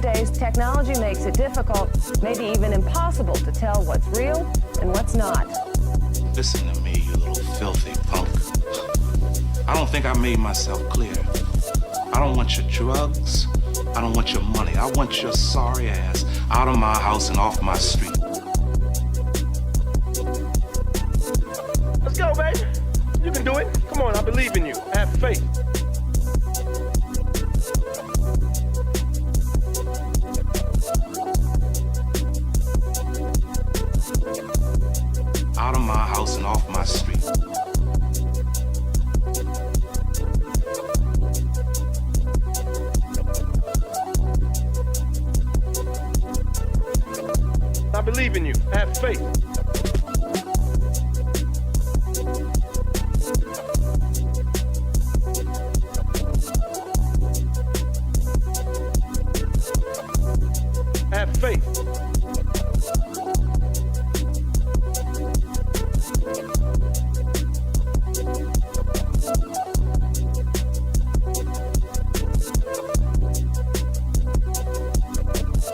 days, technology makes it difficult, maybe even impossible, to tell what's real and what's not. Listen to me, you little filthy punk. I don't think I made myself clear. I don't want your drugs. I don't want your money. I want your sorry ass out of my house and off my street. Let's go, baby. You can do it. Come on, I believe in you. Have faith. Out of my house and off my street. I believe in you. Have faith. Have faith.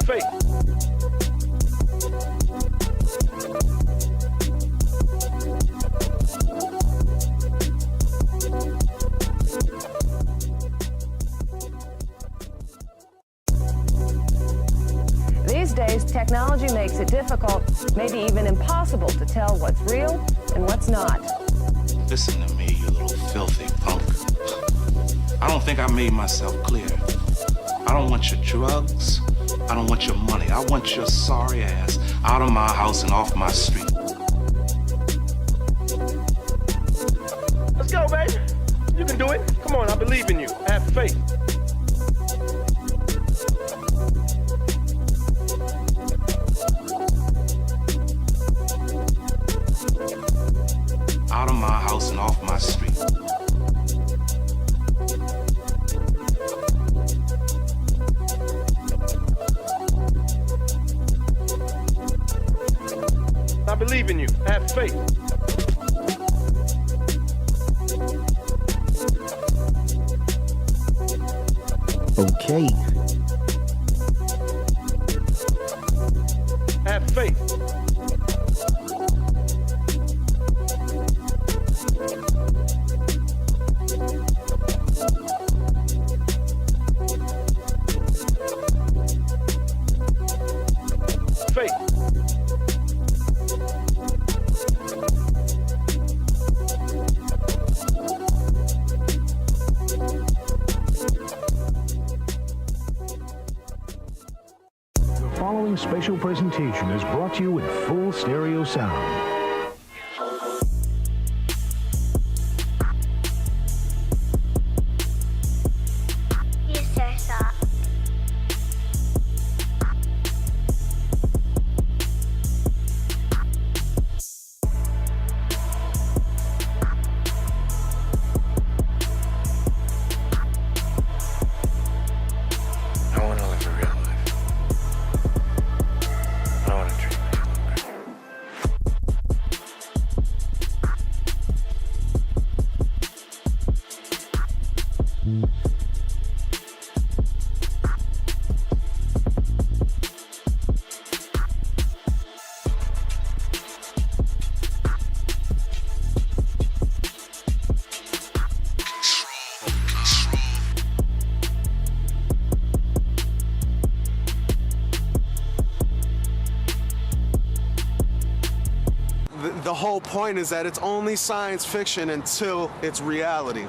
Faith. These days, technology makes it difficult, maybe even impossible, to tell what's real and what's not. Listen to me, you little filthy punk. I don't think I made myself clear. I don't want your drugs. I don't want your money. I want your sorry ass out of my house and off my street. Let's go, baby. You can do it. Come on, I believe in you. Have faith. Out of my house and off my street. I believe in you. Have faith. Okay. Have faith. Faith. The following special presentation is brought to you in full stereo sound. I want to live a real life. I don't want to dream any longer. The whole point is that it's only science fiction until it's reality.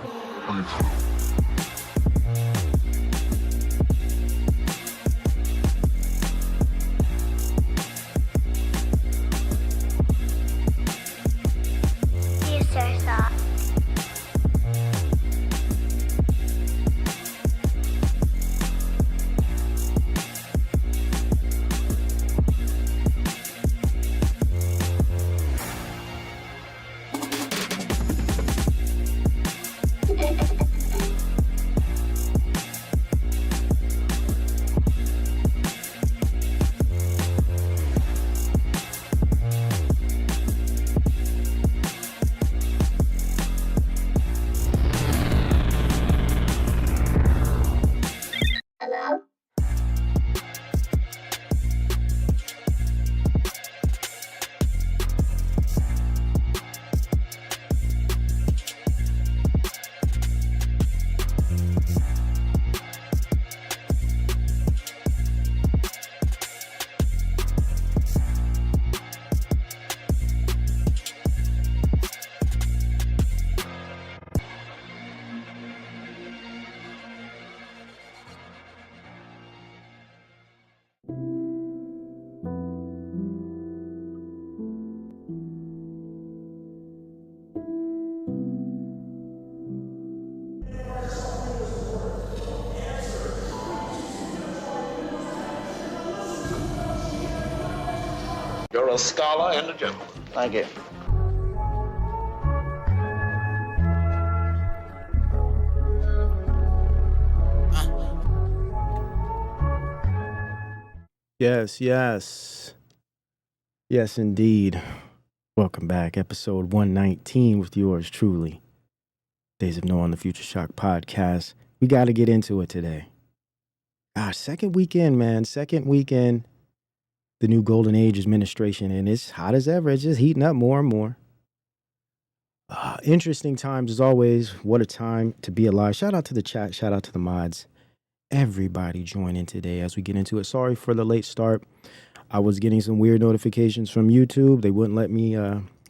You're a scholar and a gentleman. Thank you. Yes, yes. Yes, indeed. Welcome back. Episode 119 with yours truly. DAYZOFNOAH on the Future Shock podcast. We got to get into it today. Second weekend, man. Second weekend. The new Golden Age administration, and it's hot as ever. It's just heating up more and more. Interesting times as always. What a time to be alive. Shout out to the chat. Shout out to the mods. Everybody join in today as we get into it. Sorry for the late start. I was getting some weird notifications from YouTube. They wouldn't let me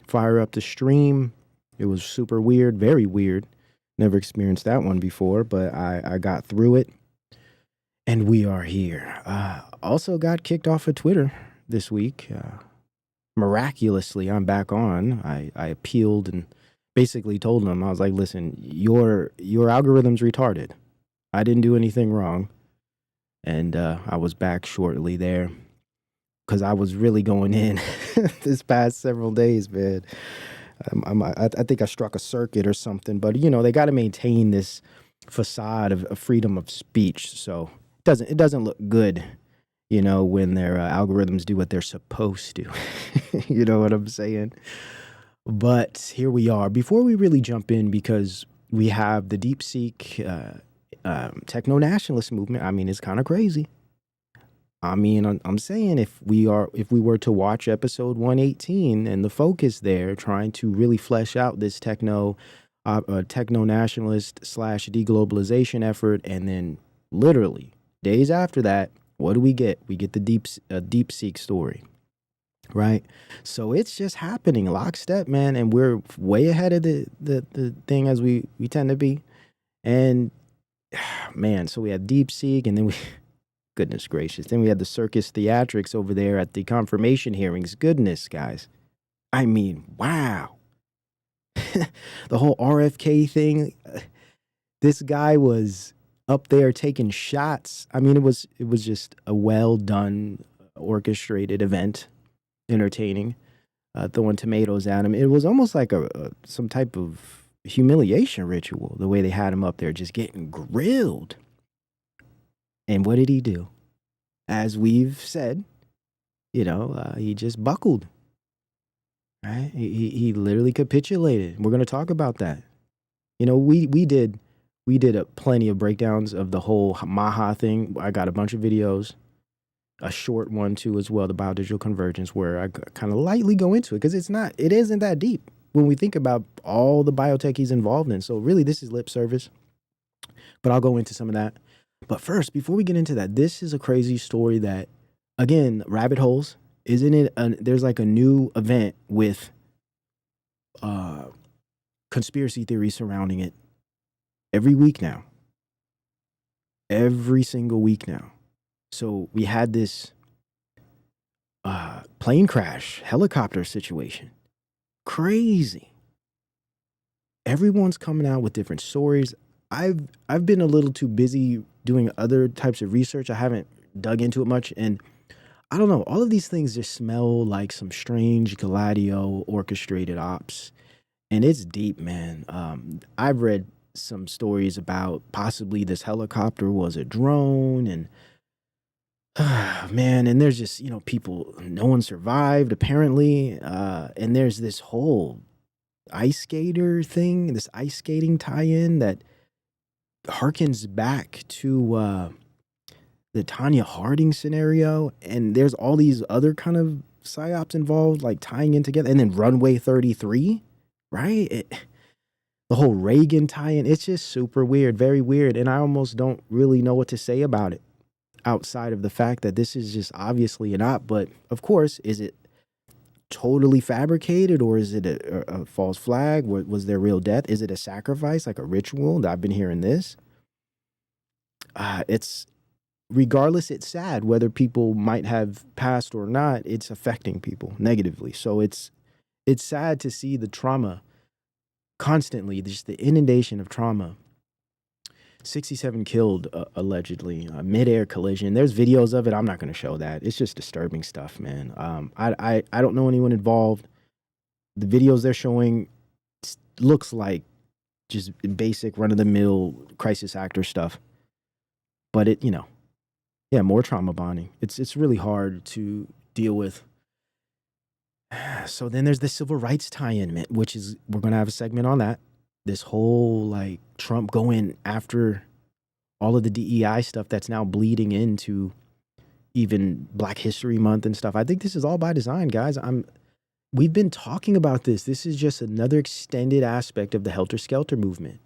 fire up the stream. It was super weird, very weird. Never experienced that one before, but I got through it. And we are here. Also got kicked off of Twitter this week. Miraculously, I'm back on. I appealed and basically told them, I was like, listen, your algorithm's retarded. I didn't do anything wrong. And I was back shortly there because I was really going in this past several days, man. I think I struck a circuit or something. But, you know, they got to maintain this facade of freedom of speech. So it doesn't look good, you know, when their algorithms do what they're supposed to. You know what I'm saying? But here we are. Before we really jump in, because we have the DeepSeek techno-nationalist movement. I mean, it's kind of crazy. I mean, I'm saying if we were to watch episode 118 and the focus there, trying to really flesh out this techno-nationalist / deglobalization effort, and then literally days after that, what do we get? We get the DeepSeek story, right? So it's just happening lockstep, man, and we're way ahead of the thing as we tend to be. And man, so we had DeepSeek, and then goodness gracious, then we had the circus theatrics over there at the confirmation hearings. Goodness, guys. I mean, wow. The whole RFK thing, this guy was up there taking shots. I mean, it was just a well done, orchestrated event, entertaining, throwing tomatoes at him. It was almost like some type of humiliation ritual, the way they had him up there just getting grilled. And what did he do? As we've said, you know, he just buckled, right? He literally capitulated. We're going to talk about that. You know, we did plenty of breakdowns of the whole MAHA thing. I got a bunch of videos, a short one too as well, the biodigital convergence, where I kind of lightly go into it because it isn't that deep when we think about all the biotech he's involved in. So really, this is lip service, but I'll go into some of that. But first, before we get into that, this is a crazy story that, again, rabbit holes, isn't it? There's like a new event with conspiracy theories surrounding it every week now. Every single week now. So we had this plane crash, helicopter situation. Crazy. Everyone's coming out with different stories. I've been a little too busy doing other types of research. I haven't dug into it much, and I don't know. All of these things just smell like some strange Gladio orchestrated ops, and it's deep, man. I've read some stories about possibly this helicopter was a drone, and man, and there's just, you know, people, no one survived apparently, and there's this whole ice skater thing, this ice skating tie-in that harkens back to the Tanya Harding scenario, and there's all these other kind of psyops involved, like tying in together, and then Runway 33, right? The whole Reagan tie-in, it's just super weird, very weird, and I almost don't really know what to say about it outside of the fact that this is just obviously an op. But of course, is it totally fabricated, or is it a false flag? Was there real death? Is it a sacrifice, like a ritual? I've been hearing this. It's regardless, it's sad whether people might have passed or not. It's affecting people negatively. So it's sad to see the trauma constantly, just the inundation of trauma 67 killed, allegedly, mid-air collision. There's videos of it. I'm not going to show that. It's just disturbing stuff, man. I don't know anyone involved. The videos they're showing looks like just basic run-of-the-mill crisis actor stuff. But it, yeah, more trauma bonding. It's really hard to deal with. So then there's the civil rights tie-in, which is, we're going to have a segment on that. This whole, like, Trump going after all of the DEI stuff that's now bleeding into even Black History Month and stuff. I think this is all by design, guys. We've been talking about this. This is just another extended aspect of the Helter Skelter movement,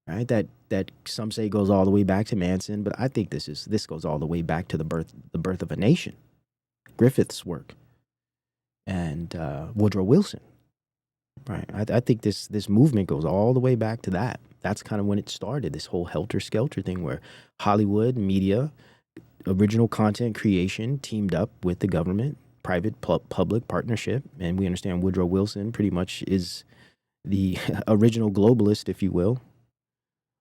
right? That some say goes all the way back to Manson, but I think this goes all the way back to the birth of a nation, Griffith's work, and Woodrow Wilson. Right. I think this movement goes all the way back to that. That's kind of when it started, this whole helter-skelter thing where Hollywood, media, original content creation teamed up with the government, private-public partnership. And we understand Woodrow Wilson pretty much is the original globalist, if you will.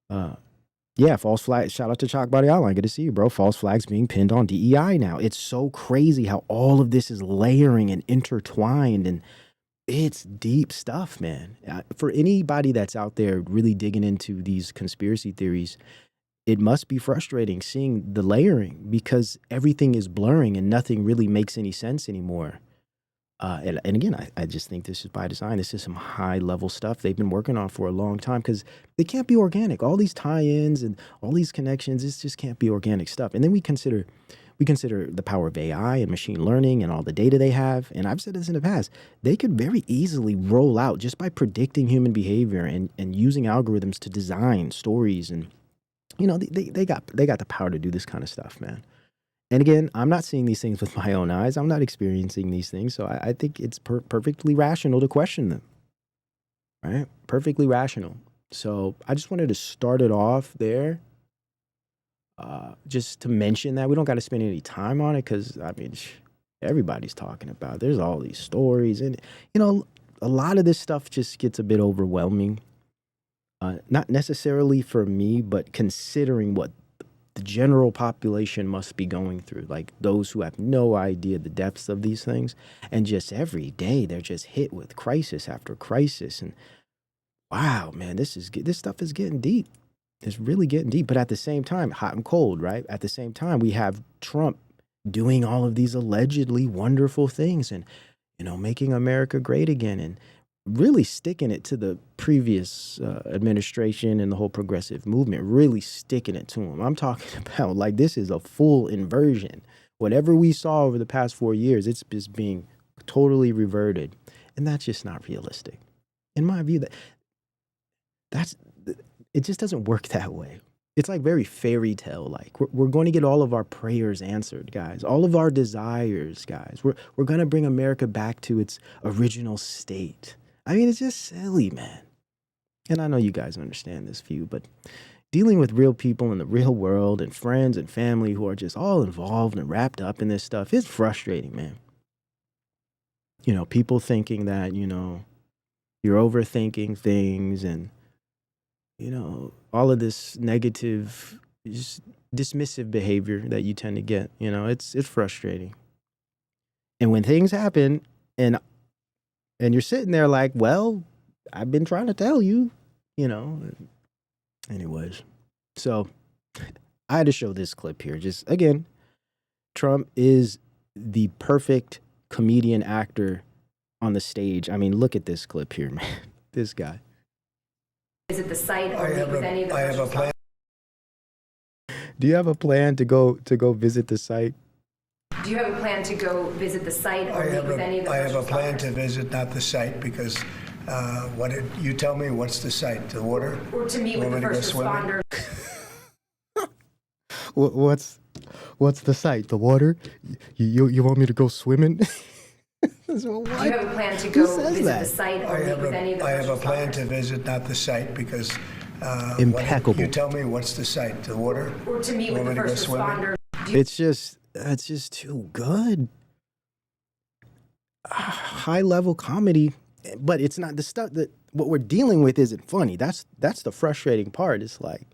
Yeah, false flag. Shout out to Chalk Body Outline. Good to see you, bro. False flags being pinned on DEI now. It's so crazy how all of this is layering and intertwined, and it's deep stuff, man. For anybody that's out there really digging into these conspiracy theories, it must be frustrating seeing the layering because everything is blurring and nothing really makes any sense anymore. And again, I just think this is by design. This is some high-level stuff they've been working on for a long time because they can't be organic. All these tie-ins and all these connections, it just can't be organic stuff. And then we consider the power of AI and machine learning and all the data they have. And I've said this in the past, they could very easily roll out just by predicting human behavior and using algorithms to design stories. And, they got the power to do this kind of stuff, man. And again, I'm not seeing these things with my own eyes. I'm not experiencing these things. So I think it's perfectly rational to question them, right? Perfectly rational. So I just wanted to start it off there. Just to mention that we don't got to spend any time on it because, everybody's talking about it. There's all these stories. And, a lot of this stuff just gets a bit overwhelming. Not necessarily for me, but considering what the general population must be going through, like those who have no idea the depths of these things. And just every day they're just hit with crisis after crisis. And wow, man, this stuff is getting deep. It's really getting deep, but at the same time, hot and cold, right? At the same time, we have Trump doing all of these allegedly wonderful things and, making America great again and really sticking it to the previous administration and the whole progressive movement, really sticking it to them. I'm talking about like this is a full inversion. Whatever we saw over the past 4 years, it's just being totally reverted. And that's just not realistic. In my view, it just doesn't work that way. It's like very fairy tale like. We're going to get all of our prayers answered, guys. All of our desires, guys. We're going to bring America back to its original state. It's just silly, man. And I know you guys understand this view, but dealing with real people in the real world and friends and family who are just all involved and wrapped up in this stuff is frustrating, man. People thinking that, you're overthinking things and, all of this negative, just dismissive behavior that you tend to get, it's frustrating. And when things happen and you're sitting there like, well, I've been trying to tell you, anyways. So I had to show this clip here. Just again, Trump is the perfect comedian actor on the stage. Look at this clip here, man. This guy. Is it the site or meet with any of the I have a plan. Do you have a plan to go visit the site? Do you have a plan to go visit the site or meet with any of the I have a plan to visit, not the site, because you tell me what's the site? The water? Or to meet with the first responders. What's the site? The water? You want me to go swimming? Do you have a plan to go visit the site or meet with any of the I have a plan to visit, not the site, because impeccable. You tell me what's the site? The water? Or to meet with the first responders. It's just too good. High level comedy, but it's not the stuff that what we're dealing with isn't funny. That's the frustrating part. It's like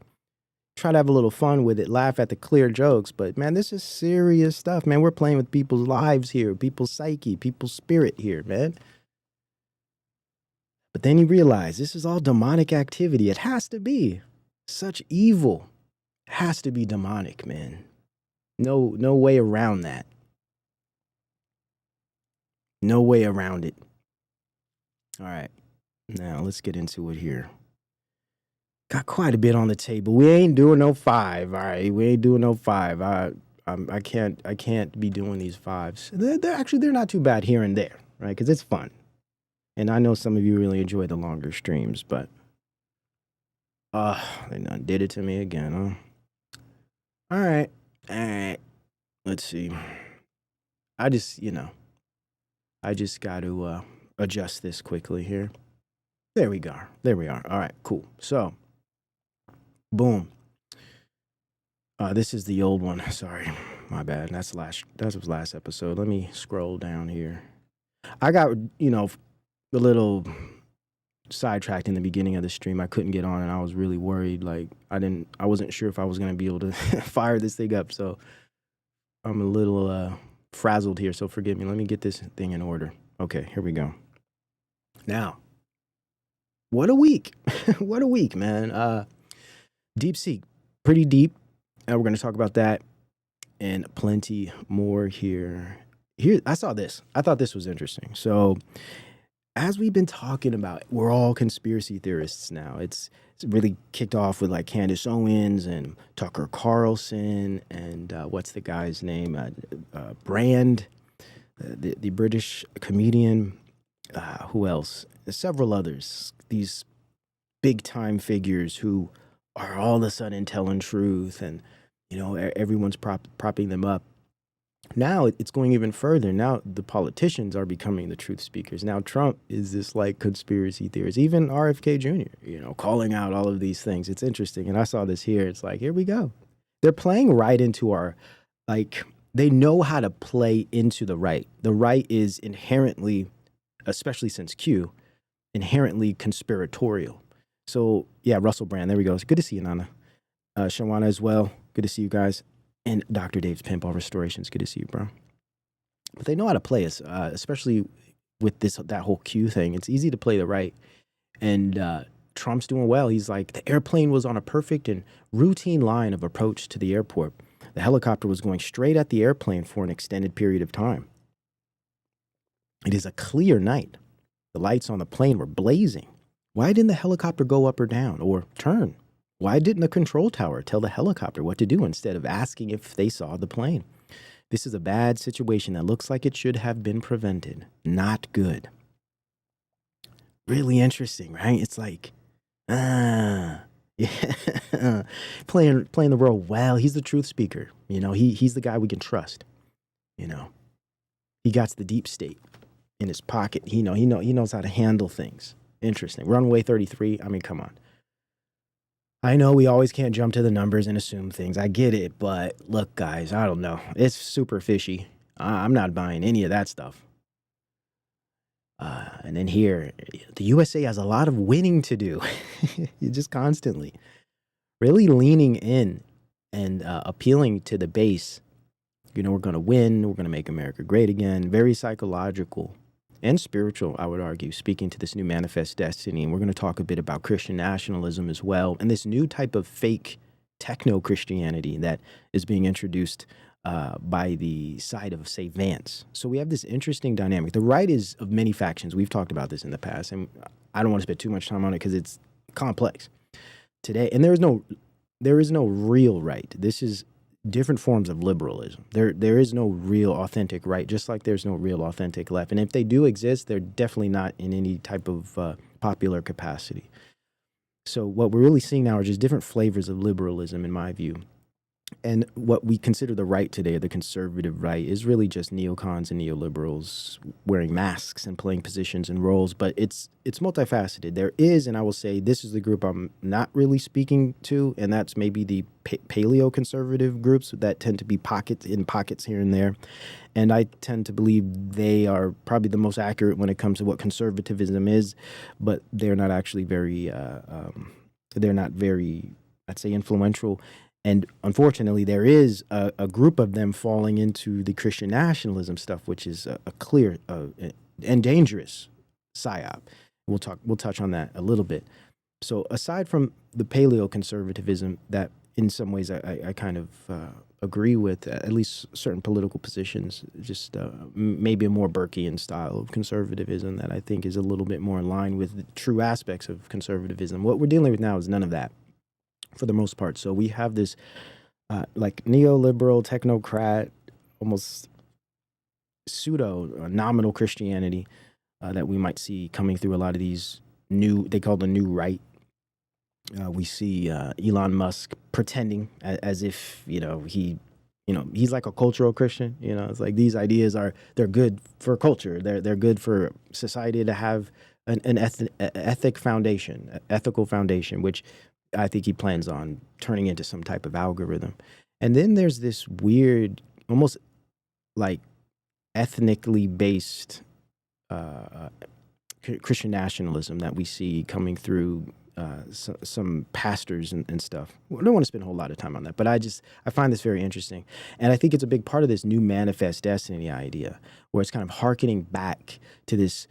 try to have a little fun with it, laugh at the clear jokes. But man, this is serious stuff, man. We're playing with people's lives here, people's psyche, people's spirit here, man. But then you realize this is all demonic activity. It has to be. Such evil has to be demonic, man. No way around that. No way around it. All right. Now let's get into it here. Got quite a bit on the table. We ain't doing no 5. All right. We ain't doing no 5. I can't be doing these 5s. They're not too bad here and there, right? Because it's fun. And I know some of you really enjoy the longer streams, but they done did it to me again, huh? All right. Let's see. I just got to adjust this quickly here. There we go. There we are. All right, cool. So, boom. This is the old one. Sorry, my bad. That was last episode. Let me scroll down here. I got, a little sidetracked in the beginning of the stream. I couldn't get on, and I was really worried. Like, I wasn't sure if I was gonna be able to fire this thing up. So, I'm a little frazzled here. So forgive me. Let me get this thing in order. Okay, here we go. Now, what a week. What a week, man. DeepSeek, pretty deep. And we're going to talk about that and plenty more here. I saw this. I thought this was interesting. So, as we've been talking about, we're all conspiracy theorists now. It's really kicked off with like Candace Owens and Tucker Carlson and what's the guy's name? Brand, the British comedian. Who else? Several others. These big time figures who are all of a sudden telling truth, and everyone's propping them up. Now it's going even further. Now the politicians are becoming the truth speakers. Now Trump is this like conspiracy theorist. Even RFK Jr., calling out all of these things. It's interesting. And I saw this here. It's like, here we go. They're playing right into our, they know how to play into the right. The right is inherently, especially since Q, inherently conspiratorial. So yeah, Russell Brand, there we go. It's good to see you, Nana. Shawana as well. Good to see you guys. And Dr. Dave's Pimp All Restorations. Good to see you, bro. But they know how to play us, especially with that whole Q thing. It's easy to play the right. And Trump's doing well. He's like, the airplane was on a perfect and routine line of approach to the airport. The helicopter was going straight at the airplane for an extended period of time. It is a clear night. The lights on the plane were blazing. Why didn't the helicopter go up or down or turn? Why didn't the control tower tell the helicopter what to do instead of asking if they saw the plane? This is a bad situation that looks like it should have been prevented. Not good. Really interesting, right? It's like, yeah, playing the role well. He's the truth speaker. He's the guy we can trust. He got the deep state in his pocket. He knows how to handle things. Interesting. Runway 33. I mean, come on. I know we always can't jump to the numbers and assume things. I get it, but look, guys, I don't know. It's super fishy. I'm not buying any of that stuff. And then here, the USA has a lot of winning to do. Just constantly. Really leaning in and appealing to the base. We're going to win. We're going to make America great again. Very psychological and spiritual, I would argue, speaking to this new manifest destiny. And we're going to talk a bit about Christian nationalism as well, and this new type of fake techno Christianity that is being introduced by the side of, say, Vance. So we have this interesting dynamic. The right is of many factions. We've talked about this in the past, and I don't want to spend too much time on it because it's complex today. And there is no real right. This is different forms of liberalism. There is no real authentic right, just like there's no real authentic left. And if they do exist, they're definitely not in any type of popular capacity. So what we're really seeing now are just different flavors of liberalism, in my view. And what we consider the right today, the conservative right, is really just neocons and neoliberals wearing masks and playing positions and roles. But it's multifaceted. There is, and I will say this is the group I'm not really speaking to, and that's maybe the paleo-conservative groups that tend to be pockets here and there. And I tend to believe they are probably the most accurate when it comes to what conservatism is, but they're not actually very, I'd say influential. And unfortunately, there is a group of them falling into the Christian nationalism stuff, which is a clear and dangerous psyop. We'll touch on that a little bit. So aside from the paleo-conservatism that in some ways I kind of agree with, at least certain political positions, just maybe a more Burkean style of conservatism that I think is a little bit more in line with the true aspects of conservatism. What we're dealing with now is none of that, for the most part. So we have this like neoliberal, technocrat, almost pseudo nominal Christianity that we might see coming through a lot of these they call the new right. We see Elon Musk pretending as if, he's like a cultural Christian. It's like these ideas they're good for culture. They're good for society to have an ethical foundation, which I think he plans on turning into some type of algorithm. And then there's this weird, almost like ethnically based Christian nationalism that we see coming through some pastors and stuff. I don't want to spend a whole lot of time on that, but I find this very interesting. And I think it's a big part of this new manifest destiny idea, where it's kind of hearkening back to this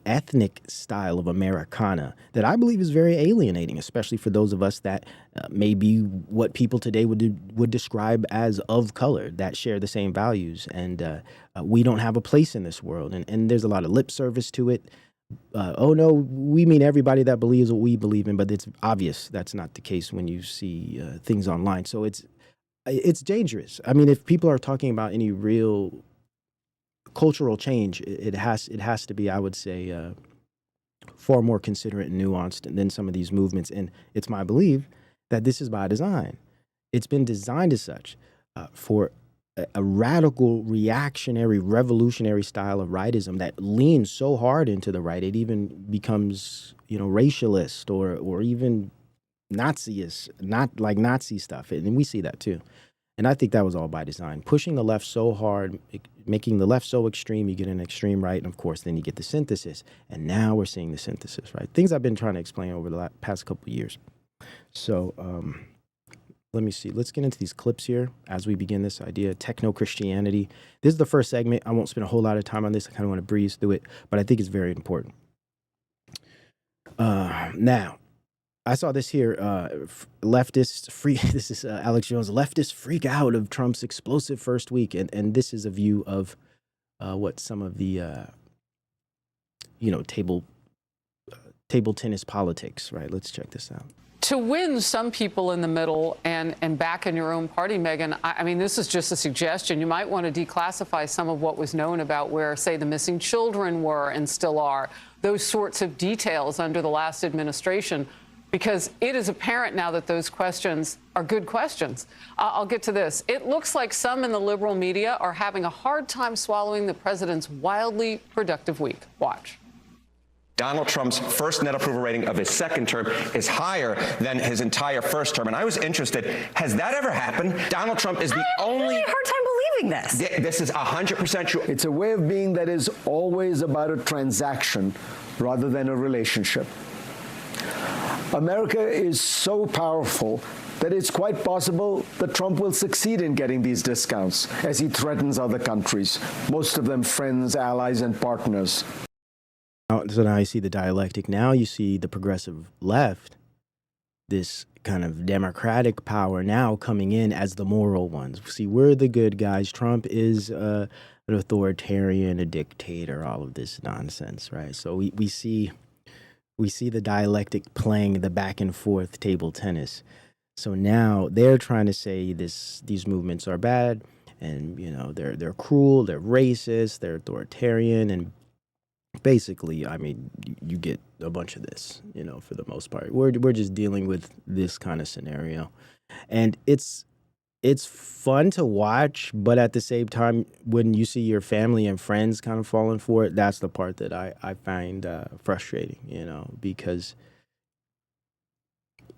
ethnic style of Americana that I believe is very alienating, especially for those of us that may be what people today would describe as of color, that share the same values. And we don't have a place in this world. And there's a lot of lip service to it. Oh, no, we mean everybody that believes what we believe in, but it's obvious that's not the case when you see things online. So it's dangerous. I mean, if people are talking about any real cultural change, it has to be, I would say, far more considerate and nuanced than some of these movements. And it's my belief that this is by design. It's been designed as such for a radical, reactionary, revolutionary style of rightism that leans so hard into the right, it even becomes, racialist or even Naziist, not like Nazi stuff. And we see that too. And I think that was all by design. Pushing the left so hard, making the left so extreme, you get an extreme right, and of course, then you get the synthesis. And now we're seeing the synthesis, right? Things I've been trying to explain over the past couple of years. So let me see. Let's get into these clips here as we begin this idea, techno-Christianity. This is the first segment. I won't spend a whole lot of time on this. I kind of want to breeze through it, but I think it's very important. Now, I saw this here, leftists freak. This is Alex Jones. Leftists freak out of Trump's explosive first week, and this is a view of what some of the table tennis politics. Right. Let's check this out. To win some people in the middle and back in your own party, Megan, I mean, this is just a suggestion. You might want to declassify some of what was known about where, say, the missing children were and still are, those sorts of details under the last administration, because it is apparent now that those questions are good questions. I'll get to this. It looks like some in the liberal media are having a hard time swallowing the president's wildly productive week. Watch. Donald Trump's first net approval rating of his second term is higher than his entire first term. And I was interested, has that ever happened? Donald Trump is the only... I have a hard time believing this. This is 100% true. It's a way of being that is always about a transaction rather than a relationship. America is so powerful that it's quite possible that Trump will succeed in getting these discounts as he threatens other countries, most of them friends, allies, and partners. So now you see the dialectic. Now you see the progressive left, this kind of democratic power now coming in as the moral ones. See, we're the good guys. Trump is an authoritarian, a dictator, all of this nonsense, right? So we see the dialectic playing the back and forth table tennis. So now they're trying to say these movements are bad, and they're cruel, they're racist, they're authoritarian, and basically, I mean, you get a bunch of this, for the most part. We're just dealing with this kind of scenario. And it's fun to watch, but at the same time, when you see your family and friends kind of falling for it, that's the part that I find frustrating, because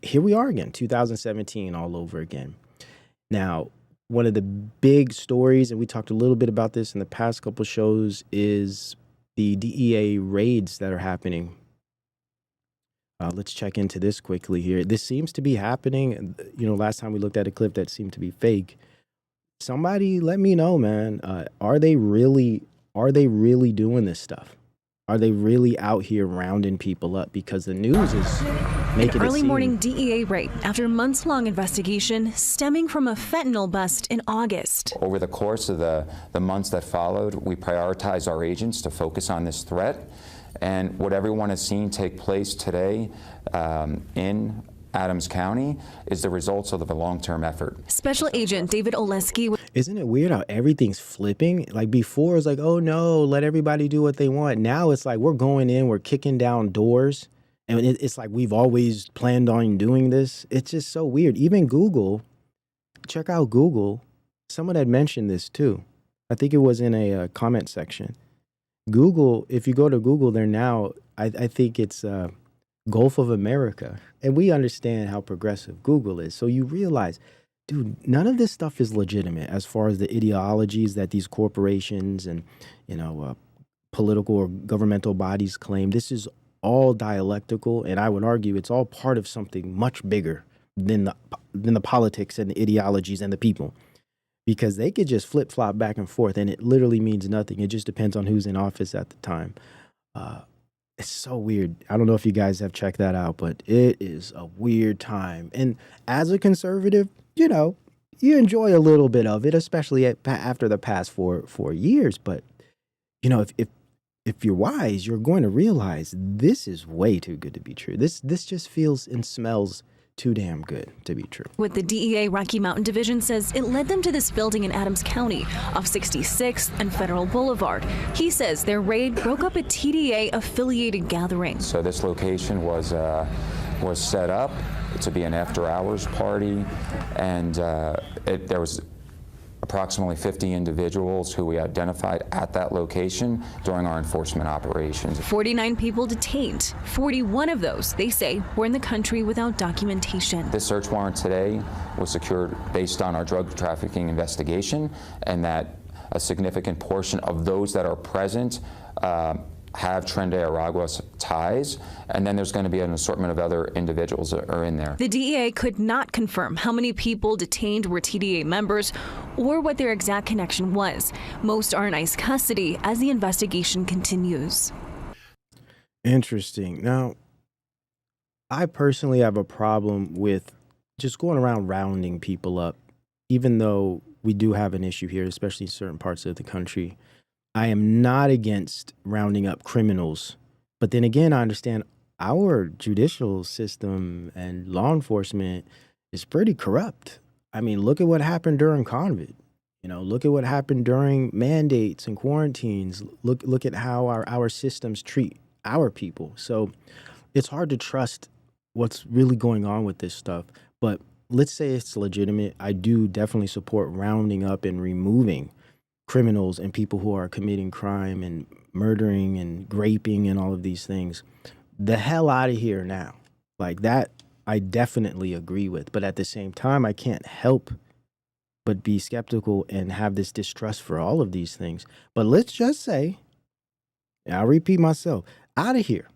here we are again, 2017 all over again. Now, one of the big stories, and we talked a little bit about this in the past couple shows, is the DEA raids that are happening Let's check into this quickly here. This seems to be happening. You know, last time we looked at a clip that seemed to be fake. Somebody let me know, man. Are they really doing this stuff? Are they really out here rounding people up? Because the news is making early morning DEA raid after months-long investigation stemming from a fentanyl bust in August. Over the course of the months that followed, we prioritized our agents to focus on this threat. And what everyone has seen take place today in Adams County is the results of a long-term effort. Special Agent David Oleski. Isn't it weird how everything's flipping? Like before, it's like, oh no, let everybody do what they want. Now it's like we're going in, we're kicking down doors. And it's like we've always planned on doing this. It's just so weird. Even Google, check out Google. Someone had mentioned this too. I think it was in a comment section. Google, if you go to Google, they're now, I think it's Gulf of America. And we understand how progressive Google is. So you realize, dude, none of this stuff is legitimate as far as the ideologies that these corporations and, you know, political or governmental bodies claim. This is all dialectical, and I would argue it's all part of something much bigger than the politics and the ideologies and the people. Because they could just flip-flop back and forth, and it literally means nothing. It just depends on who's in office at the time. It's so weird. I don't know if you guys have checked that out, but it is a weird time. And as a conservative, you know, you enjoy a little bit of it, especially after the past four years. But, you know, if you're wise, you're going to realize this is way too good to be true. This just feels and smells too damn good to be true. What the DEA Rocky Mountain Division says it led them to this building in Adams County off 66th and Federal Boulevard. He says their raid broke up a TDA-affiliated gathering. So this location was set up to be an after-hours party, and there was approximately 50 individuals who we identified at that location during our enforcement operations. 49 people detained. 41 of those, they say, were in the country without documentation. This search warrant today was secured based on our drug trafficking investigation, and that a significant portion of those that are present have Tren de Aragua's ties, and then there's going to be an assortment of other individuals that are in there. The DEA could not confirm how many people detained were TDA members or what their exact connection was. Most are in ICE custody as the investigation continues. Interesting. Now, I personally have a problem with just going around rounding people up, even though we do have an issue here, especially in certain parts of the country. I am not against rounding up criminals, but then again, I understand our judicial system and law enforcement is pretty corrupt. I mean, look at what happened during COVID. You know, look at what happened during mandates and quarantines. Look at how our systems treat our people. So it's hard to trust what's really going on with this stuff. But let's say it's legitimate. I do definitely support rounding up and removing criminals and people who are committing crime and murdering and raping and all of these things. The hell out of here now. Like that, I definitely agree with. But at the same time, I can't help but be skeptical and have this distrust for all of these things. But let's just say, and I'll repeat myself, out of here.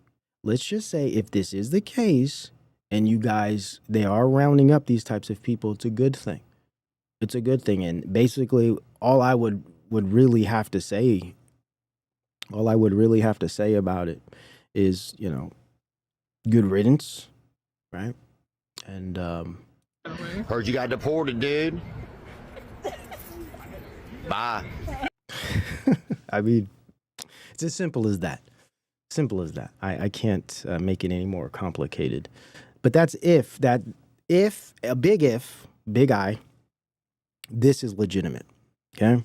Let's just say if this is the case and you guys, they are rounding up these types of people, it's a good thing. It's a good thing. And basically, all I would really have to say about it is, you know, good riddance, right? And heard you got deported, dude. Bye. I mean, it's as simple as that. Simple as that. I can't make it any more complicated. But that's if, big I, this is legitimate, okay?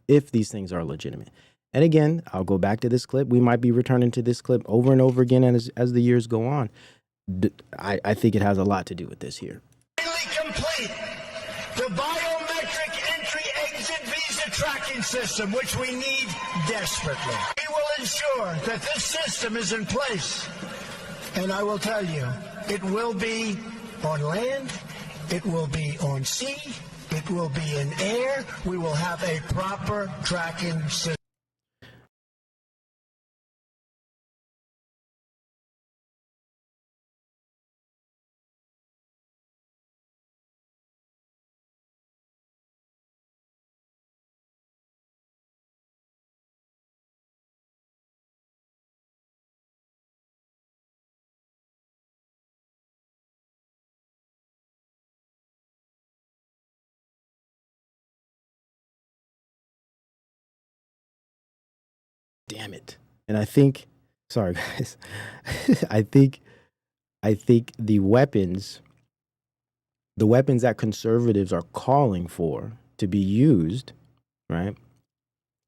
If these things are legitimate. And again, I'll go back to this clip. We might be returning to this clip over and over again as the years go on. I think it has a lot to do with this here. Complete the biometric entry-exit visa tracking system, which we need desperately. We will ensure that this system is in place. And I will tell you, it will be on land, it will be on sea, it will be in air. We will have a proper tracking system. Damn it. And I think, sorry guys, I think the weapons that conservatives are calling for to be used, right?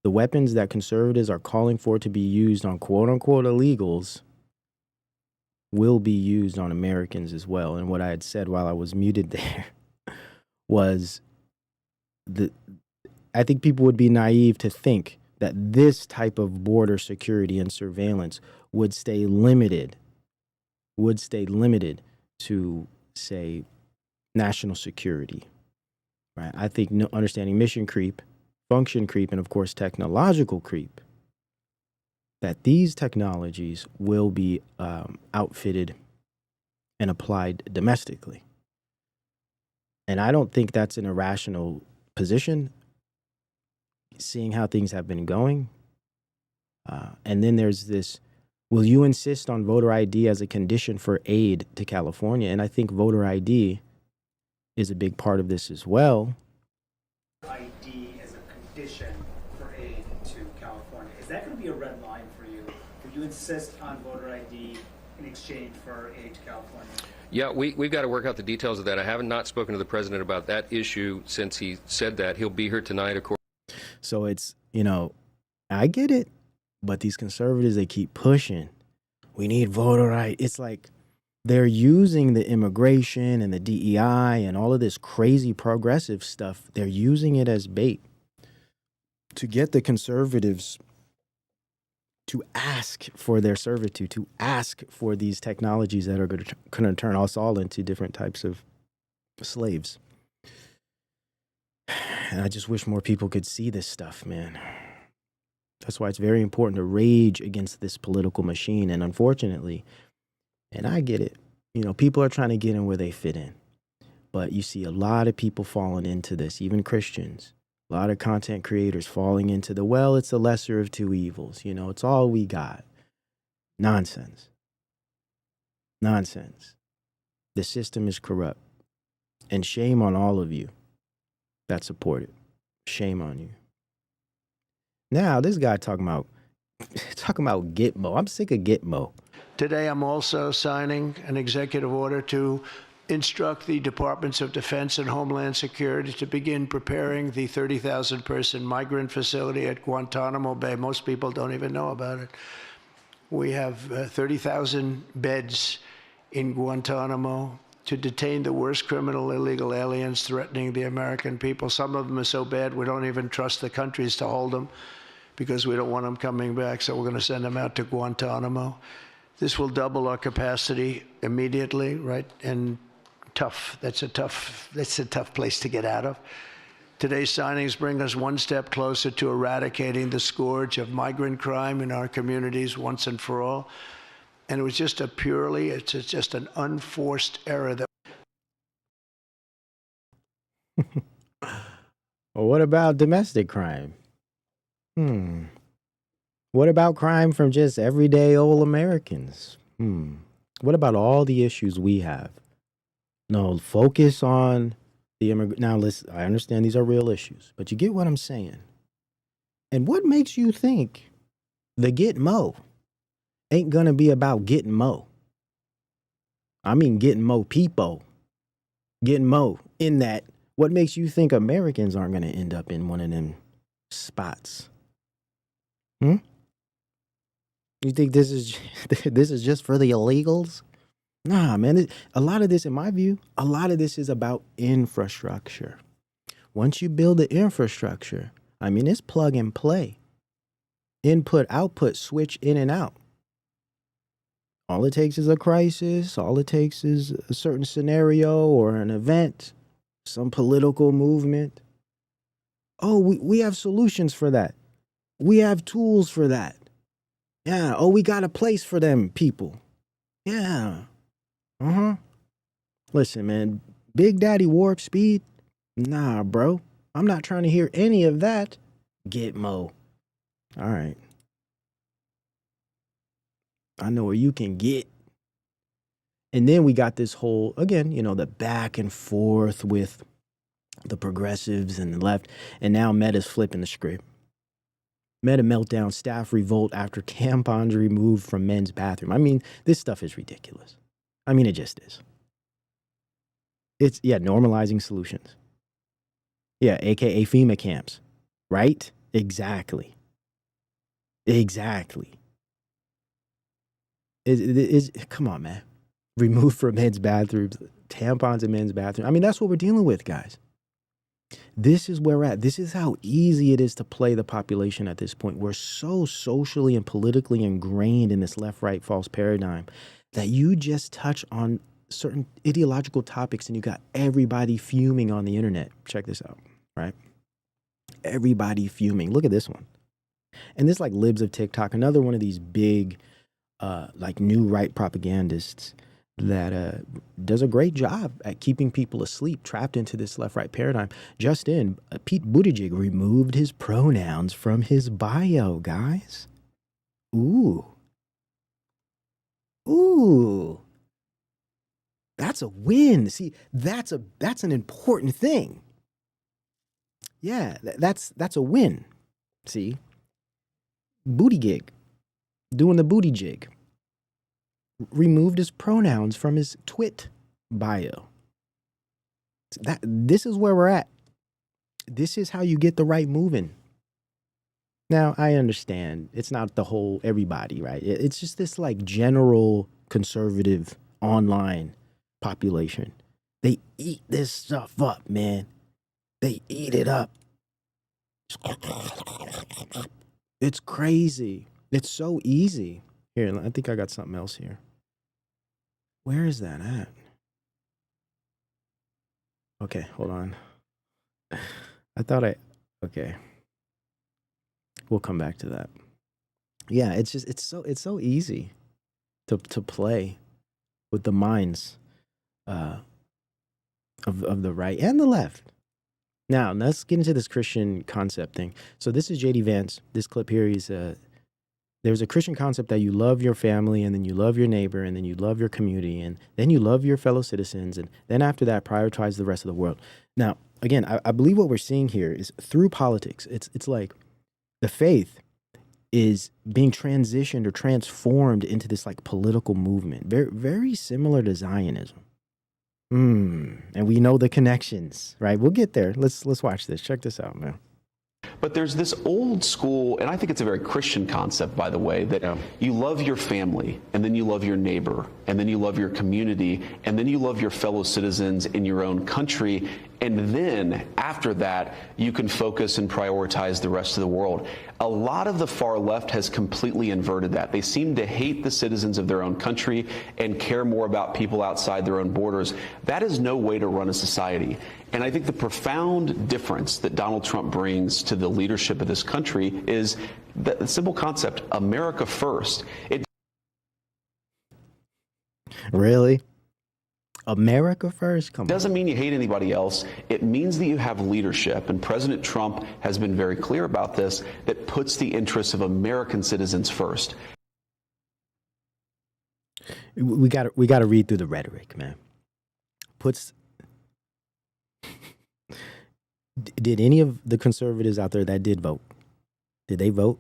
The weapons that conservatives are calling for to be used on quote unquote illegals will be used on Americans as well. And what I had said while I was muted there was I think people would be naive to think that this type of border security and surveillance would stay limited to, say, national security, right? I think understanding mission creep, function creep, and of course technological creep, that these technologies will be outfitted and applied domestically. And I don't think that's an irrational position, seeing how things have been going. And then there's this, will you insist on voter ID as a condition for aid to California? And I think voter ID is a big part of this as well. ID as a condition for aid to California. Is that going to be a red line for you? Will you insist on voter ID in exchange for aid to California? Yeah, we've got to work out the details of that. I have not spoken to the president about that issue since he said that. He'll be here tonight, of course. So it's, I get it, but these conservatives, they keep pushing. We need voter ID. It's like they're using the immigration and the DEI and all of this crazy progressive stuff. They're using it as bait to get the conservatives to ask for their servitude, to ask for these technologies that are going to turn us all into different types of slaves. And I just wish more people could see this stuff, man. That's why it's very important to rage against this political machine. And unfortunately, and I get it, people are trying to get in where they fit in. But you see a lot of people falling into this, even Christians. A lot of content creators falling into it's the lesser of two evils. It's all we got. Nonsense. Nonsense. The system is corrupt. And shame on all of you that support it. Shame on you. Now, this guy talking about Gitmo. I'm sick of Gitmo. Today, I'm also signing an executive order to instruct the Departments of Defense and Homeland Security to begin preparing the 30,000-person migrant facility at Guantanamo Bay. Most people don't even know about it. We have 30,000 beds in Guantanamo to detain the worst criminal illegal aliens threatening the American people. Some of them are so bad we don't even trust the countries to hold them because we don't want them coming back, so we're going to send them out to Guantanamo. This will double our capacity immediately, right? And tough. That's a tough place to get out of. Today's signings bring us one step closer to eradicating the scourge of migrant crime in our communities once and for all. And it was just it's just an unforced error that. Well, what about domestic crime? What about crime from just everyday old Americans? What about all the issues we have? No, focus on the immigrant. Now, listen, I understand these are real issues, but you get what I'm saying. And what makes you think the Gitmo ain't gonna be about getting mo? I mean, getting mo people, getting mo in that. What makes you think Americans aren't gonna end up in one of them spots? You think this is just for the illegals? Nah, man. A lot of this, in my view, a lot of this is about infrastructure. Once you build the infrastructure, I mean, it's plug and play. Input, output, switch in and out. All it takes is a crisis. All it takes is a certain scenario or an event, some political movement. Oh, we have solutions for that. We have tools for that. Yeah. Oh, we got a place for them people. Yeah. Listen, man, Big Daddy Warp Speed? Nah, bro. I'm not trying to hear any of that. Gitmo. All right. I know where you can get. And then we got this whole, again, the back and forth with the progressives and the left. And now Meta's flipping the script. Meta meltdown, staff revolt after tampons removed from men's bathroom. I mean, this stuff is ridiculous. I mean, it just is. It's, yeah, normalizing solutions. Yeah, AKA FEMA camps, right? Exactly. Exactly. Come on, man. Removed from men's bathrooms, tampons in men's bathrooms. I mean, that's what we're dealing with, guys. This is where we're at. This is how easy it is to play the population at this point. We're so socially and politically ingrained in this left-right false paradigm that you just touch on certain ideological topics and you got everybody fuming on the internet. Check this out, right? Everybody fuming. Look at this one. And this like libs of TikTok, another one of these big like new right propagandists that does a great job at keeping people asleep, trapped into this left-right paradigm. Just in, Pete Buttigieg removed his pronouns from his bio, guys. Ooh. Ooh. That's a win. See, that's an important thing. Yeah, that's a win. See? Booty gig. Doing the booty jig. Removed his pronouns from his twit bio. This is where we're at. This is how you get the right moving. Now, I understand it's not the whole everybody, right? It's just this like general conservative online population. They eat this stuff up, man. They eat it up. It's crazy. It's so easy. Here, I think I got something else here. Where is that at? Okay, hold on. Okay. We'll come back to that. Yeah, it's so easy to play with the minds of the right and the left. Now, let's get into this Christian concept thing. So this is J.D. Vance. This clip here is there's a Christian concept that you love your family, and then you love your neighbor, and then you love your community, and then you love your fellow citizens, and then after that, prioritize the rest of the world. Now, again, I believe what we're seeing here is through politics. It's like the faith is being transitioned or transformed into this like political movement, very, very similar to Zionism. And we know the connections, right? We'll get there. Let's watch this. Check this out, man. But there's this old school, and I think it's a very Christian concept, by the way, that you love your family, and then you love your neighbor, and then you love your community, and then you love your fellow citizens in your own country, and then after that, you can focus and prioritize the rest of the world. A lot of the far left has completely inverted that. They seem to hate the citizens of their own country and care more about people outside their own borders. That is no way to run a society. And I think the profound difference that Donald Trump brings to the leadership of this country is the simple concept, America first. Really? America first? Come on. Doesn't mean you hate anybody else. It means that you have leadership, and President Trump has been very clear about this, that puts the interests of American citizens first. We got to read through the rhetoric, man. Did any of the conservatives out there that did vote, did they vote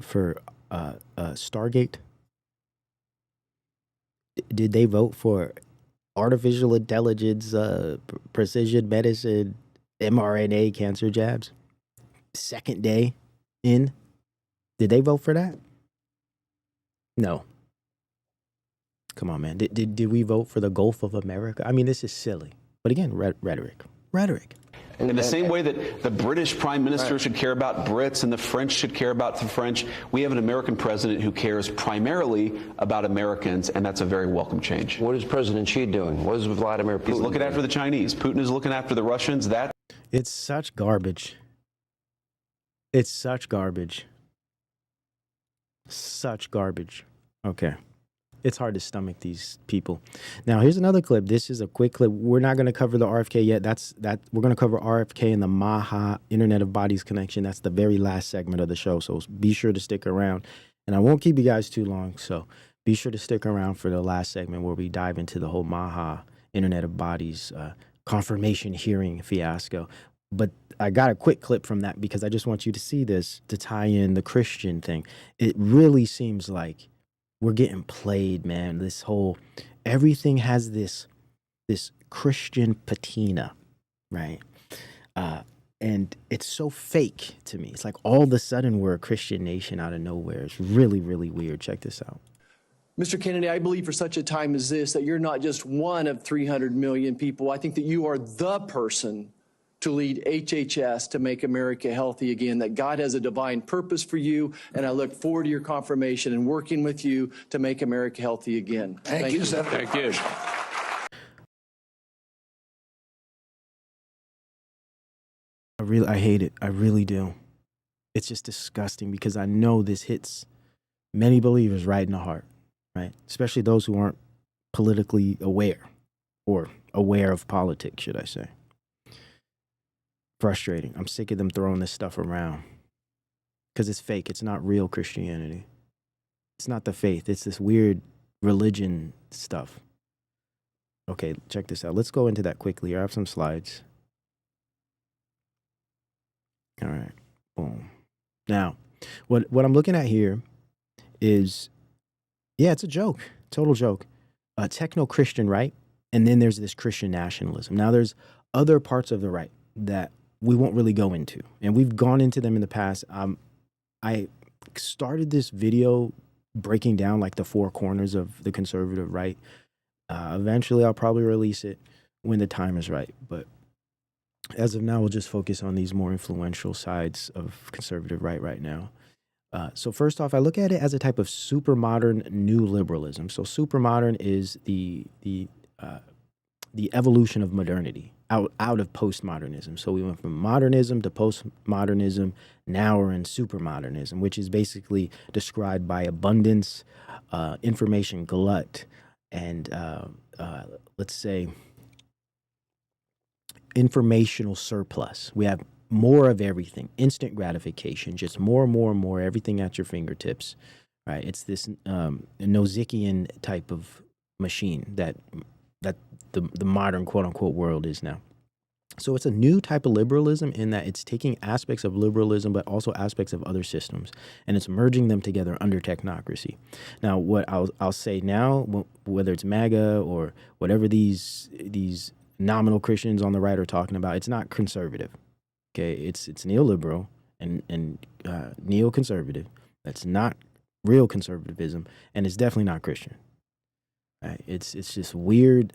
for Stargate? Did they vote for artificial intelligence, precision medicine, mRNA cancer jabs? Second day in, did they vote for that? No. Come on, man. Did we vote for the Gulf of America? I mean, this is silly. But again, rhetoric. In the same way that the British Prime Minister should care about Brits and the French should care about the French, we have an American president who cares primarily about Americans, and that's a very welcome change. What is President Xi doing? What is Vladimir Putin? He's looking after the Chinese. Putin is looking after the Russians. It's such garbage. It's such garbage. Such garbage. Okay. It's hard to stomach these people. Now, here's another clip. This is a quick clip. We're not going to cover the RFK yet. We're going to cover RFK and the MAHA, Internet of Bodies connection. That's the very last segment of the show, so be sure to stick around. And I won't keep you guys too long, so be sure to stick around for the last segment where we dive into the whole MAHA, Internet of Bodies, confirmation hearing fiasco. But I got a quick clip from that because I just want you to see this to tie in the Christian thing. It really seems like we're getting played, man. This whole, everything has this Christian patina, right? And it's so fake to me. It's like all of a sudden we're a Christian nation out of nowhere. It's really, really weird. Check this out. Mr. Kennedy, I believe for such a time as this that you're not just one of 300 million people. I think that you are the person to lead HHS to make America healthy again, that God has a divine purpose for you, and I look forward to your confirmation and working with you to make America healthy again. Thank you, Senator. Thank you. I hate it. I really do. It's just disgusting because I know this hits many believers right in the heart, right? Especially those who aren't politically aware or aware of politics, should I say. Frustrating. I'm sick of them throwing this stuff around because it's fake. It's not real Christianity. It's not the faith. It's this weird religion stuff. Okay, check this out. Let's go into that quickly. I have some slides. All right, boom. Now, what I'm looking at here is, yeah, it's a joke, total joke. Techno-Christian right, and then there's this Christian nationalism. Now, there's other parts of the right that we won't really go into, and we've gone into them in the past. I started this video breaking down like the four corners of the conservative right. Eventually, I'll probably release it when the time is right, but as of now, we'll just focus on these more influential sides of conservative right now. So first off, I look at it as a type of super modern new liberalism. So super modern is the evolution of modernity out of postmodernism. So we went from modernism to postmodernism. Now we're in supermodernism, which is basically described by abundance, information glut, and let's say informational surplus. We have more of everything, instant gratification, just more and more and more, everything at your fingertips, right? It's this Nozikian type of machine that the modern quote unquote world is now. So it's a new type of liberalism in that it's taking aspects of liberalism, but also aspects of other systems, and it's merging them together under technocracy. Now, what I'll say now, whether it's MAGA or whatever these nominal Christians on the right are talking about, it's not conservative. Okay, it's neoliberal and neoconservative. That's not real conservatism, and it's definitely not Christian. Right? It's this weird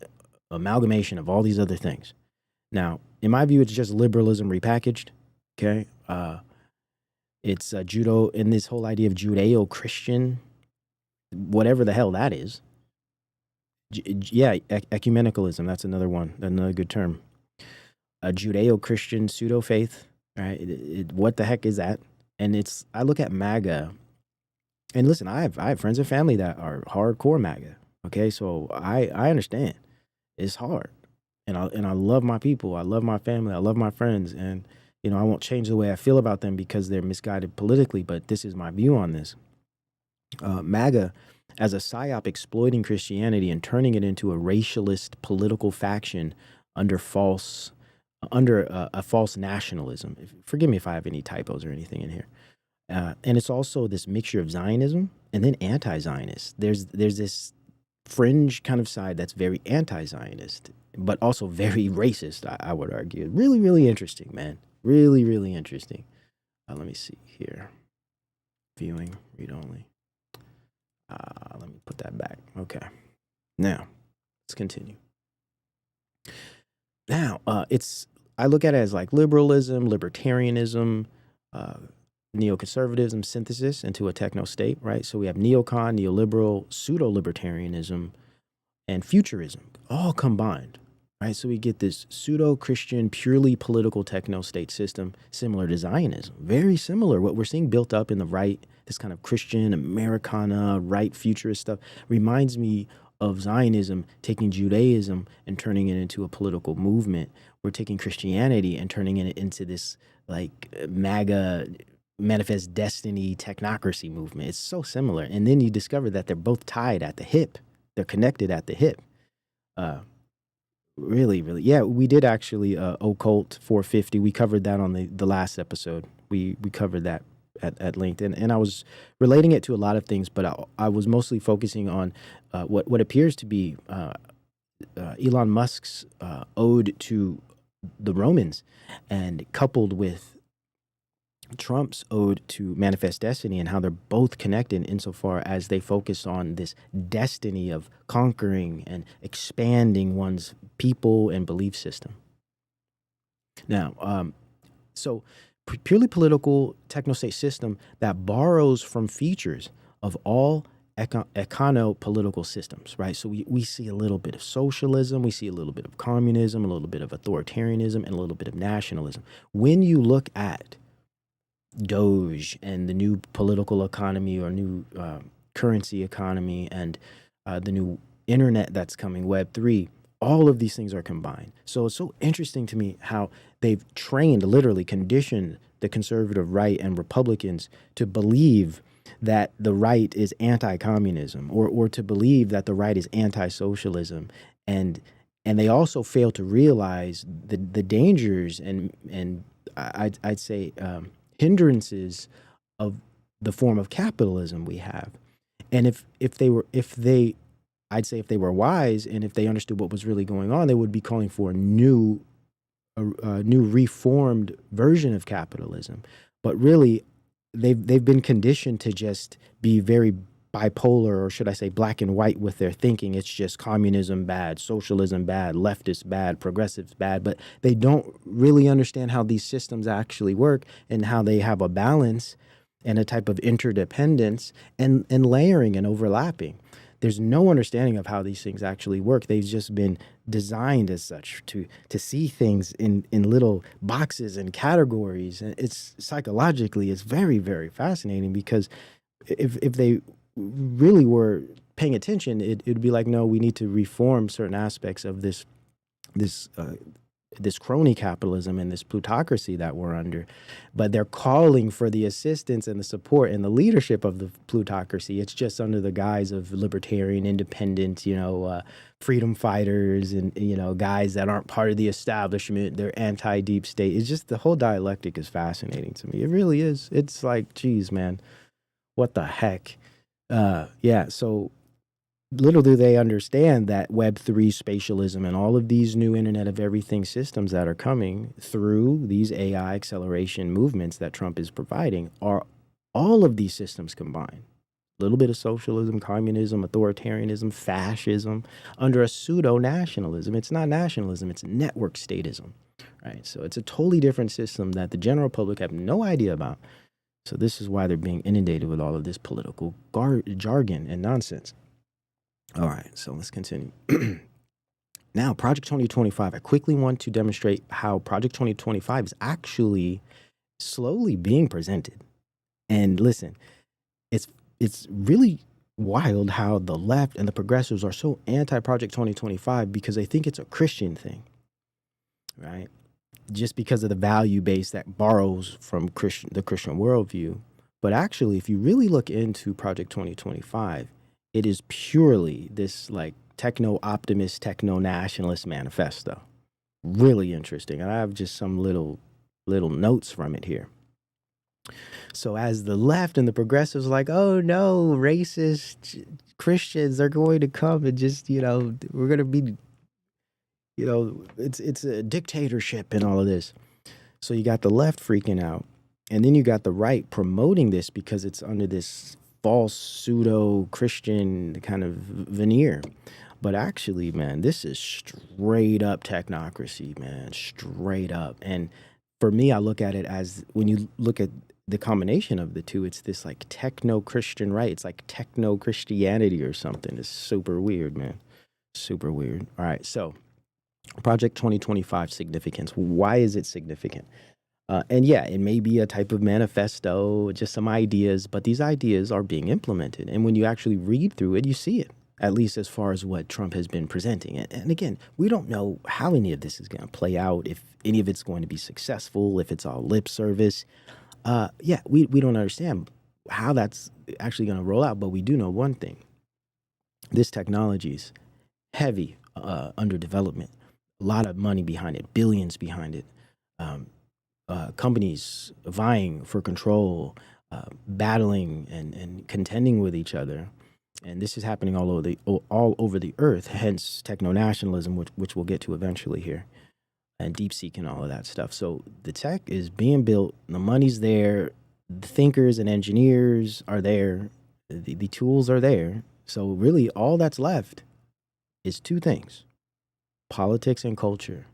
amalgamation of all these other things. Now, in my view, it's just liberalism repackaged. Okay, it's judo, and this whole idea of Judeo-Christian, whatever the hell that is. Yeah, ecumenicalism. That's another one, another good term. A Judeo-Christian pseudo-faith, right? What the heck is that? And I look at MAGA, and listen, I have friends and family that are hardcore MAGA. Okay, so I understand it's hard, and I love my people, I love my family, I love my friends, and I won't change the way I feel about them because they're misguided politically. But this is my view on this. MAGA, as a psyop exploiting Christianity and turning it into a racialist political faction under a false nationalism. Forgive me if I have any typos or anything in here. And it's also this mixture of Zionism and then anti-Zionist. There's this fringe kind of side that's very anti-Zionist, but also very racist, I would argue. Really, really interesting, man. Really, really interesting. Let me see here. Viewing, read only. Let me put that back. Okay. Now, let's continue. Now, I look at it as like liberalism, libertarianism, neoconservatism synthesis into a techno state, right? So we have neocon, neoliberal, pseudo-libertarianism, and futurism all combined, right? So we get this pseudo-Christian, purely political techno state system similar to Zionism. Very similar. What we're seeing built up in the right, this kind of Christian, Americana, right futurist stuff, reminds me of Zionism taking Judaism and turning it into a political movement. We're taking Christianity and turning it into this like MAGA, manifest destiny, technocracy movement. It's so similar. And then you discover that they're both tied at the hip. They're connected at the hip. Really, really. Yeah, we did actually Occult 450. We covered that on the last episode. We covered that at length. And I was relating it to a lot of things, but I was mostly focusing on what appears to be Elon Musk's ode to the Romans, and coupled with Trump's ode to manifest destiny, and how they're both connected insofar as they focus on this destiny of conquering and expanding one's people and belief system. Now, so purely political techno-state system that borrows from features of all econo-political systems, right? So we see a little bit of socialism, we see a little bit of communism, a little bit of authoritarianism, and a little bit of nationalism. When you look at Doge and the new political economy or new currency economy and the new internet that's coming, Web3, all of these things are combined. So it's so interesting to me how they've trained, literally conditioned the conservative right and Republicans to believe that the right is anti-communism, or to believe that the right is anti-socialism. And they also fail to realize the dangers and I'd say hindrances of the form of capitalism we have. And if they were wise, and if they understood what was really going on, they would be calling for a new reformed version of capitalism. But really, they've been conditioned to just be very bipolar, or should I say black and white with their thinking. It's just communism bad, socialism bad, leftist bad, progressives bad, but they don't really understand how these systems actually work and how they have a balance and a type of interdependence and layering and overlapping. There's no understanding of how these things actually work. They've just been designed as such to see things in little boxes and categories. And it's psychologically, it's very, very fascinating, because if they really were paying attention, it'd be like, no, we need to reform certain aspects of this crony capitalism and this plutocracy that we're under. But they're calling for the assistance and the support and the leadership of the plutocracy. It's just under the guise of libertarian, independent, freedom fighters, and guys that aren't part of the establishment. They're anti-deep state. It's just, the whole dialectic is fascinating to me. It really is. It's like, geez, man, what the heck? So little do they understand that Web3 spatialism and all of these new Internet of Everything systems that are coming through these AI acceleration movements that Trump is providing are all of these systems combined. A little bit of socialism, communism, authoritarianism, fascism, under a pseudo-nationalism. It's not nationalism, it's network statism, right? So it's a totally different system that the general public have no idea about. So this is why they're being inundated with all of this political jargon and nonsense. All right, so let's continue. Now, Project 2025. I quickly want to demonstrate how Project 2025 is actually slowly being presented. And listen, it's really wild how the left and the progressives are so anti-Project 2025 because they think it's a Christian thing, right? Just because of the value base that borrows from the Christian worldview. But actually, if you really look into Project 2025, it is purely this like techno-optimist, techno-nationalist manifesto. Really interesting. And I have just some little notes from it here. So as the left and the progressives are like, oh no, racist Christians are going to come and just, we're going to be, it's a dictatorship and all of this. So you got the left freaking out. And then you got the right promoting this because it's under this false pseudo-Christian kind of veneer. But actually, man, this is straight up technocracy, man, straight up. And for me, I look at it as, when you look at the combination of the two, it's this like techno-Christian right. It's like techno-Christianity or something. It's super weird, man. Super weird. All right, so Project 2025 significance. Why is it significant? And yeah, it may be a type of manifesto, just some ideas, but these ideas are being implemented. And when you actually read through it, you see it, at least as far as what Trump has been presenting. And again, we don't know how any of this is going to play out, if any of it's going to be successful, if it's all lip service. We don't understand how that's actually going to roll out, but we do know one thing. This technology is heavy under development. a lot of money behind it, billions behind it. Companies vying for control, battling and contending with each other. And this is happening all over the earth, hence techno-nationalism, which we'll get to eventually here, and DeepSeek and all of that stuff. So the tech is being built, the money's there, the thinkers and engineers are there, the tools are there. So really all that's left is two things: politics and culture.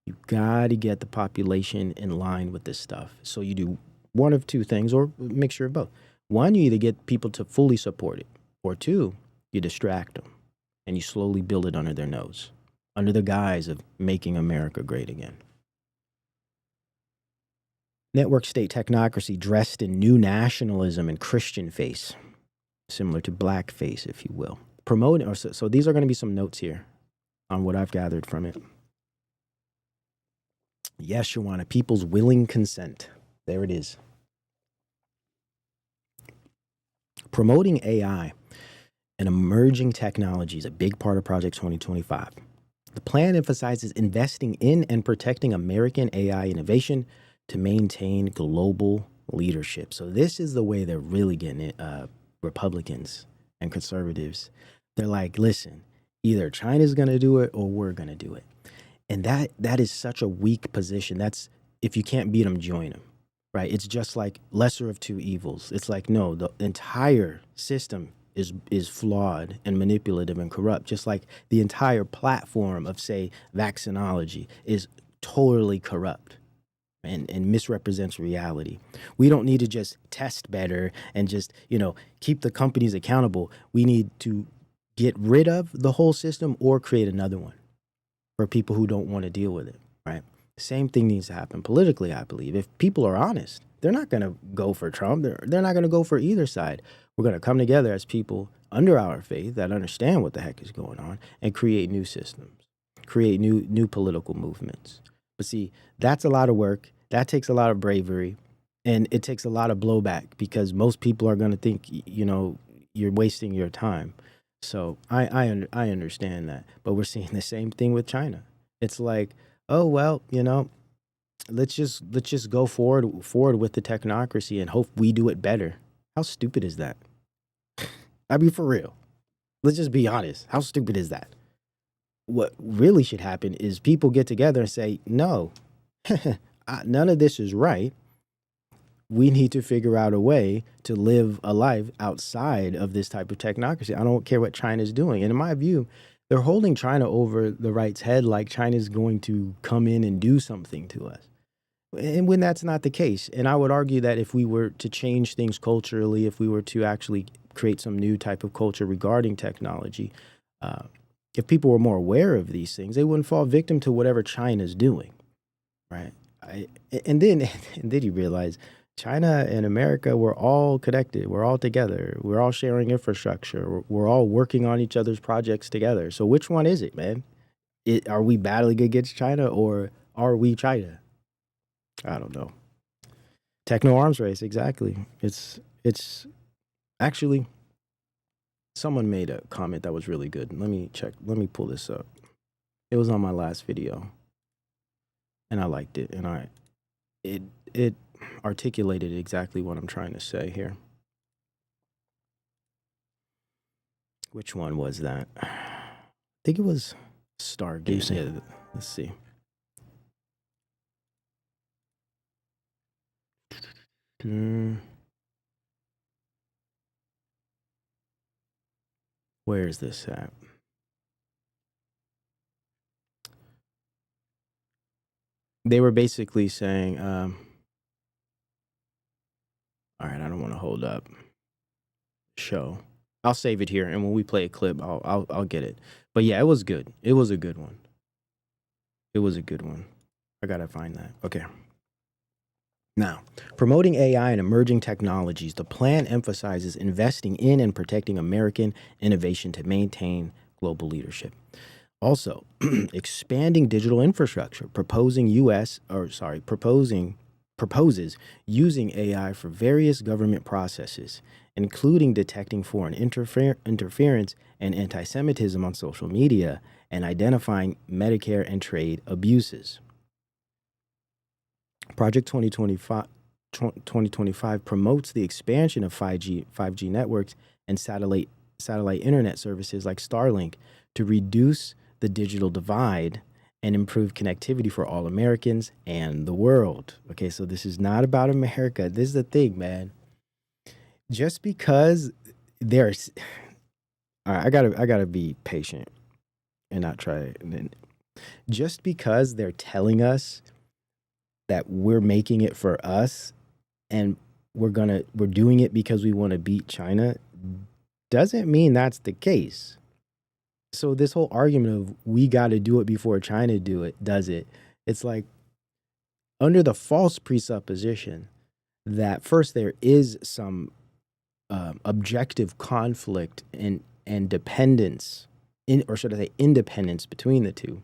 You got to get the population in line with this stuff. So you do one of two things, or a mixture of both. One, you either get people to fully support it, or two, you distract them and you slowly build it under their nose, under the guise of making America great again. Network state technocracy dressed in new nationalism and Christian face, similar to blackface, if you will. Promoting, so these are going to be some notes here on what I've gathered from it. Yes, Shawana, people's willing consent. There it is. Promoting AI and emerging technologies, a big part of Project 2025. The plan emphasizes investing in and protecting American AI innovation to maintain global leadership. So this is the way they're really getting it, Republicans and conservatives. They're like, listen, either China's going to do it or we're going to do it. And that is such a weak position. That's, if you can't beat them, join them, right? It's just like lesser of two evils. It's like, no, the entire system is flawed and manipulative and corrupt, just like the entire platform of, say, vaccinology is totally corrupt and misrepresents reality. We don't need to just test better and just, keep the companies accountable. We need to get rid of the whole system or create another one for people who don't want to deal with it, right? Same thing needs to happen politically, I believe. If people are honest, they're not going to go for Trump. They're not going to go for either side. We're going to come together as people under our faith that understand what the heck is going on and create new systems, create new political movements. But see, that's a lot of work. That takes a lot of bravery, and it takes a lot of blowback because most people are going to think, you're wasting your time. So I understand that, but we're seeing the same thing with China. It's like, oh well, let's just go forward with the technocracy and hope we do it better. How stupid is that? I mean, for real. Let's just be honest. How stupid is that? What really should happen is people get together and say, no, none of this is right. We need to figure out a way to live a life outside of this type of technocracy. I don't care what China's doing. And in my view, they're holding China over the right's head like China's going to come in and do something to us. And when that's not the case, and I would argue that if we were to change things culturally, if we were to actually create some new type of culture regarding technology, if people were more aware of these things, they wouldn't fall victim to whatever China's doing, right? And then you realize China and America, we're all connected. We're all together. We're all sharing infrastructure. We're all working on each other's projects together. So which one is it, man? Are we battling against China or are we China? I don't know. Techno arms race, exactly. It's actually, someone made a comment that was really good. Let me check. Let me pull this up. It was on my last video, and I liked it, and it articulated exactly what I'm trying to say here. Which one was that? I think it was Stargate. Yeah, let's see. Where is this at? They were basically saying, all right, I don't want to hold up show. I'll save it here, and when we play a clip, I'll get it. But yeah, it was good. It was a good one. It was a good one. I gotta find that. Okay. Now, promoting AI and emerging technologies, the plan emphasizes investing in and protecting American innovation to maintain global leadership. Also, expanding digital infrastructure, proposes using AI for various government processes, including detecting foreign interference and anti-Semitism on social media and identifying Medicare and trade abuses. Project 2025 promotes the expansion of 5G networks and satellite internet services like Starlink to reduce the digital divide and improve connectivity for all Americans and the world. Okay, so this is not about America. This is the thing, man. Just because there's, all right, I gotta be patient and not try. Just because they're telling us that we're making it for us and we're doing it because we want to beat China doesn't mean that's the case. So this whole argument of we got to do it before China does it, it's like under the false presupposition that first there is some objective conflict and dependence, or should I say independence between the two,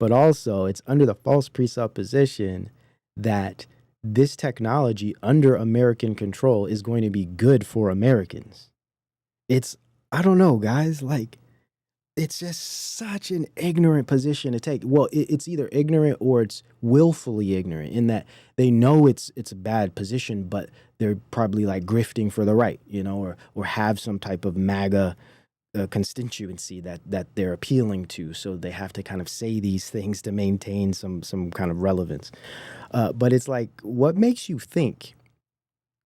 but also it's under the false presupposition that this technology under American control is going to be good for Americans. I don't know, guys, like, it's just such an ignorant position to take. Well, it's either ignorant or it's willfully ignorant in that they know it's a bad position, but they're probably like grifting for the right, you know, or have some type of MAGA constituency that they're appealing to. So they have to kind of say these things to maintain some kind of relevance. But it's like, what makes you think,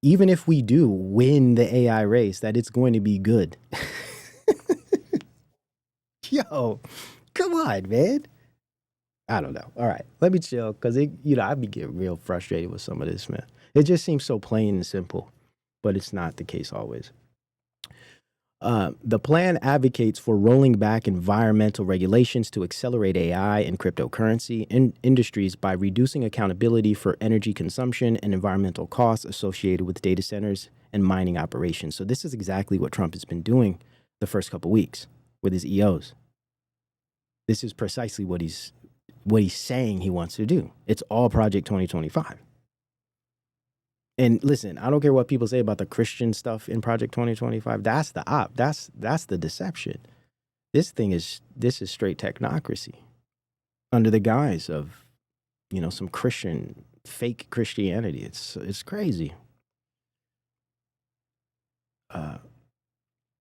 even if we do win the AI race, that it's going to be good? Yo, come on, man. I don't know. All right, let me chill, because I'd be getting real frustrated with some of this, man. It just seems so plain and simple, but it's not the case always. The plan advocates for rolling back environmental regulations to accelerate AI and cryptocurrency industries by reducing accountability for energy consumption and environmental costs associated with data centers and mining operations. So this is exactly what Trump has been doing the first couple weeks with his EOs. This is precisely what he's saying he wants to do. It's all Project 2025. And listen, I don't care what people say about the Christian stuff in Project 2025. That's the that's the deception. This is straight technocracy under the guise of, you know, some Christian, fake Christianity. It's crazy.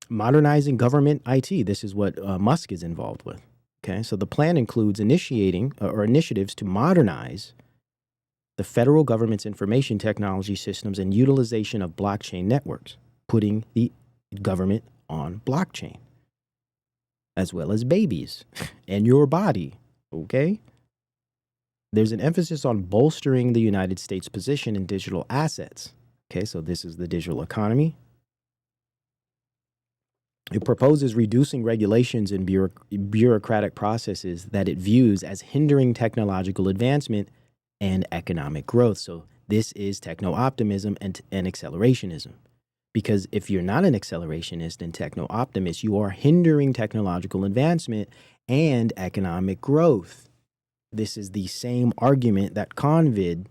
Modernizing government IT. This is what Musk is involved with. Okay, so the plan includes initiating or initiatives to modernize the federal government's information technology systems and utilization of blockchain networks, putting the government on blockchain, as well as babies and your body. Okay, there's an emphasis on bolstering the United States' position in digital assets. Okay, so this is the digital economy. It proposes reducing regulations and bureaucratic processes that it views as hindering technological advancement and economic growth. So this is techno-optimism and accelerationism. Because if you're not an accelerationist and techno-optimist, you are hindering technological advancement and economic growth. This is the same argument that COVID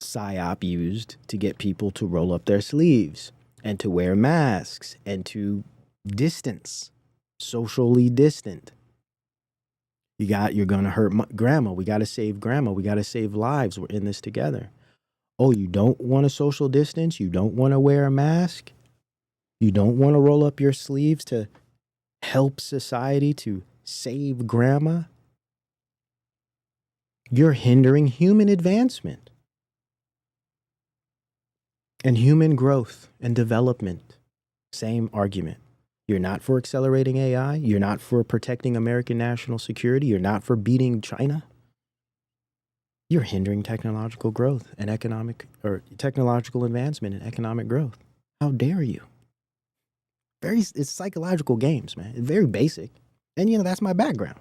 PSYOP used to get people to roll up their sleeves and to wear masks and to distance, socially distant. You're going to hurt grandma. We got to save grandma. We got to save lives. We're in this together. Oh, you don't want a social distance? You don't want to wear a mask? You don't want to roll up your sleeves to help society, to save grandma? You're hindering human advancement and human growth and development. Same argument. You're not for accelerating AI. You're not for protecting American national security. You're not for beating China. You're hindering technological growth and technological advancement and economic growth. How dare you? It's psychological games, man. It's very basic. And, you know, that's my background.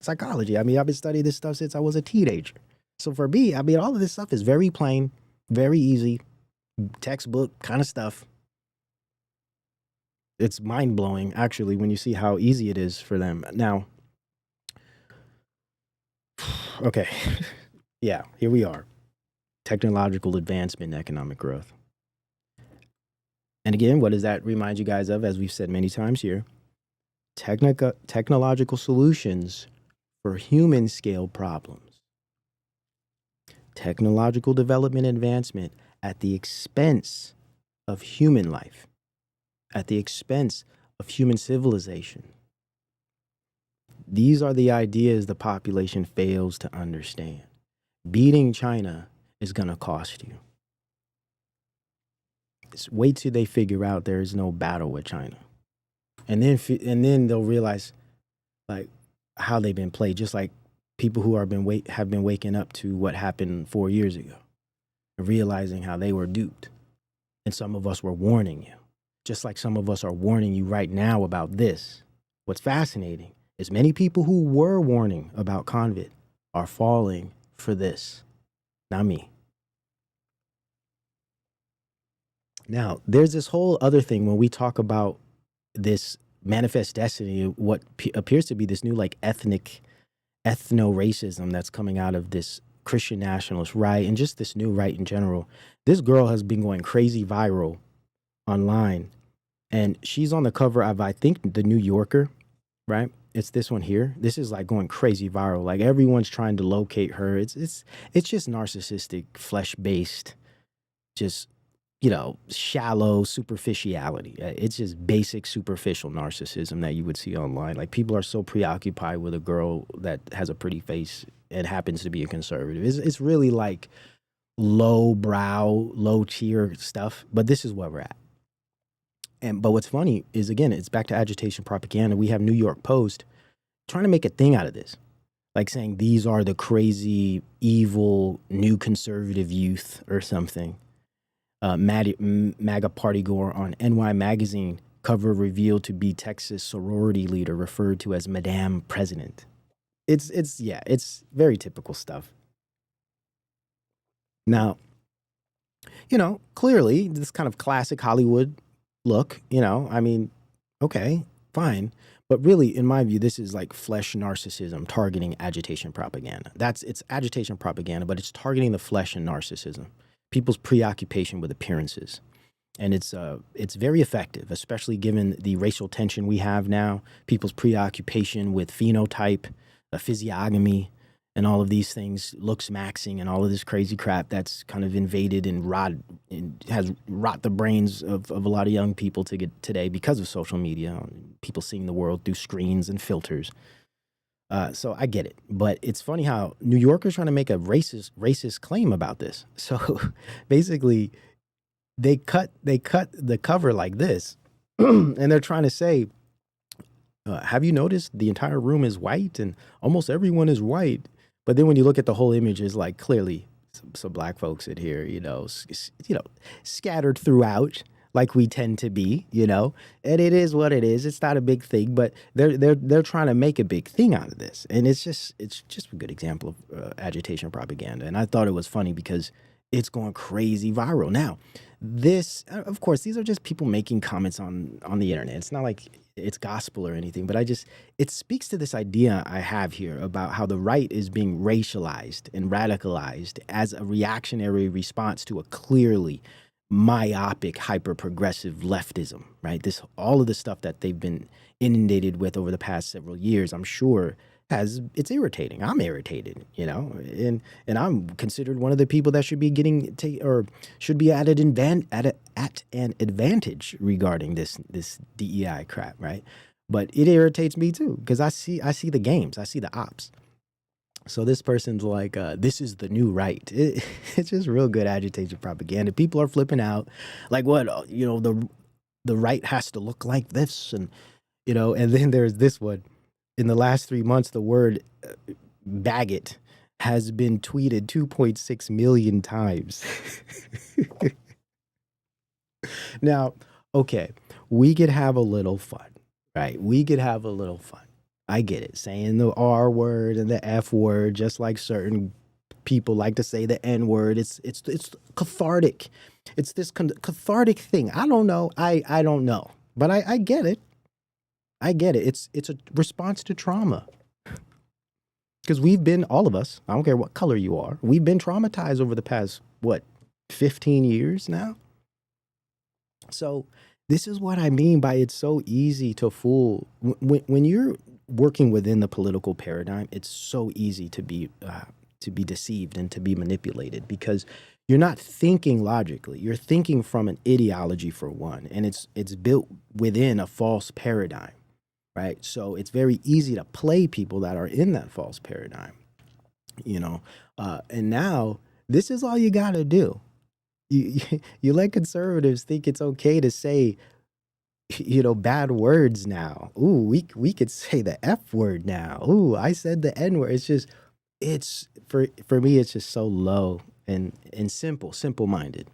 Psychology. I mean, I've been studying this stuff since I was a teenager. So for me, I mean, all of this stuff is very plain, very easy, textbook kind of stuff. It's mind-blowing, actually, when you see how easy it is for them. Now, okay, yeah, here we are. Technological advancement and economic growth. And again, what does that remind you guys of, as we've said many times here? technological solutions for human scale problems. Technological development and advancement at the expense of human life, at the expense of human civilization. These are the ideas the population fails to understand. Beating China is going to cost you. Wait till they figure out there is no battle with China. And then they'll realize like how they've been played, just like people who have been waking up to what happened 4 years ago and realizing how they were duped. And some of us were warning you, just like some of us are warning you right now about this. What's fascinating is many people who were warning about COVID are falling for this. Not me. Now, there's this whole other thing when we talk about this manifest destiny, what appears to be this new like ethno-racism that's coming out of this Christian nationalist right and just this new right in general. This girl has been going crazy viral online, and she's on the cover of, I think, the New Yorker, right? It's this one here. This is like going crazy viral. Like everyone's trying to locate her. It's just narcissistic, flesh-based, just, you know, shallow superficiality. It's just basic superficial narcissism that you would see online. Like people are so preoccupied with a girl that has a pretty face and happens to be a conservative. It's really like low brow, low tier stuff. But this is where we're at. But what's funny is, again, it's back to agitation propaganda. We have New York Post trying to make a thing out of this, like saying these are the crazy, evil, new conservative youth or something. MAGA party goer on NY Magazine cover revealed to be Texas sorority leader referred to as Madame President. It's very typical stuff. Now, you know, clearly this kind of classic Hollywood look, you know, I mean, okay, fine. But really, in my view, this is like flesh narcissism targeting agitation propaganda. It's agitation propaganda, but it's targeting the flesh and narcissism. People's preoccupation with appearances. And it's very effective, especially given the racial tension we have now, people's preoccupation with phenotype, physiognomy, and all of these things, looks maxing and all of this crazy crap that's kind of invaded and has rot the brains of a lot of young people today because of social media, people seeing the world through screens and filters. So I get it, but it's funny how New Yorkers trying to make a racist claim about this. So basically, they cut the cover like this, and they're trying to say, "Have you noticed the entire room is white and almost everyone is white?" But then when you look at the whole image, it's like clearly some black folks in here, scattered throughout, like we tend to be, and it is what it is. It's not a big thing, but they're trying to make a big thing out of this, and it's just a good example of agitation propaganda. And I thought it was funny because it's going crazy viral now. This, of course, these are just people making comments on the internet. It's not like it's gospel or anything, but it speaks to this idea I have here about how the right is being racialized and radicalized as a reactionary response to a clearly myopic, hyper-progressive leftism, right? All of the stuff that they've been inundated with over the past several years, I'm sure it's irritating. I'm irritated, and I'm considered one of the people that should be should be at an advantage regarding this DEI crap, right? But it irritates me too because I see the games, I see the ops. So this person's like, this is the new right. It's just real good agitation propaganda. People are flipping out, like what the right has to look like this, and and then there's this one. In the last 3 months, the word "baggot" has been tweeted 2.6 million times. Now, okay, we could have a little fun, right? We could have a little fun. I get it. Saying the R word and the F word, just like certain people like to say the N word. It's cathartic. It's this cathartic thing. I don't know. I don't know. But I get it. I get it. It's a response to trauma. Because we've been, all of us, I don't care what color you are, we've been traumatized over the past, 15 years now? So This is what I mean by it's so easy to fool. When you're working within the political paradigm, it's so easy to be deceived and to be manipulated because you're not thinking logically. You're thinking from an ideology for one, and it's built within a false paradigm, right? So it's very easy to play people that are in that false paradigm, you know. And now this is all you got to do. You let conservatives think it's okay to say, you know, bad words now. Ooh, we could say the F word now. Ooh, I said the N word. It's for me, it's just so low and simple-minded.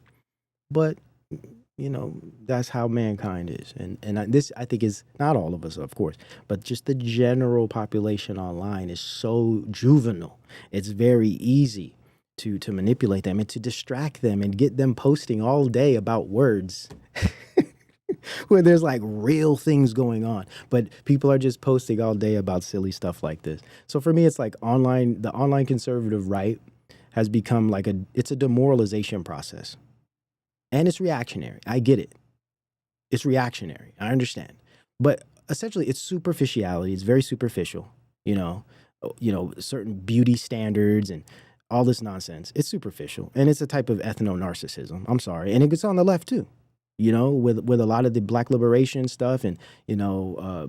But, you know, that's how mankind is. And this, I think, is not all of us, of course, but just the general population online is so juvenile. It's very easy to manipulate them and to distract them and get them posting all day about words where there's like real things going on, but people are just posting all day about silly stuff like this. So for me, it's like the online conservative right has become like it's a demoralization process, and it's reactionary. I get it. It's reactionary. I understand, but essentially it's superficiality. It's very superficial, you know, certain beauty standards and all this nonsense. It's superficial, and it's a type of ethno-narcissism. I'm sorry. And it gets on the left too, you know, with a lot of the black liberation stuff and, you know,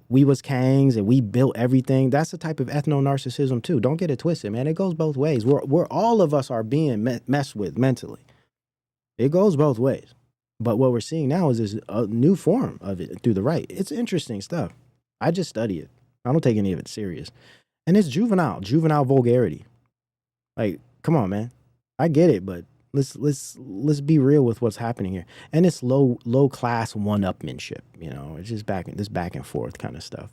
we was Kangs and we built everything. That's a type of ethno-narcissism too. Don't get it twisted, man. It goes both ways. We're all of us are being messed with mentally. It goes both ways. But what we're seeing now is this a new form of it through the right. It's interesting stuff. I just study it. I don't take any of it serious. And it's juvenile vulgarity. Like, come on, man. I get it, but let's be real with what's happening here. And it's low class one-upmanship, you know. It's just back and forth kind of stuff.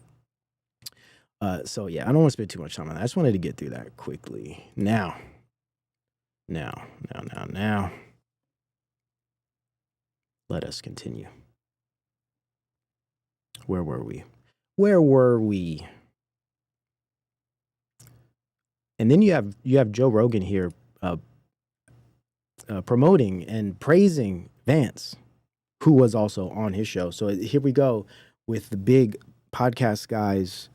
So yeah, I don't want to spend too much time on that. I just wanted to get through that quickly. Now. Let us continue. Where were we? And then you have Joe Rogan here promoting and praising Vance, who was also on his show. So here we go with the big podcast guys,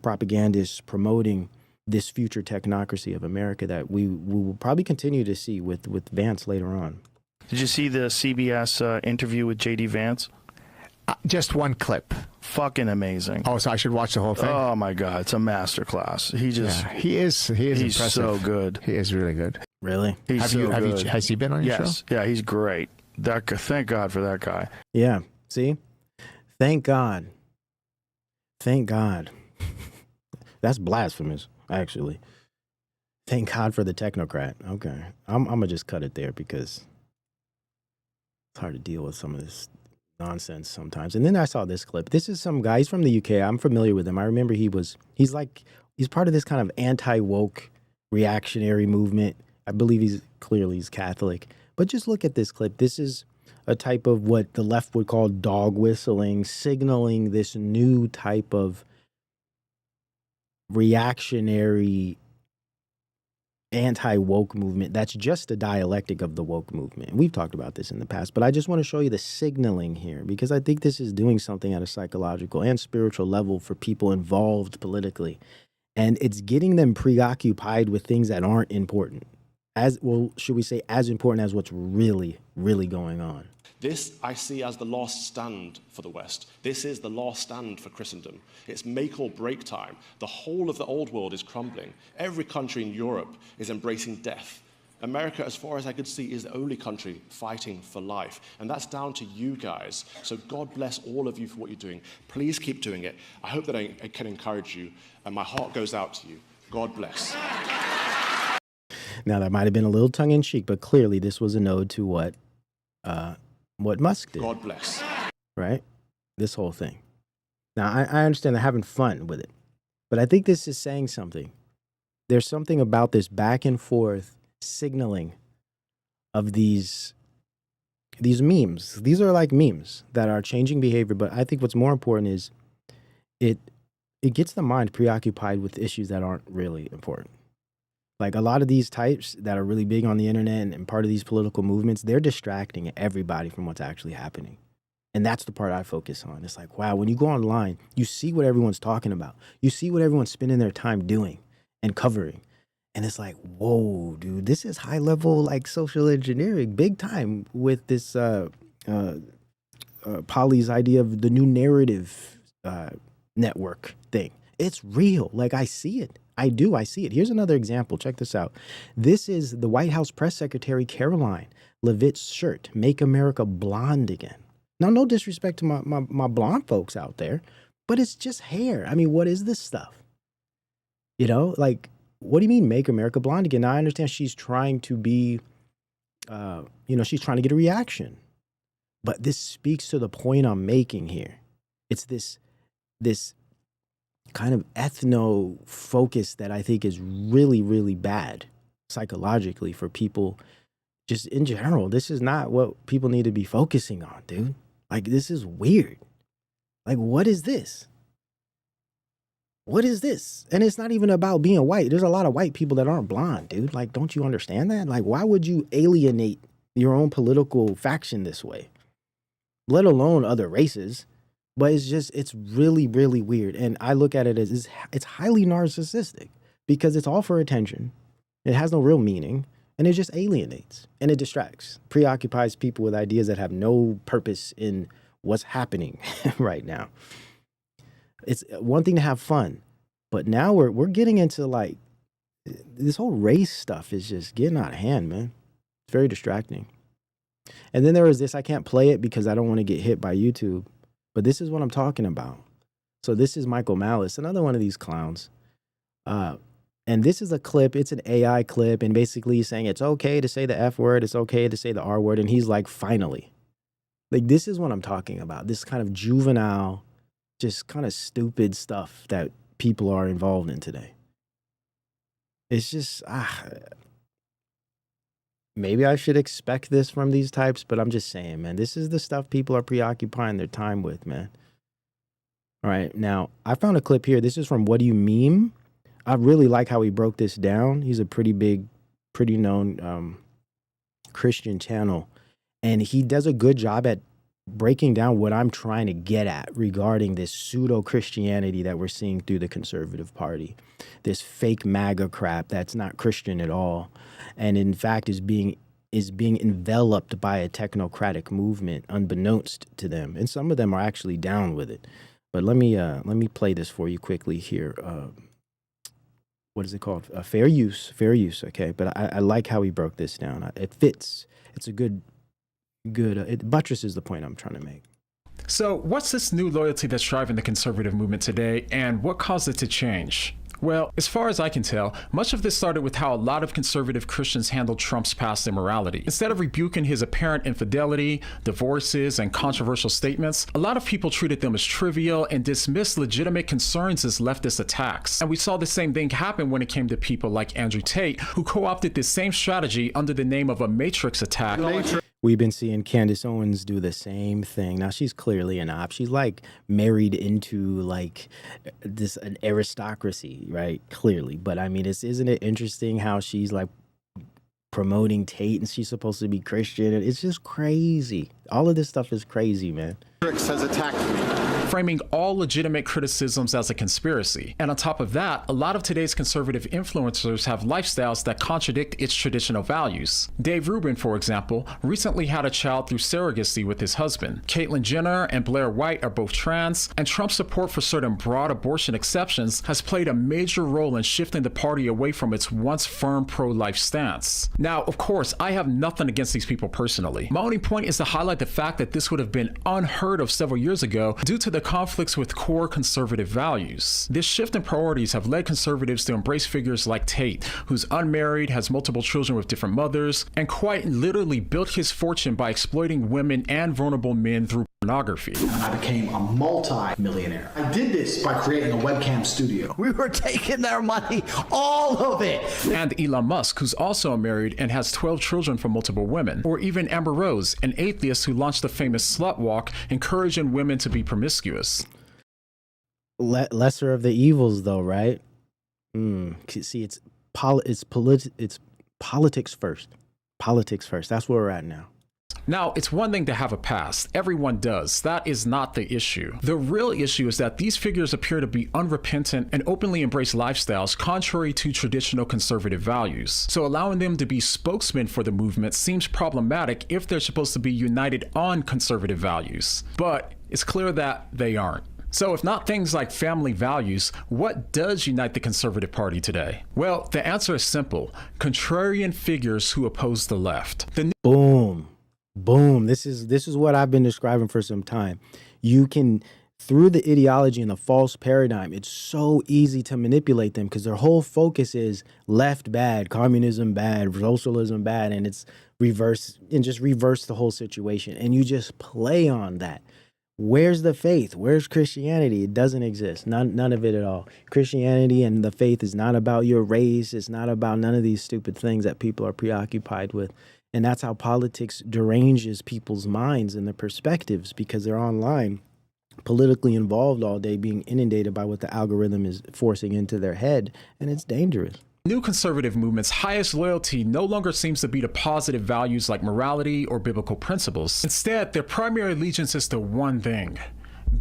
propagandists promoting this future technocracy of America that we will probably continue to see with Vance later on. Did you see the CBS interview with J.D. Vance? Just one clip. Fucking amazing. Oh, so I should watch the whole thing? Oh my God, it's a masterclass. He is he's impressive. So good. He is really good. Really? Has he been on your show? Yeah, he's great. Thank God for that guy. Yeah. See? Thank God. That's blasphemous, actually. Thank God for the technocrat. Okay. I'm gonna just cut it there because it's hard to deal with some of this nonsense sometimes. And then I saw this clip. This is some guy. He's from the UK. I'm familiar with him. I remember he's part of this kind of anti-woke reactionary movement. I believe he's Catholic. But just look at this clip. This is a type of what the left would call dog whistling, signaling this new type of reactionary anti-woke movement that's just a dialectic of the woke movement. And we've talked about this in the past, but I just want to show you the signaling here because I think this is doing something at a psychological and spiritual level for people involved politically. And it's getting them preoccupied with things that aren't important. Should we say as important as what's really, really going on? This I see as the last stand for the West. This is the last stand for Christendom. It's make or break time. The whole of the old world is crumbling. Every country in Europe is embracing death. America, as far as I could see, is the only country fighting for life. And that's down to you guys. So God bless all of you for what you're doing. Please keep doing it. I hope that I can encourage you. And my heart goes out to you. God bless. Now, that might have been a little tongue-in-cheek, but clearly this was an ode to what Musk did. God bless. Right? This whole thing. Now, I understand they're having fun with it, but I think this is saying something. There's something about this back and forth signaling of these memes. These are like memes that are changing behavior, but I think what's more important is it gets the mind preoccupied with issues that aren't really important. Like a lot of these types that are really big on the internet and part of these political movements, they're distracting everybody from what's actually happening. And that's the part I focus on. It's like, wow, when you go online, you see what everyone's talking about. You see what everyone's spending their time doing and covering. And it's like, whoa, dude, this is high level, like social engineering, big time with this Polly's idea of the new narrative network thing. It's real. Like, I see it. I see it. Here's another example. Check this out. This is the White House Press Secretary Caroline Leavitt's shirt, Make America Blonde Again. Now, no disrespect to my blonde folks out there, but it's just hair. I mean, what is this stuff? You know, like, what do you mean make America blonde again? Now, I understand she's trying to be, she's trying to get a reaction. But this speaks to the point I'm making here. It's this kind of ethno focus that I think is really, really bad psychologically for people just in general. This is not what people need to be focusing on, dude. Like, this is weird. Like, what is this? What is this? And it's not even about being white. There's a lot of white people that aren't blonde, dude. Like, don't you understand that? Like, why would you alienate your own political faction this way? Let alone other races. But it's really, really weird. And I look at it as it's highly narcissistic because it's all for attention. It has no real meaning. And it just alienates and it distracts, preoccupies people with ideas that have no purpose in what's happening right now. It's one thing to have fun, but now we're getting into like this whole race stuff is just getting out of hand, man. It's very distracting. And then there was this, I can't play it because I don't want to get hit by YouTube, but this is what I'm talking about. So this is Michael Malice, another one of these clowns. And this is a clip, it's an AI clip, and basically he's saying it's okay to say the F word, it's okay to say the R word, and he's like, finally. Like, this is what I'm talking about, this kind of juvenile, just kind of stupid stuff that people are involved in today. It's just, maybe I should expect this from these types, but I'm just saying, man, this is the stuff people are preoccupying their time with, man. All right, now, I found a clip here. This is from What Do You Meme? I really like how he broke this down. He's a pretty big, pretty known Christian channel. And he does a good job at breaking down what I'm trying to get at regarding this pseudo-Christianity that we're seeing through the conservative party. This fake MAGA crap that's not Christian at all. And in fact is being enveloped by a technocratic movement unbeknownst to them. And some of them are actually down with it. But let me play this for you quickly here. What is it called? Fair use. Okay. But I like how he broke this down. It fits. It's a good, it buttresses the point I'm trying to make. So what's this new loyalty that's driving the conservative movement today, and what caused it to change? Well, as far as I can tell, much of this started with how a lot of conservative Christians handled Trump's past immorality. Instead of rebuking his apparent infidelity, divorces, and controversial statements, a lot of people treated them as trivial and dismissed legitimate concerns as leftist attacks. And we saw the same thing happen when it came to people like Andrew Tate, who co-opted this same strategy under the name of a matrix attack. We've been seeing Candace Owens do the same thing. Now, she's clearly an op. She's like married into like an aristocracy, right? Clearly. But I mean, isn't it interesting how she's like promoting Tate and she's supposed to be Christian? It's just crazy. All of this stuff is crazy, man. Has attacked me. Framing all legitimate criticisms as a conspiracy. And on top of that, a lot of today's conservative influencers have lifestyles that contradict its traditional values. Dave Rubin, for example, recently had a child through surrogacy with his husband. Caitlyn Jenner and Blair White are both trans, and Trump's support for certain broad abortion exceptions has played a major role in shifting the party away from its once firm pro-life stance. Now, of course, I have nothing against these people personally. My only point is to highlight the fact that this would have been unheard of several years ago due to the conflicts with core conservative values. This shift in priorities have led conservatives to embrace figures like Tate, who's unmarried, has multiple children with different mothers, and quite literally built his fortune by exploiting women and vulnerable men through pornography. I became a multi-millionaire. I did this by creating a webcam studio. We were taking their money, all of it. And Elon Musk, who's also married and has 12 children from multiple women. Or even Amber Rose, an atheist who launched the famous slut walk, encouraging women to be promiscuous. Lesser of the evils, though, right? See, it's politics first. Politics first. That's where we're at now. Now, it's one thing to have a past. Everyone does. That is not the issue. The real issue is that these figures appear to be unrepentant and openly embrace lifestyles contrary to traditional conservative values. So allowing them to be spokesmen for the movement seems problematic if they're supposed to be united on conservative values. But it's clear that they aren't. So if not things like family values, what does unite the Conservative Party today? Well, the answer is simple. Contrarian figures who oppose the left. Boom. Boom. This is what I've been describing for some time. You can, through the ideology and the false paradigm, it's so easy to manipulate them because their whole focus is left bad, communism bad, socialism bad, and it's reverse the whole situation. And you just play on that. Where's the faith? Where's Christianity? It doesn't exist. None of it at all. Christianity and the faith is not about your race. It's not about none of these stupid things that people are preoccupied with. And that's how politics deranges people's minds and their perspectives because they're online, politically involved all day, being inundated by what the algorithm is forcing into their head. And it's dangerous. New conservative movement's highest loyalty no longer seems to be to positive values like morality or biblical principles. Instead, their primary allegiance is to one thing: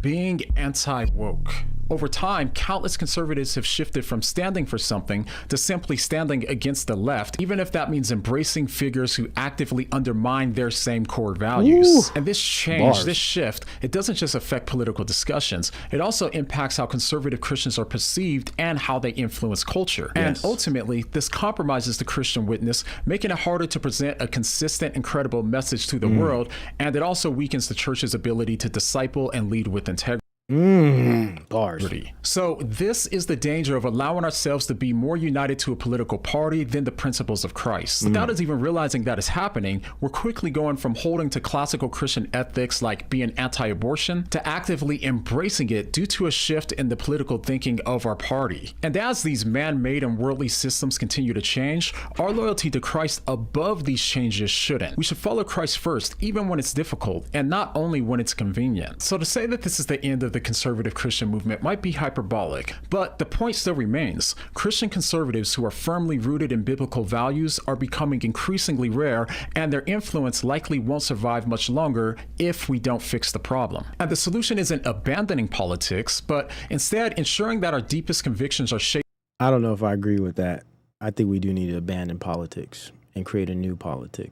being anti-woke. Over time, countless conservatives have shifted from standing for something to simply standing against the left, even if that means embracing figures who actively undermine their same core values. Ooh, and this change, this shift, it doesn't just affect political discussions, it also impacts how conservative Christians are perceived and how they influence culture. Yes. And ultimately, this compromises the Christian witness, making it harder to present a consistent and credible message to the world, and it also weakens the church's ability to disciple and lead with integrity. Bars. So this is the danger of allowing ourselves to be more united to a political party than the principles of Christ. Without us even realizing that is happening, we're quickly going from holding to classical Christian ethics like being anti-abortion to actively embracing it due to a shift in the political thinking of our party. And as these man-made and worldly systems continue to change, our loyalty to Christ above these changes shouldn't. We should follow Christ first, even when it's difficult, and not only when it's convenient. So to say that this is the end of the conservative Christian movement might be hyperbolic, but the point still remains. Christian conservatives who are firmly rooted in biblical values are becoming increasingly rare, and their influence likely won't survive much longer if we don't fix the problem. And the solution isn't abandoning politics, but instead ensuring that our deepest convictions are shaped. I don't know if I agree with that. I think we do need to abandon politics and create a new politic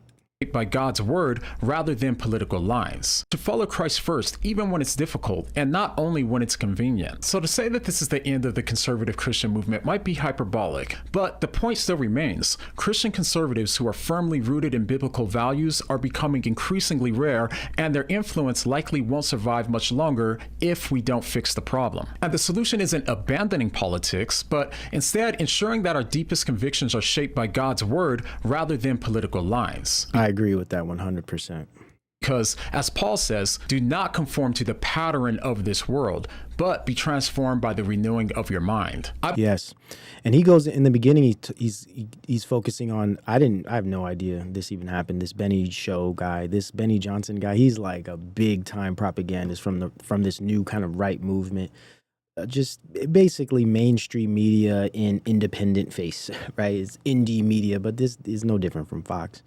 by God's word rather than political lines. To follow Christ first, even when it's difficult, and not only when it's convenient. So to say that this is the end of the conservative Christian movement might be hyperbolic, but the point still remains. Christian conservatives who are firmly rooted in biblical values are becoming increasingly rare, and their influence likely won't survive much longer if we don't fix the problem. And the solution isn't abandoning politics, but instead ensuring that our deepest convictions are shaped by God's word rather than political lines. I agree with that 100%. Because, as Paul says, do not conform to the pattern of this world, but be transformed by the renewing of your mind. Yes. And he goes in the beginning, he's focusing on, I have no idea this even happened. This Benny Show guy, this Benny Johnson guy, he's like a big time propagandist from this new kind of right movement. Just basically mainstream media in independent face, right? It's indie media, but this is no different from Fox.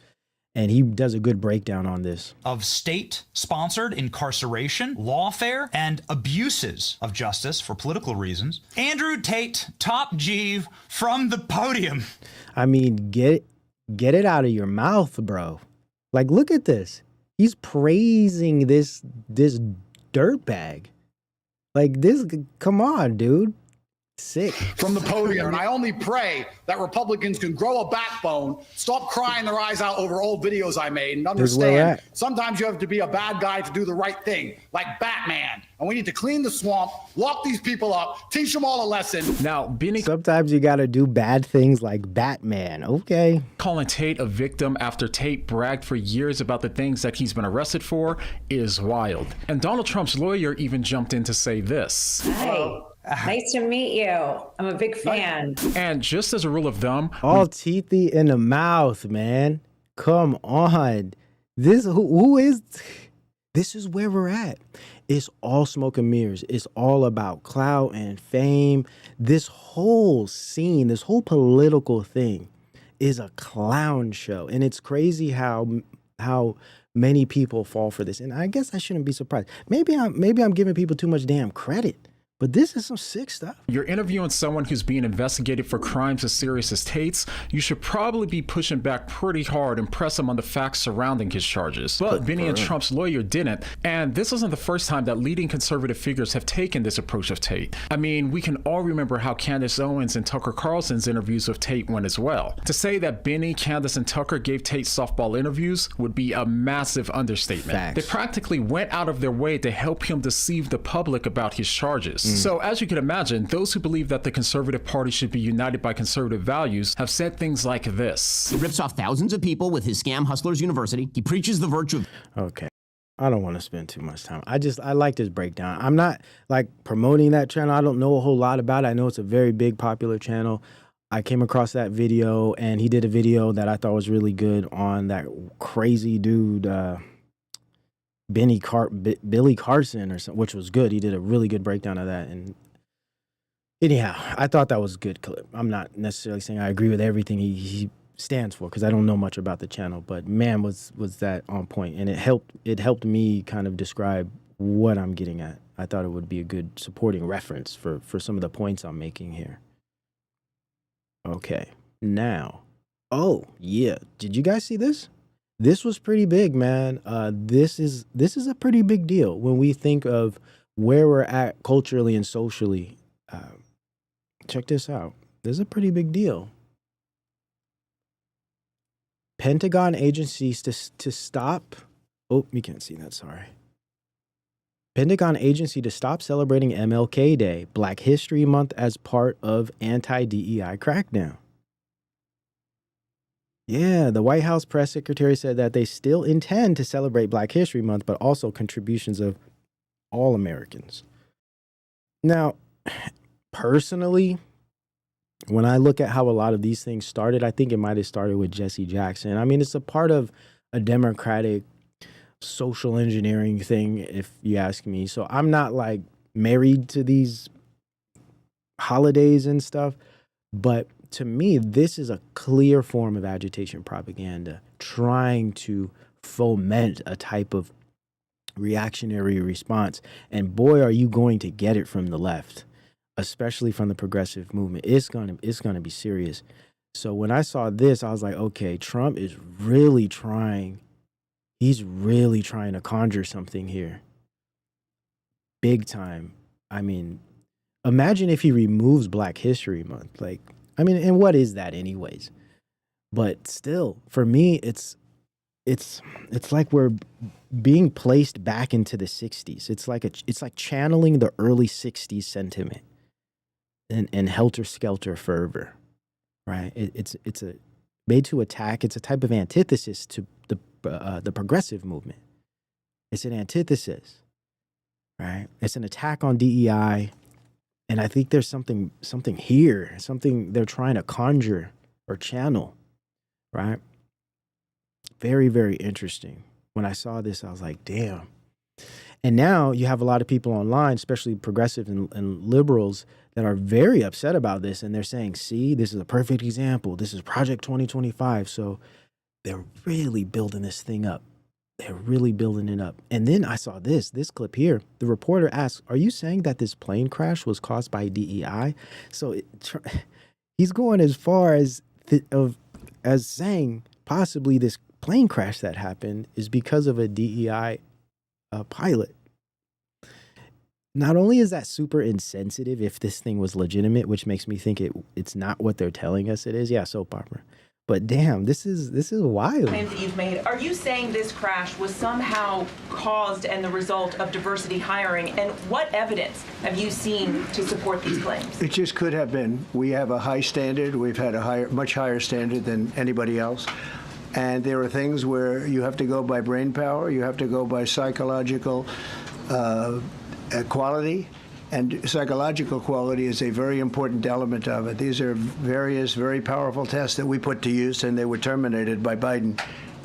And he does a good breakdown on this. Of state-sponsored incarceration, lawfare, and abuses of justice for political reasons. Andrew Tate, top Jeev from the podium. I mean, get it out of your mouth, bro. Like, look at this. He's praising this dirtbag. Like, this, come on, dude. Sick. From the podium, and I only pray that Republicans can grow a backbone, stop crying their eyes out over old videos I made, and understand sometimes you have to be a bad guy to do the right thing, like Batman. And we need to clean the swamp, lock these people up, teach them all a lesson. Now, sometimes you got to do bad things like Batman. Okay. Calling Tate a victim after Tate bragged for years about the things that he's been arrested for is wild. And Donald Trump's lawyer even jumped in to say this. Hi. Nice to meet you. I'm a big fan. And just as a rule of thumb, all teethy in the mouth, man. Come on. This is where we're at. It's all smoke and mirrors. It's all about clout and fame. This whole scene, this whole political thing is a clown show. And it's crazy how how many people fall for this. And I guess I shouldn't be surprised. Maybe I'm giving people too much damn credit. But this is some sick stuff. You're interviewing someone who's being investigated for crimes as serious as Tate's. You should probably be pushing back pretty hard and press him on the facts surrounding his charges. But Benny and Trump's lawyer didn't. And this isn't the first time that leading conservative figures have taken this approach of Tate. I mean, we can all remember how Candace Owens and Tucker Carlson's interviews with Tate went as well. To say that Benny, Candace, and Tucker gave Tate softball interviews would be a massive understatement. Facts. They practically went out of their way to help him deceive the public about his charges. So as you can imagine, those who believe that the conservative party should be united by conservative values have said things like this. He rips off thousands of people with his scam Hustlers University. He preaches the virtue of... Okay. I don't want to spend too much time. I like this breakdown. I'm not like promoting that channel. I don't know a whole lot about it. I know it's a very big, popular channel. I came across that video, and he did a video that I thought was really good on that crazy dude, Billy Carson or something, which was good. He did a really good breakdown of that. And anyhow, I thought that was a good clip. I'm not necessarily saying I agree with everything he stands for, because I don't know much about the channel, but man, was that on point. And it helped me kind of describe what I'm getting at. I thought it would be a good supporting reference for some of the points I'm making here. Okay, now, oh yeah, did you guys see this? This was pretty big, man. This is a pretty big deal when we think of where we're at culturally and socially. Check this out. This is a pretty big deal. Pentagon agencies to stop. Oh, you can't see that. Sorry. Pentagon agency to stop celebrating MLK Day, Black History Month, as part of anti-DEI crackdown. Yeah, the White House press secretary said that they still intend to celebrate Black History Month, but also contributions of all Americans. Now, personally, when I look at how a lot of these things started, I think it might have started with Jesse Jackson. I mean, it's a part of a democratic social engineering thing, if you ask me. So I'm not like married to these holidays and stuff, but to me, this is a clear form of agitation propaganda, trying to foment a type of reactionary response. And boy, are you going to get it from the left, especially from the progressive movement. It's gonna be serious. So when I saw this, I was like, okay, Trump is really trying. He's really trying to conjure something here. Big time. I mean, imagine if he removes Black History Month. Like, I mean, and what is that anyways? But still, for me, it's like we're being placed back into the 60s. It's like channeling the early 60s sentiment and helter-skelter fervor, right? It's a made to attack. It's a type of antithesis to the progressive movement. It's an antithesis, right? It's an attack on DEI. And I think there's something here, something they're trying to conjure or channel, right? Very, very interesting. When I saw this, I was like, damn. And now you have a lot of people online, especially progressive and liberals, that are very upset about this. And they're saying, see, this is a perfect example. This is Project 2025. So they're really building this thing up. They're really building it up. And then I saw this clip here. The reporter asks, are you saying that this plane crash was caused by DEI? So he's going as far as saying possibly this plane crash that happened is because of a DEI pilot. Not only is that super insensitive if this thing was legitimate, which makes me think it's not what they're telling us it is. Yeah, soap opera. But damn, this is wild. Claims that you've made. Are you saying this crash was somehow caused and the result of diversity hiring? And what evidence have you seen to support these claims? It just could have been. We have a high standard. We've had a much higher standard than anybody else. And there are things where you have to go by brain power. You have to go by psychological quality. And psychological quality is a very important element of it. These are various very powerful tests that we put to use, and they were terminated by Biden,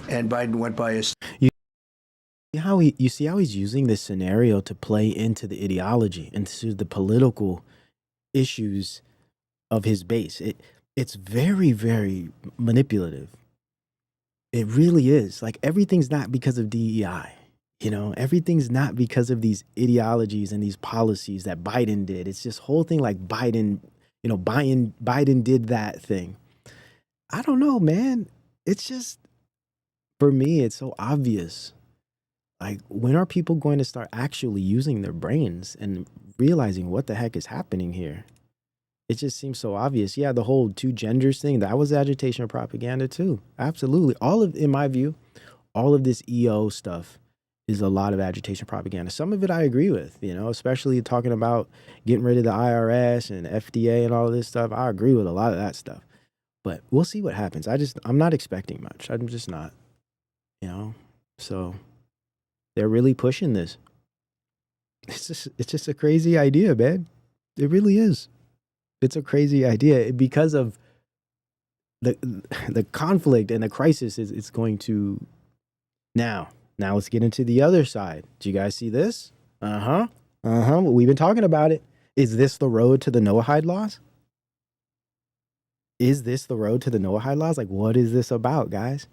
and Biden went by his. You see how he's using this scenario to play into the ideology, into the political issues of his base. It's very, very manipulative. It really is. Like, everything's not because of DEI. You know, everything's not because of these ideologies and these policies that Biden did. It's this whole thing like Biden, you know, Biden did that thing. I don't know, man. It's just, for me, it's so obvious. Like, when are people going to start actually using their brains and realizing what the heck is happening here? It just seems so obvious. Yeah, the whole two genders thing, that was agitation or propaganda too. Absolutely. In my view, all of this EO stuff is a lot of agitation propaganda. Some of it I agree with, you know, especially talking about getting rid of the IRS and FDA and all of this stuff. I agree with a lot of that stuff. But we'll see what happens. I'm not expecting much. I'm just not, you know. So they're really pushing this. It's just a crazy idea, man. It really is. It's a crazy idea because of the conflict and the crisis it's going to now. Now let's get into the other side. Do you guys see this? We've been talking about it. Is this the road to the Noahide laws? Is this the road to the Noahide laws? Like, what is this about, guys?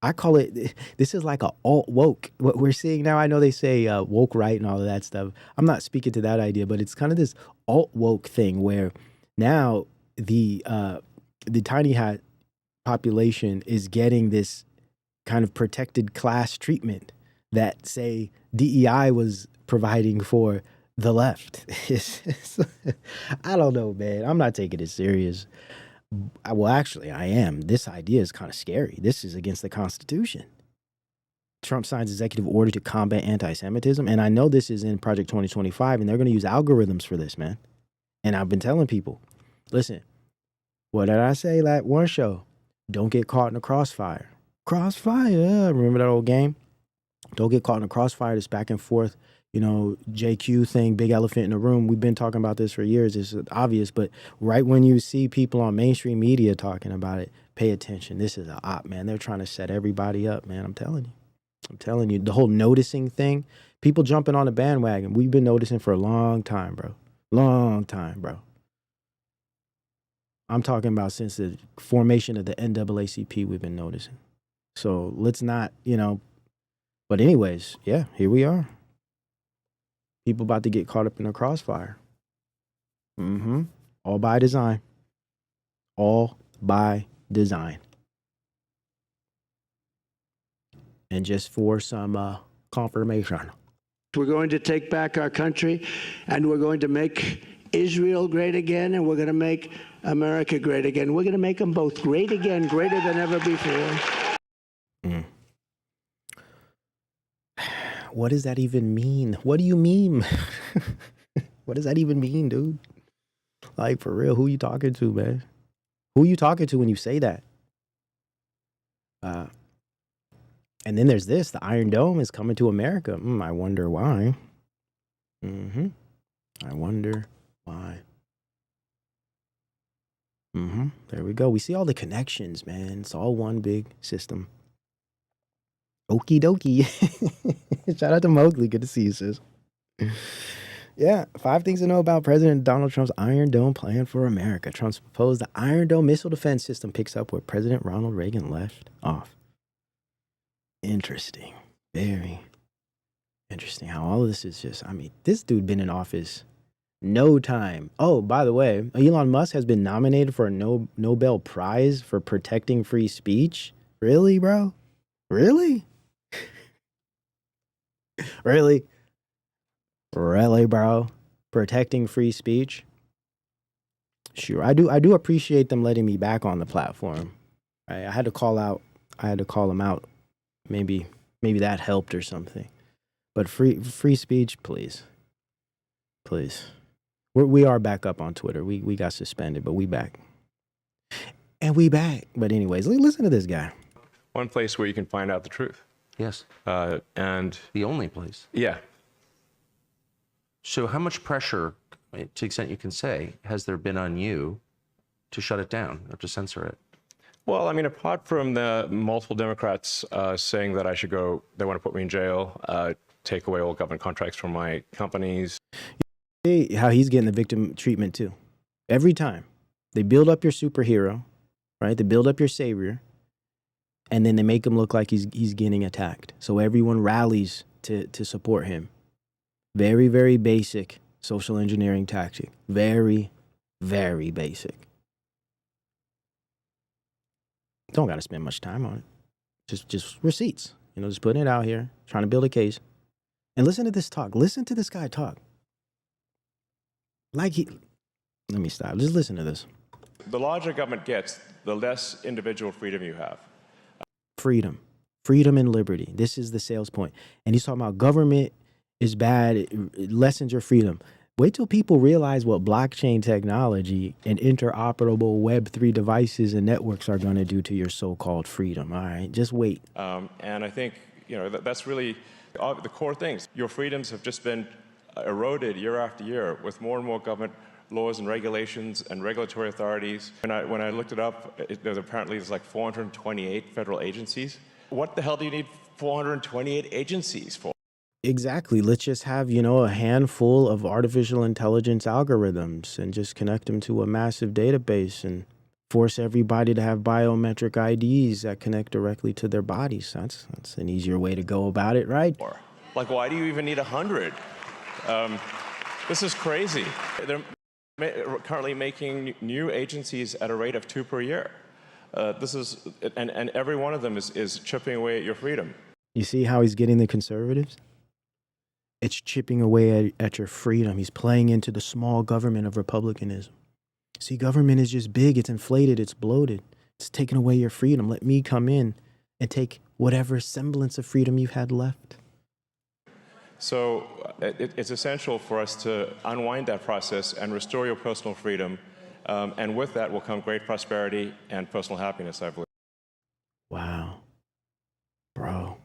I call it, this is like a alt woke. What we're seeing now, I know they say woke right and all of that stuff. I'm not speaking to that idea, but it's kind of this alt woke thing where now the tiny hat population is getting this kind of protected class treatment that, say, DEI was providing for the left. I don't know, man. I'm not taking it serious. Well, actually, I am. This idea is kind of scary. This is against the Constitution. Trump signs executive order to combat anti-Semitism. And I know this is in Project 2025, and they're going to use algorithms for this, man. And I've been telling people, listen, what did I say that one show? Don't get caught in a crossfire. Crossfire. Remember that old game? Don't get caught in a crossfire. This back and forth, you know, JQ thing, big elephant in the room. We've been talking about this for years. It's obvious, but right when you see people on mainstream media talking about it, pay attention. This is an op, man. They're trying to set everybody up, man. I'm telling you. The whole noticing thing, people jumping on the bandwagon. We've been noticing for a long time, bro. Long time, bro. I'm talking about since the formation of the NAACP, we've been noticing. So let's not, you know, but anyways, yeah, here we are. People about to get caught up in a crossfire. All by design. All by design. And just for some confirmation. We're going to take back our country, and we're going to make Israel great again, and we're going to make America great again. We're going to make them both great again, greater than ever before. What does that even mean? What do you mean? What does that even mean, dude? Like, for real, who you talking to, man? Who you talking to when you say that? And then there's this, the Iron Dome is coming to America. I wonder why. I wonder why. There we go. We see all the connections, man. It's all one big system. Okie dokie. Shout out to Mowgli. Good to see you, sis. Yeah, 5 things to know about President Donald Trump's Iron Dome plan for America. Trump's proposed the Iron Dome missile defense system picks up where President Ronald Reagan left off. Interesting. Very interesting how all of this is just, I mean, this dude been in office no time. Oh, by the way, Elon Musk has been nominated for a Nobel Prize for protecting free speech. Really, bro? Really? Really? Really, bro? Protecting free speech? Sure, I do appreciate them letting me back on the platform. I had to call him out. Maybe that helped or something. But free speech, please. Please. We are back up on Twitter. We got suspended, but we back. And we back. But anyways, listen to this guy. One place where you can find out the truth. Yes. And the only place. Yeah. So how much pressure, to the extent you can say, has there been on you to shut it down or to censor it? Well, I mean, apart from the multiple Democrats saying that I should go, they want to put me in jail, take away all government contracts from my companies. See how he's getting the victim treatment too. Every time they build up your superhero, right? They build up your savior. and then they make him look like he's getting attacked. So everyone rallies to support him. Very, very basic social engineering tactic. Very, very basic. Don't got to spend much time on it. Just receipts. You know, just putting it out here, trying to build a case. And listen to this talk. Listen to this guy talk. Let me stop. Just listen to this. The larger government gets, the less individual freedom you have. Freedom and liberty. This is the sales point. And he's talking about government is bad. It lessens your freedom. Wait till people realize what blockchain technology and interoperable Web3 devices and networks are going to do to your so-called freedom. All right, just wait. And I think, you know, that's really the core things. Your freedoms have just been eroded year after year with more and more government laws and regulations and regulatory authorities. When I looked it up, there's like 428 federal agencies. What the hell do you need 428 agencies for? Exactly. Let's just have, you know, a handful of artificial intelligence algorithms and just connect them to a massive database and force everybody to have biometric IDs that connect directly to their bodies. That's an easier way to go about it, right? Like, why do you even need 100? This is crazy. They're currently making new agencies at a rate of 2 per year. And every one of them is chipping away at your freedom. You see how he's getting the conservatives? It's chipping away at your freedom. He's playing into the small government of republicanism. See, government is just big. It's inflated. It's bloated. It's taking away your freedom. Let me come in and take whatever semblance of freedom you've had left. So it's essential for us to unwind that process and restore your personal freedom. And with that will come great prosperity and personal happiness, I believe. Wow. Bro.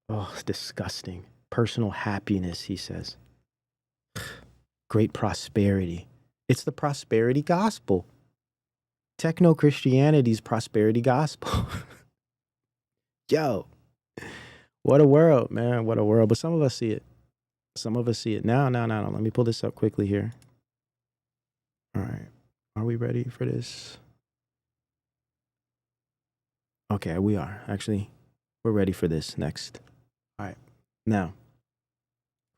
Oh, it's disgusting. Personal happiness, he says. Great prosperity. It's the prosperity gospel. Techno Christianity's prosperity gospel. Yo, what a world, man. What a world. But some of us see it. Some of us see it. No. Let me pull this up quickly here. All right. Are we ready for this? Okay, we are. Actually, we're ready for this next. All right. Now,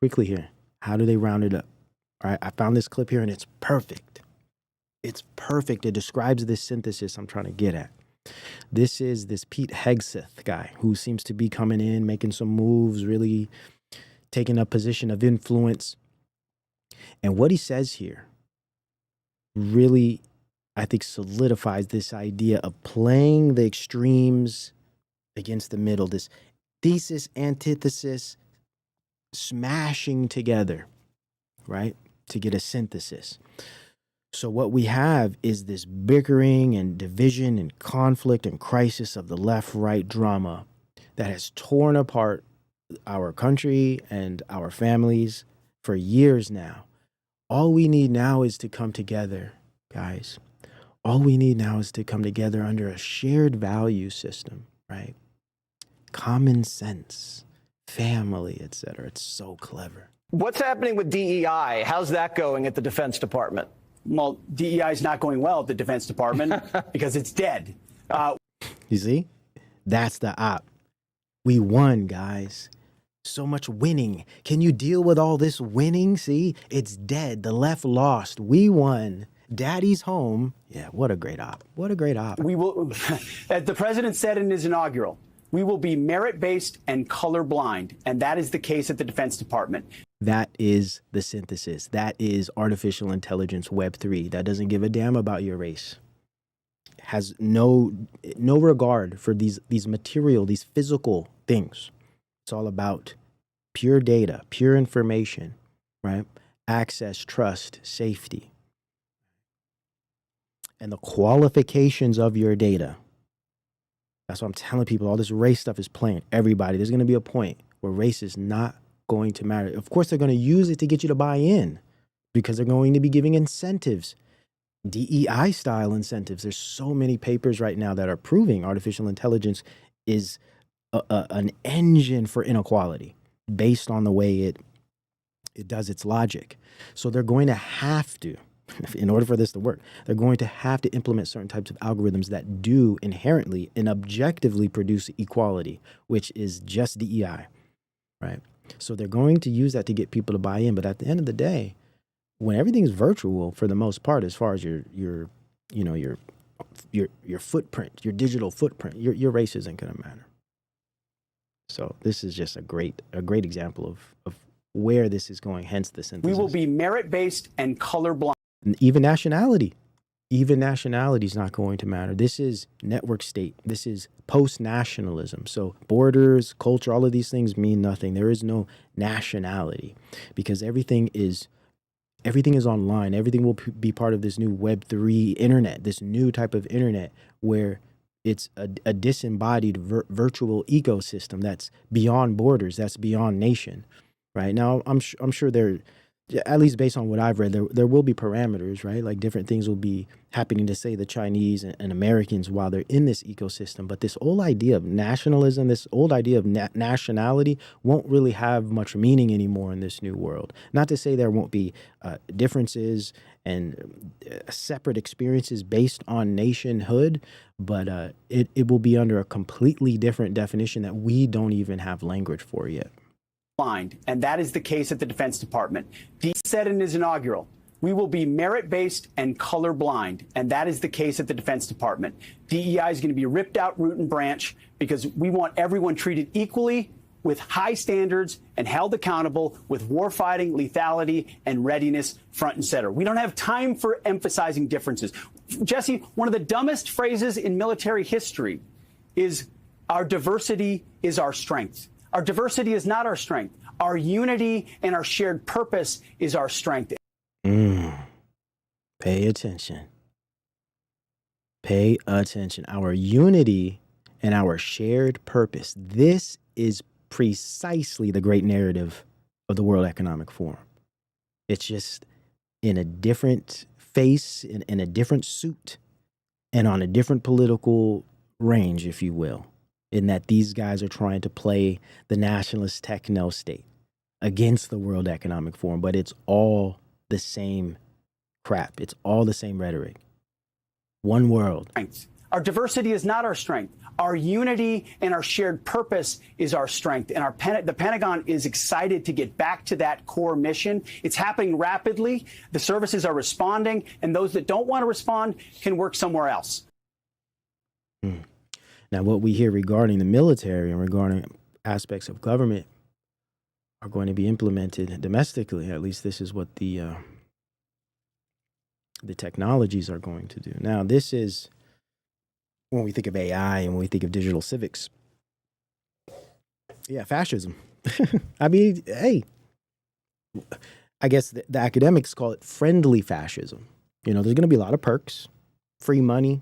quickly here. How do they round it up? All right. I found this clip here and it's perfect. It's perfect. It describes this synthesis I'm trying to get at. This is this Pete Hegseth guy who seems to be coming in, making some moves, really taking a position of influence. And what he says here really, I think, solidifies this idea of playing the extremes against the middle, this thesis, antithesis, smashing together, right, to get a synthesis. So what we have is this bickering and division and conflict and crisis of the left-right drama that has torn apart our country and our families for years now. All we need now is to come together, guys. All we need now is to come together under a shared value system, right? Common sense, family, etc. It's so clever. What's happening with DEI? How's that going at the Defense Department? Well, DEI is not going well at the Defense Department because it's dead. You see? That's the op. We won, guys. So much winning. Can you deal with all this winning? See, it's dead. The left lost. We won. Daddy's home. Yeah, what a great op. What a great op. We will, as the president said in his inaugural, we will be merit-based and colorblind. And that is the case at the Defense Department. That is the synthesis. That is artificial intelligence Web3. That doesn't give a damn about your race. Has no regard for these material, these physical things. It's all about pure data, pure information, right? Access, trust, safety. And the qualifications of your data. That's what I'm telling people. All this race stuff is playing. Everybody, there's going to be a point where race is not going to matter. Of course, they're going to use it to get you to buy in because they're going to be giving incentives, DEI style incentives. There's so many papers right now that are proving artificial intelligence is an engine for inequality based on the way it does its logic. So they're going to have to, in order for this to work, they're going to have to implement certain types of algorithms that do inherently and objectively produce equality, which is just DEI, right? So they're going to use that to get people to buy in. But at the end of the day, when everything's virtual for the most part, as far as your footprint, your digital footprint, your race isn't going to matter. So this is just a great example of where this is going, hence the synthesis. We will be merit-based and colorblind. Even nationality is not going to matter. This is network state. This is post-nationalism. So borders, culture, all of these things mean nothing. There is no nationality because everything is online. Everything will be part of this new Web3 internet, this new type of internet where it's a disembodied virtual ecosystem that's beyond borders, that's beyond nation. Right now, I'm sure there, at least based on what I've read, there will be parameters, right? Like different things will be happening to, say, the Chinese and Americans while they're in this ecosystem. But this old idea of nationalism, this old idea of nationality won't really have much meaning anymore in this new world. Not to say there won't be differences and separate experiences based on nationhood, but it will be under a completely different definition that we don't even have language for yet. And that is the case at the Defense Department. He said in his inaugural, we will be merit-based and colorblind, and that is the case at the Defense Department. DEI is going to be ripped out root and branch because we want everyone treated equally with high standards and held accountable with warfighting, lethality, and readiness front and center. We don't have time for emphasizing differences. Jesse, one of the dumbest phrases in military history is our diversity is our strength. Our diversity is not our strength. Our unity and our shared purpose is our strength. Pay attention. Pay attention. Our unity and our shared purpose. This is precisely the great narrative of the World Economic Forum. It's just in a different face, in a different suit, and on a different political range, if you will. In that these guys are trying to play the nationalist techno state against the World Economic Forum, but it's all the same crap. It's all the same rhetoric. One world. Our diversity is not our strength. Our unity and our shared purpose is our strength. And the Pentagon is excited to get back to that core mission. It's happening rapidly. The services are responding, and those that don't want to respond can work somewhere else. Now, what we hear regarding the military and regarding aspects of government are going to be implemented domestically. At least this is what the technologies are going to do. Now, this is when we think of AI and when we think of digital civics. Yeah, fascism. I mean, hey, I guess the academics call it friendly fascism. You know, there's going to be a lot of perks, free money,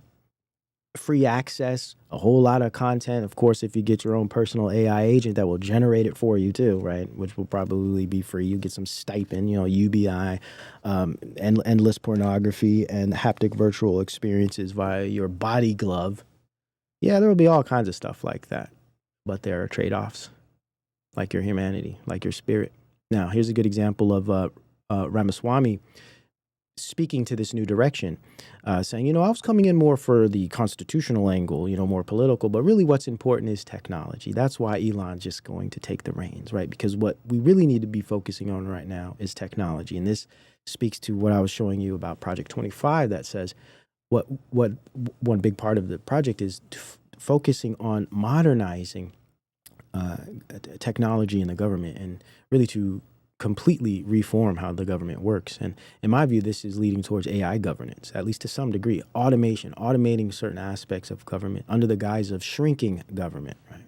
free access, a whole lot of content. Of course, if you get your own personal AI agent that will generate it for you too, right? Which will probably be free. You get some stipend, you know, UBI, and endless pornography and haptic virtual experiences via your body glove. Yeah, there will be all kinds of stuff like that. But there are trade-offs, like your humanity, like your spirit. Now, here's a good example of Ramaswamy speaking to this new direction, saying, you know, I was coming in more for the constitutional angle, you know, more political, but really what's important is technology. That's why Elon's just going to take the reins, right? Because what we really need to be focusing on right now is technology. And this speaks to what I was showing you about Project 25 that says what one big part of the project is focusing on modernizing technology in the government and really to completely reform how the government works. And in my view, this is leading towards AI governance, at least to some degree. Automation, automating certain aspects of government under the guise of shrinking government, right?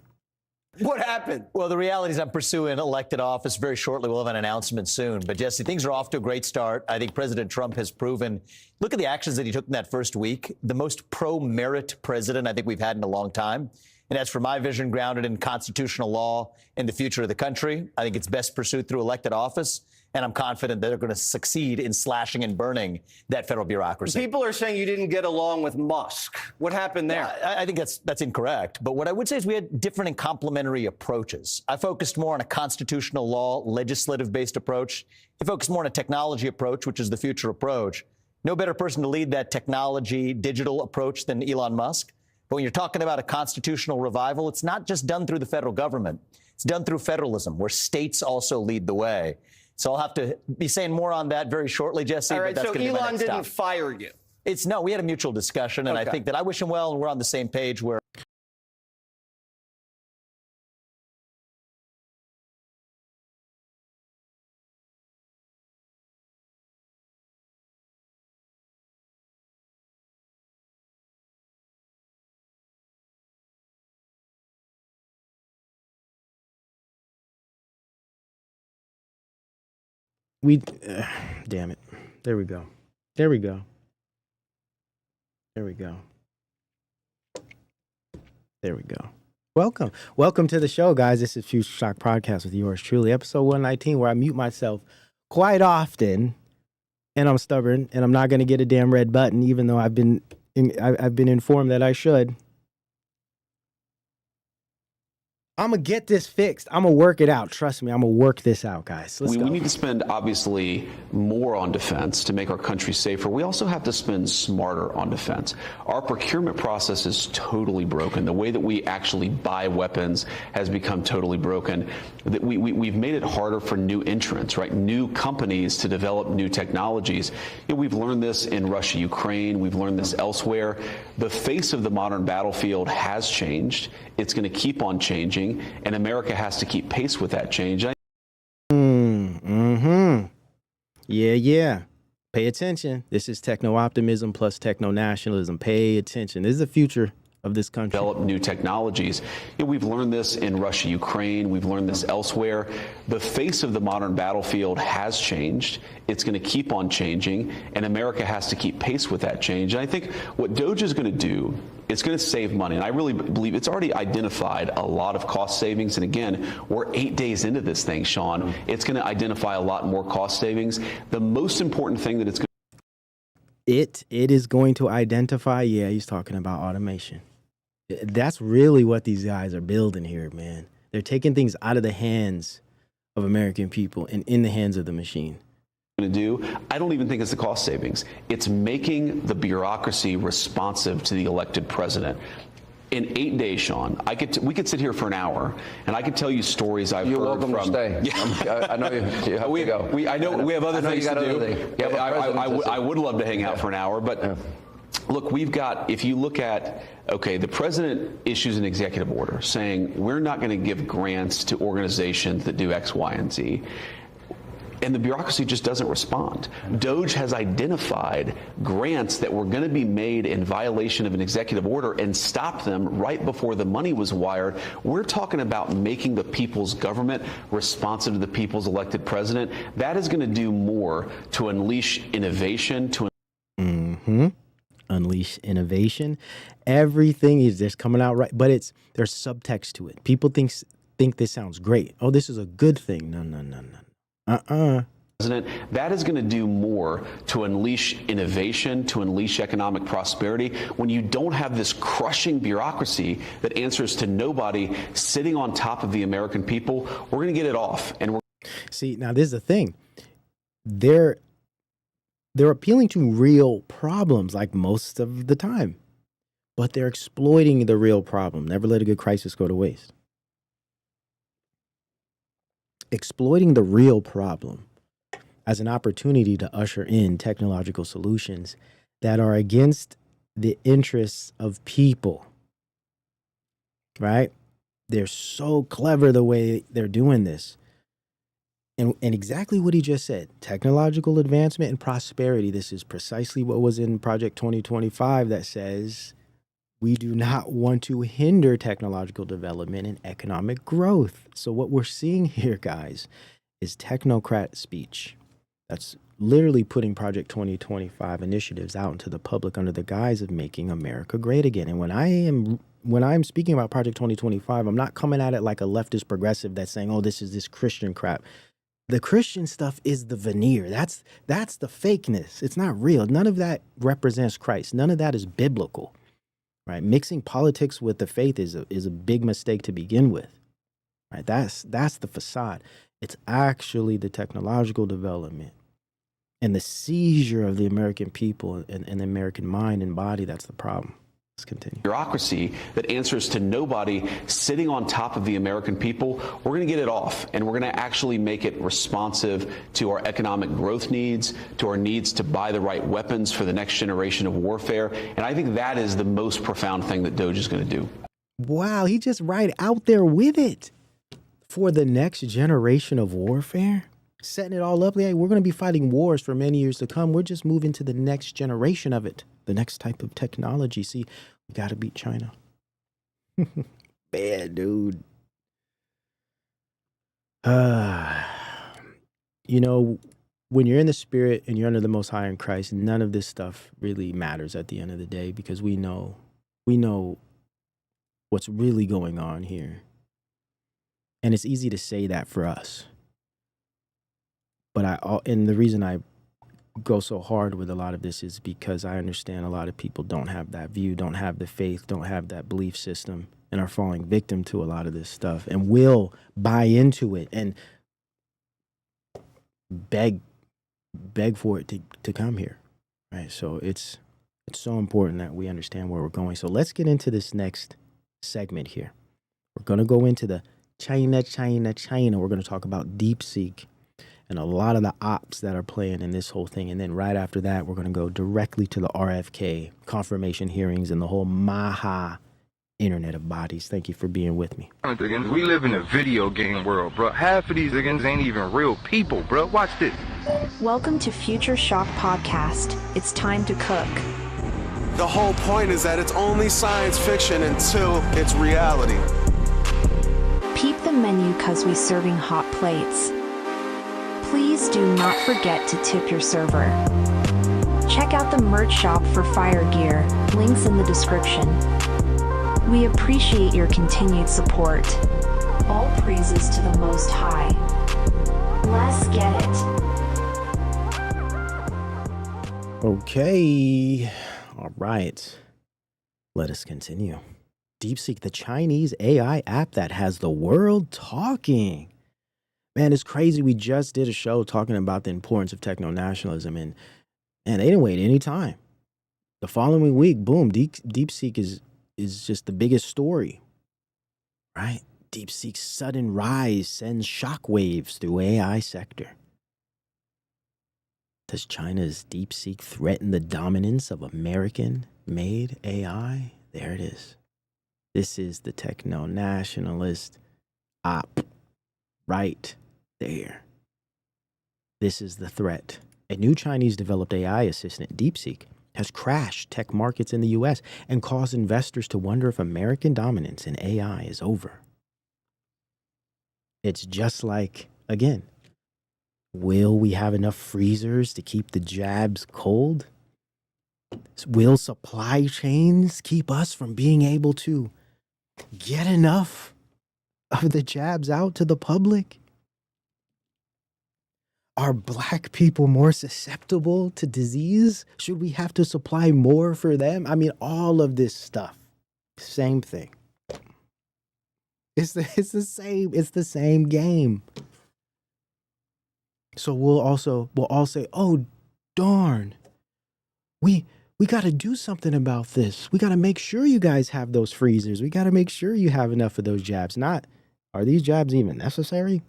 What happened? Well, the reality is I'm pursuing elected office very shortly. We'll have an announcement soon. But, Jesse, things are off to a great start. I think President Trump has proven, look at the actions that he took in that first week, the most pro-merit president I think we've had in a long time. And as for my vision grounded in constitutional law and the future of the country, I think it's best pursued through elected office. And I'm confident that they're going to succeed in slashing and burning that federal bureaucracy. People are saying you didn't get along with Musk. What happened there? Yeah, I think that's incorrect. But what I would say is we had different and complementary approaches. I focused more on a constitutional law, legislative-based approach. He focused more on a technology approach, which is the future approach. No better person to lead that technology, digital approach than Elon Musk. But when you're talking about a constitutional revival, it's not just done through the federal government. It's done through federalism, where states also lead the way. So I'll have to be saying more on that very shortly, Jesse. All right, but that's so gonna be my Elon next didn't stop. fire you. No, we had a mutual discussion, and I think that I wish him well, and we're on the same page where. Damn it. There we go. There we go. There we go. There we go. Welcome. Welcome to the show, guys. This is Future Shock Podcast with yours truly, episode 119, where I mute myself quite often, and I'm stubborn, and I'm not going to get a damn red button, even though I've been informed that I should. I'm going to get this fixed. I'm going to work it out. Trust me, I'm going to work this out, guys. Let's go. We need to spend, obviously, more on defense to make our country safer. We also have to spend smarter on defense. Our procurement process is totally broken. The way that we actually buy weapons has become totally broken. We've made it harder for new entrants, right? New companies to develop new technologies. We've learned this in Russia, Ukraine. We've learned this elsewhere. The face of the modern battlefield has changed. It's going to keep on changing. And America has to keep pace with that change. Yeah. Pay attention. This is techno-optimism plus techno-nationalism. Pay attention. This is the future of this country. Develop new technologies. We've learned this in Russia, Ukraine. We've learned this elsewhere. The face of the modern battlefield has changed. It's going to keep on changing. And America has to keep pace with that change. And I think what Doge is going to do, it's going to save money. And I really believe it's already identified a lot of cost savings. And again, we're 8 days into this thing, Sean. It's going to identify a lot more cost savings. The most important thing that it's going It is going to identify, yeah, he's talking about automation. That's really what these guys are building here, man. They're taking things out of the hands of American people and in the hands of the machine. to do, I don't even think it's the cost savings. It's making the bureaucracy responsive to the elected president. In 8 days, Sean, we could sit here for an hour, and I could tell you stories I've heard from. You're welcome to stay. Yeah. I know you have to go. I know we have other things to do. I would love to hang out for an hour, but look, we've got, if you look at, okay, the president issues an executive order saying we're not going to give grants to organizations that do X, Y, and Z. And the bureaucracy just doesn't respond. Doge has identified grants that were going to be made in violation of an executive order and stopped them right before the money was wired. We're talking about making the people's government responsive to the people's elected president. That is going to do more to unleash innovation, to unleash innovation. Everything is just coming out right, but there's subtext to it. People think this sounds great. Oh, this is a good thing. No. President, that is going to do more to unleash innovation, to unleash economic prosperity, when you don't have this crushing bureaucracy that answers to nobody sitting on top of the American people. We're going to get it off. And see, now this is the thing. They're appealing to real problems like most of the time, but they're exploiting the real problem. Never let a good crisis go to waste. Exploiting the real problem as an opportunity to usher in technological solutions that are against the interests of people, right? They're so clever the way they're doing this. And exactly what he just said, technological advancement and prosperity. This is precisely what was in Project 2025 that says we do not want to hinder technological development and economic growth. So what we're seeing here, guys, is technocrat speech. That's literally putting Project 2025 initiatives out into the public under the guise of making America great again. And when I'm speaking about Project 2025, I'm not coming at it like a leftist progressive that's saying, oh, this is this Christian crap. The Christian stuff is the veneer. That's the fakeness. It's not real. None of that represents Christ. None of that is biblical. Right, mixing politics with the faith is a big mistake to begin with. Right, that's the facade. It's actually the technological development And the seizure of the American people and the American mind and body, that's the problem. Let's continue. Bureaucracy that answers to nobody sitting on top of the American people, we're going to get it off, and we're going to actually make it responsive to our economic growth needs, to our needs to buy the right weapons for the next generation of warfare. And I think that is the most profound thing that Doge is going to do. Wow, he just right out there with it. For the next generation of warfare, setting it all up. Like, we're going to be fighting wars for many years to come. We're just moving to the next generation of it, the next type of technology. See, we got to beat China. Bad, dude. You know, when you're in the spirit and you're under the Most High in Christ, none of this stuff really matters at the end of the day, because we know what's really going on here. And it's easy to say that for us. But and the reason I go so hard with a lot of this is because I understand a lot of people don't have that view, don't have the faith, don't have that belief system, and are falling victim to a lot of this stuff and will buy into it and beg for it to come here. Right? So it's so important that we understand where we're going. So let's get into this next segment here. We're going to go into the China. We're going to talk about DeepSeek and a lot of the ops that are playing in this whole thing. And then right after that, we're going to go directly to the RFK confirmation hearings and the whole MAHA internet of bodies. Thank you for being with me. We live in a video game world, bro. Half of these niggas ain't even real people, bro. Watch this. Welcome to Future Shock Podcast. It's time to cook. The whole point is that it's only science fiction until it's reality. Peep the menu cause we serving hot plates. Please do not forget to tip your server. Check out the merch shop for fire gear, links in the description. We appreciate your continued support. All praises to the Most High. Let's get it. Okay. All right. Let us continue. DeepSeek, the Chinese AI app that has the world talking. Man, it's crazy. We just did a show talking about the importance of techno-nationalism, and they didn't wait any time. The following week, boom, DeepSeek is just the biggest story, right? DeepSeek's sudden rise sends shockwaves through AI sector. Does China's DeepSeek threaten the dominance of American-made AI? There it is. This is the techno-nationalist op right there. This is the threat. A new Chinese-developed AI assistant, DeepSeek, has crashed tech markets in the U.S. and caused investors to wonder if American dominance in AI is over. It's just like, again, will we have enough freezers to keep the jabs cold? Will supply chains keep us from being able to get enough of the jabs out to the public? Are black people more susceptible to disease? Should we have to supply more for them? I mean, all of this stuff. Same thing. It's the same game. So we'll all say, oh, darn, we got to do something about this. We got to make sure you guys have those freezers. We got to make sure you have enough of those jabs. Not, are these jabs even necessary?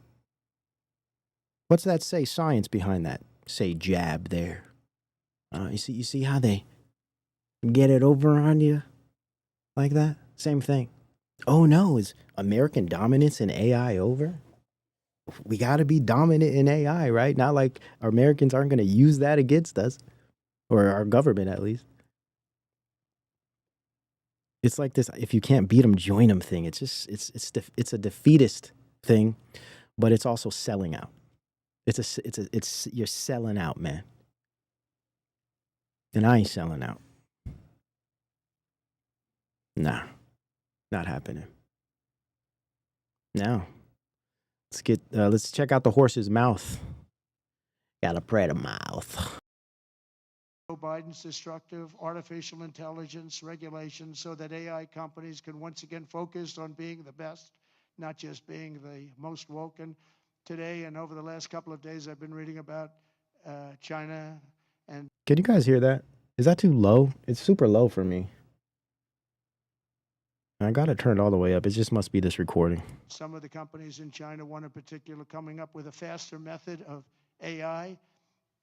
What's that say? Science behind that. Say jab there. You see how they get it over on you like that? Same thing. Oh no, is American dominance in AI over? We got to be dominant in AI, right? Not like Americans aren't going to use that against us, or our government at least. It's like this: if you can't beat them, join them thing. It's just it's a defeatist thing, but it's also selling out. It's you're selling out, man. And I ain't selling out. Nah, not happening. No. Let's check out the horse's mouth. Got a pretty mouth. Joe Biden's destructive artificial intelligence regulations so that AI companies can once again focus on being the best, not just being the most woke. And today and over the last couple of days, I've been reading about China and Can you guys hear that? Is that too low? It's super low for me. I got it turned all the way up. It just must be this recording. some of the companies in China, one in particular, coming up with a faster method of AI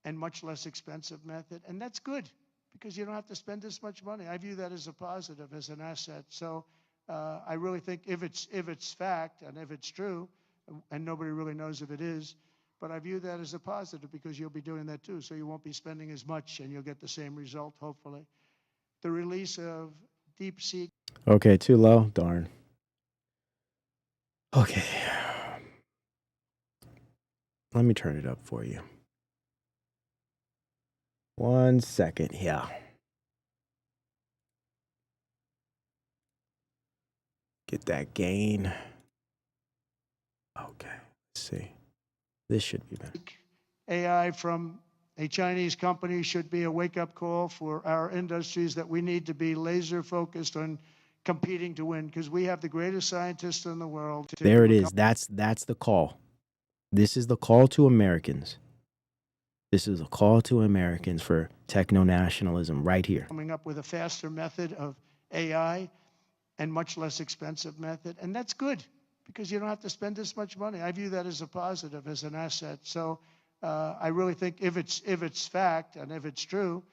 and much less expensive method. And that's good because you don't have to spend this much money. I view that as a positive, as an asset. So I really think if it's fact and if it's true, and nobody really knows if it is, but I view that as a positive because you'll be doing that too. So you won't be spending as much and you'll get the same result, hopefully. The release of DeepSeek. Okay, too low? Darn. Okay. Let me turn it up for you. 1 second here. Get that gain. Okay, let's see. This should be better. AI from a Chinese company should be a wake-up call for our industries that we need to be laser focused on competing to win because we have the greatest scientists in the world. There it is. That's the call. This is the call to Americans. This is a call to Americans for techno-nationalism right here. Coming up with a faster method of AI and much less expensive method. And that's good because you don't have to spend this much money. I view that as a positive, as an asset. So I really think if it's fact and if it's true,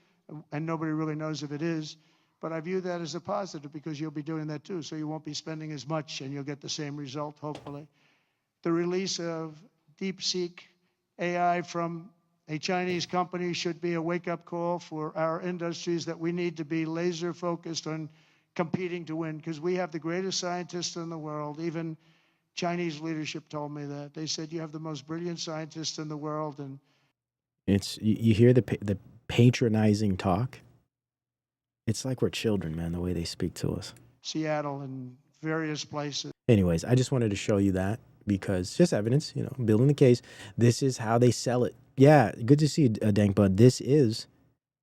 and nobody really knows if it is, but I view that as a positive because you'll be doing that too. So you won't be spending as much and you'll get the same result, hopefully. The release of DeepSeek AI from a Chinese company should be a wake-up call for our industries that we need to be laser focused on competing to win because we have the greatest scientists in the world. Even Chinese leadership told me that. They said you have the most brilliant scientists in the world. And it's you hear the patronizing talk. It's like we're children, man, the way they speak to us. Seattle and various places. Anyways, I just wanted to show you that because just evidence, you know, building the case. This is how they sell it. Yeah, good to see you, Dank Bud. This is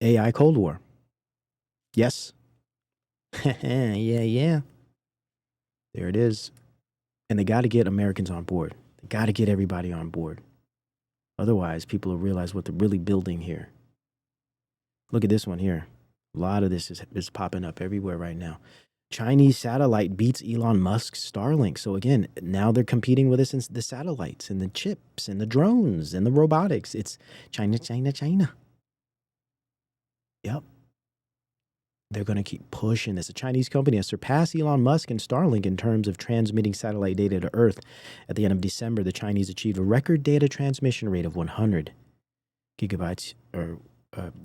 AI Cold War. Yes. yeah. There it is. And they got to get Americans on board. They got to get everybody on board. Otherwise, people will realize what they're really building here. Look at this one here. A lot of this is popping up everywhere right now. Chinese satellite beats Elon Musk's Starlink. So again, now they're competing with us in the satellites and the chips and the drones and the robotics. It's China, China, China. Yep. They're going to keep pushing this. A Chinese company has surpassed Elon Musk and Starlink in terms of transmitting satellite data to Earth. At the end of December, the Chinese achieved a record data transmission rate of 100 gigabytes or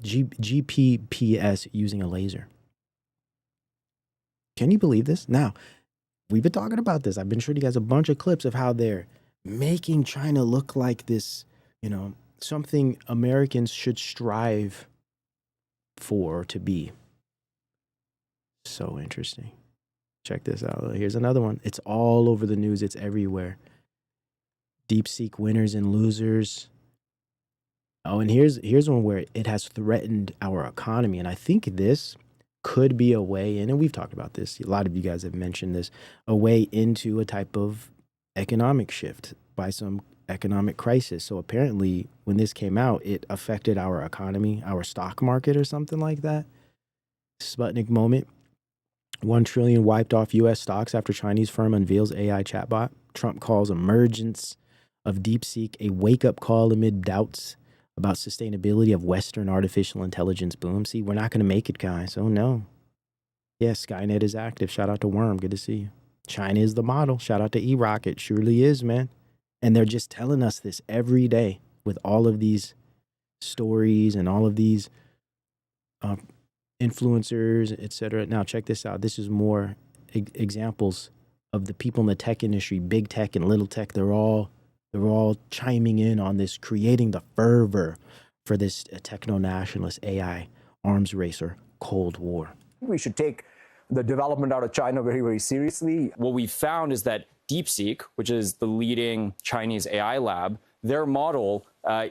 GPPS using a laser. Can you believe this? Now, we've been talking about this. I've been showing you guys a bunch of clips of how they're making China look like this, you know, something Americans should strive for to be. So interesting. Check this out. Here's another one. It's all over the news. It's everywhere. DeepSeek winners and losers. Oh, and here's one where it has threatened our economy. And I think this could be a way in, and we've talked about this. A lot of you guys have mentioned this, a way into a type of economic shift by some economic crisis. So apparently when this came out, it affected our economy, our stock market or something like that. Sputnik moment. 1 trillion wiped off U.S. stocks after Chinese firm unveils AI chatbot. Trump calls emergence of DeepSeek a wake-up call amid doubts about sustainability of Western artificial intelligence boom. See, we're not going to make it, guys. Oh, no. Yeah, Skynet is active. Shout out to Worm. Good to see you. China is the model. Shout out to E-Rocket. Surely is, man. And they're just telling us this every day with all of these stories and all of these influencers, etc. Now, check this out. This is more examples of the people in the tech industry, big tech and little tech. They're all chiming in on this, creating the fervor for this techno-nationalist AI arms race or Cold War. We should take the development out of China very, very seriously. What we found is that DeepSeek, which is the leading Chinese AI lab, their model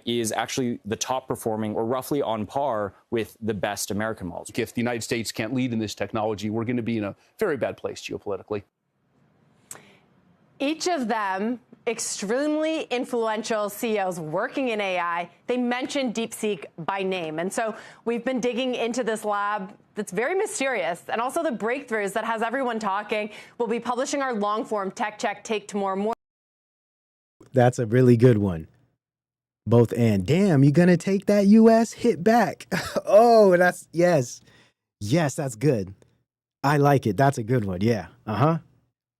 is actually the top performing or roughly on par with the best American models. If the United States can't lead in this technology, we're going to be in a very bad place geopolitically. Each of them extremely influential CEOs working in AI, they mentioned DeepSeek by name. And so we've been digging into this lab that's very mysterious, and also the breakthroughs that has everyone talking. We'll be publishing our long-form tech check take tomorrow morning. That's a really good one. Both and. Damn, you gonna take that US? Hit back. Oh, that's, yes. Yes, that's good. I like it. That's a good one. Yeah.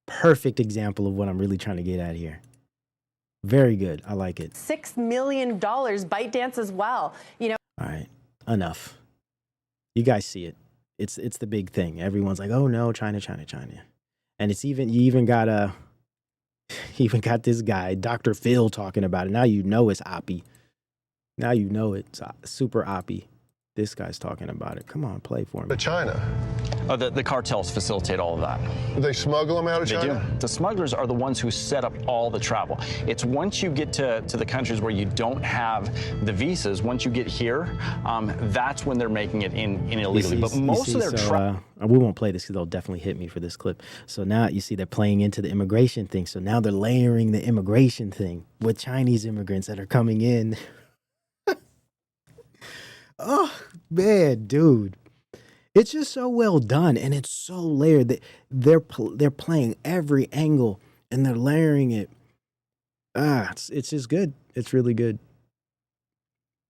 Perfect example of what I'm really trying to get at here. Very good. I like it. $6 million, ByteDance as well. You know. All right. Enough. You guys see it. It's the big thing. Everyone's like, oh no, China. And it's even, you even got this guy, Dr. Phil, talking about it. Now you know it's Oppie. Now you know it's super Oppie. This guy's talking about it. Come on, play for me. To China. The cartels facilitate all of that. They smuggle them out of China? They do. The smugglers are the ones who set up all the travel. It's once you get to the countries where you don't have the visas, once you get here, that's when they're making it in illegally. But most of their travel. We won't play this because they'll definitely hit me for this clip. So now you see they're playing into the immigration thing. So now they're layering the immigration thing with Chinese immigrants that are coming in. Oh, man, dude. It's just so well done, and it's so layered that they're playing every angle, and they're layering it. It's just good. It's really good.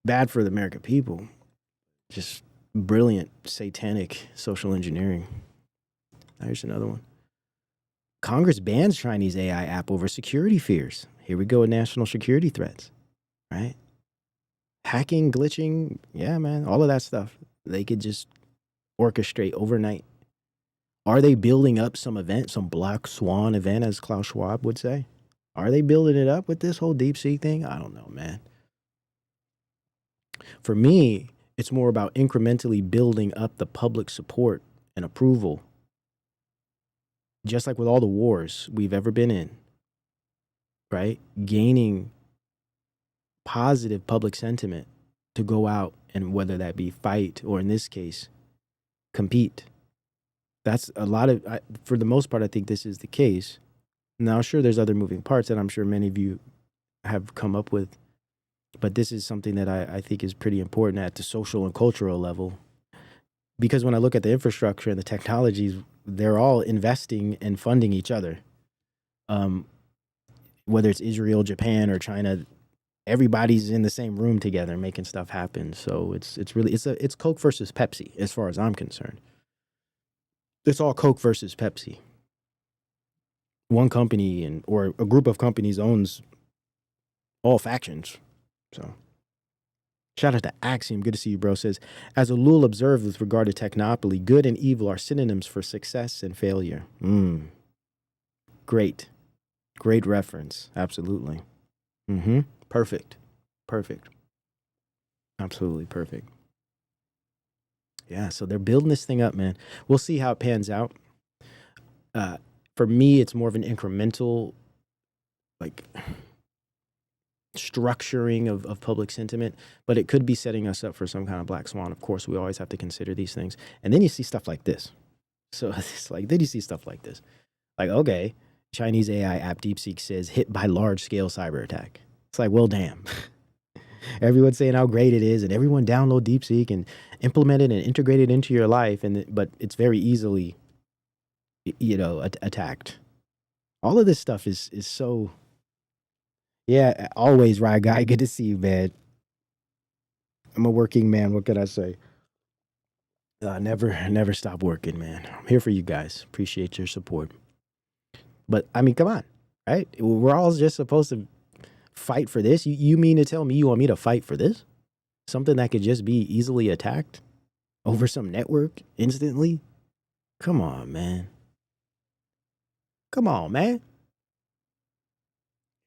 Bad for the American people. Just brilliant, satanic social engineering. There's another one. Congress bans Chinese AI app over security fears. Here we go with national security threats, right? Hacking, glitching, yeah, man, all of that stuff. They could just orchestrate overnight. Are they building up some event, some black swan event, as Klaus Schwab would say? Are they building it up with this whole DeepSeek thing? I don't know, man. For me, it's more about incrementally building up the public support and approval. Just like with all the wars we've ever been in, right? Gaining positive public sentiment to go out and whether that be fight or in this case, compete. That's a lot of, for the most part, I think this is the case. Now, sure, there's other moving parts that I'm sure many of you have come up with, but this is something that I think is pretty important at the social and cultural level. Because when I look at the infrastructure and the technologies, they're all investing and funding each other. Whether it's Israel, Japan, or China, everybody's in the same room together making stuff happen. So it's Coke versus Pepsi as far as I'm concerned. It's all Coke versus Pepsi. One company or a group of companies owns all factions. So shout out to Axiom. Good to see you, bro. Says, as Alul observed with regard to technopoly, good and evil are synonyms for success and failure. Great reference. Absolutely. Perfect. Absolutely perfect. Yeah, so they're building this thing up, man. We'll see how it pans out. For me, it's more of an incremental, like, structuring of public sentiment, but it could be setting us up for some kind of black swan. Of course, we always have to consider these things. And then you see stuff like this. So it's like, then you see stuff like this. Like, okay, Chinese AI app DeepSeek says hit by large-scale cyber attack. It's like, well, damn. Everyone's saying how great it is, and everyone download DeepSeek and implement it and integrate it into your life, but it's very easily, attacked. All of this stuff is so. Yeah, always, Rye Guy. Good to see you, man. I'm a working man. What can I say? Never stop working, man. I'm here for you guys. Appreciate your support. But I mean, come on, right? We're all just supposed to fight for this. You mean to tell me you want me to fight for this? Something that could just be easily attacked over some network instantly? Come on, man. Come on, man.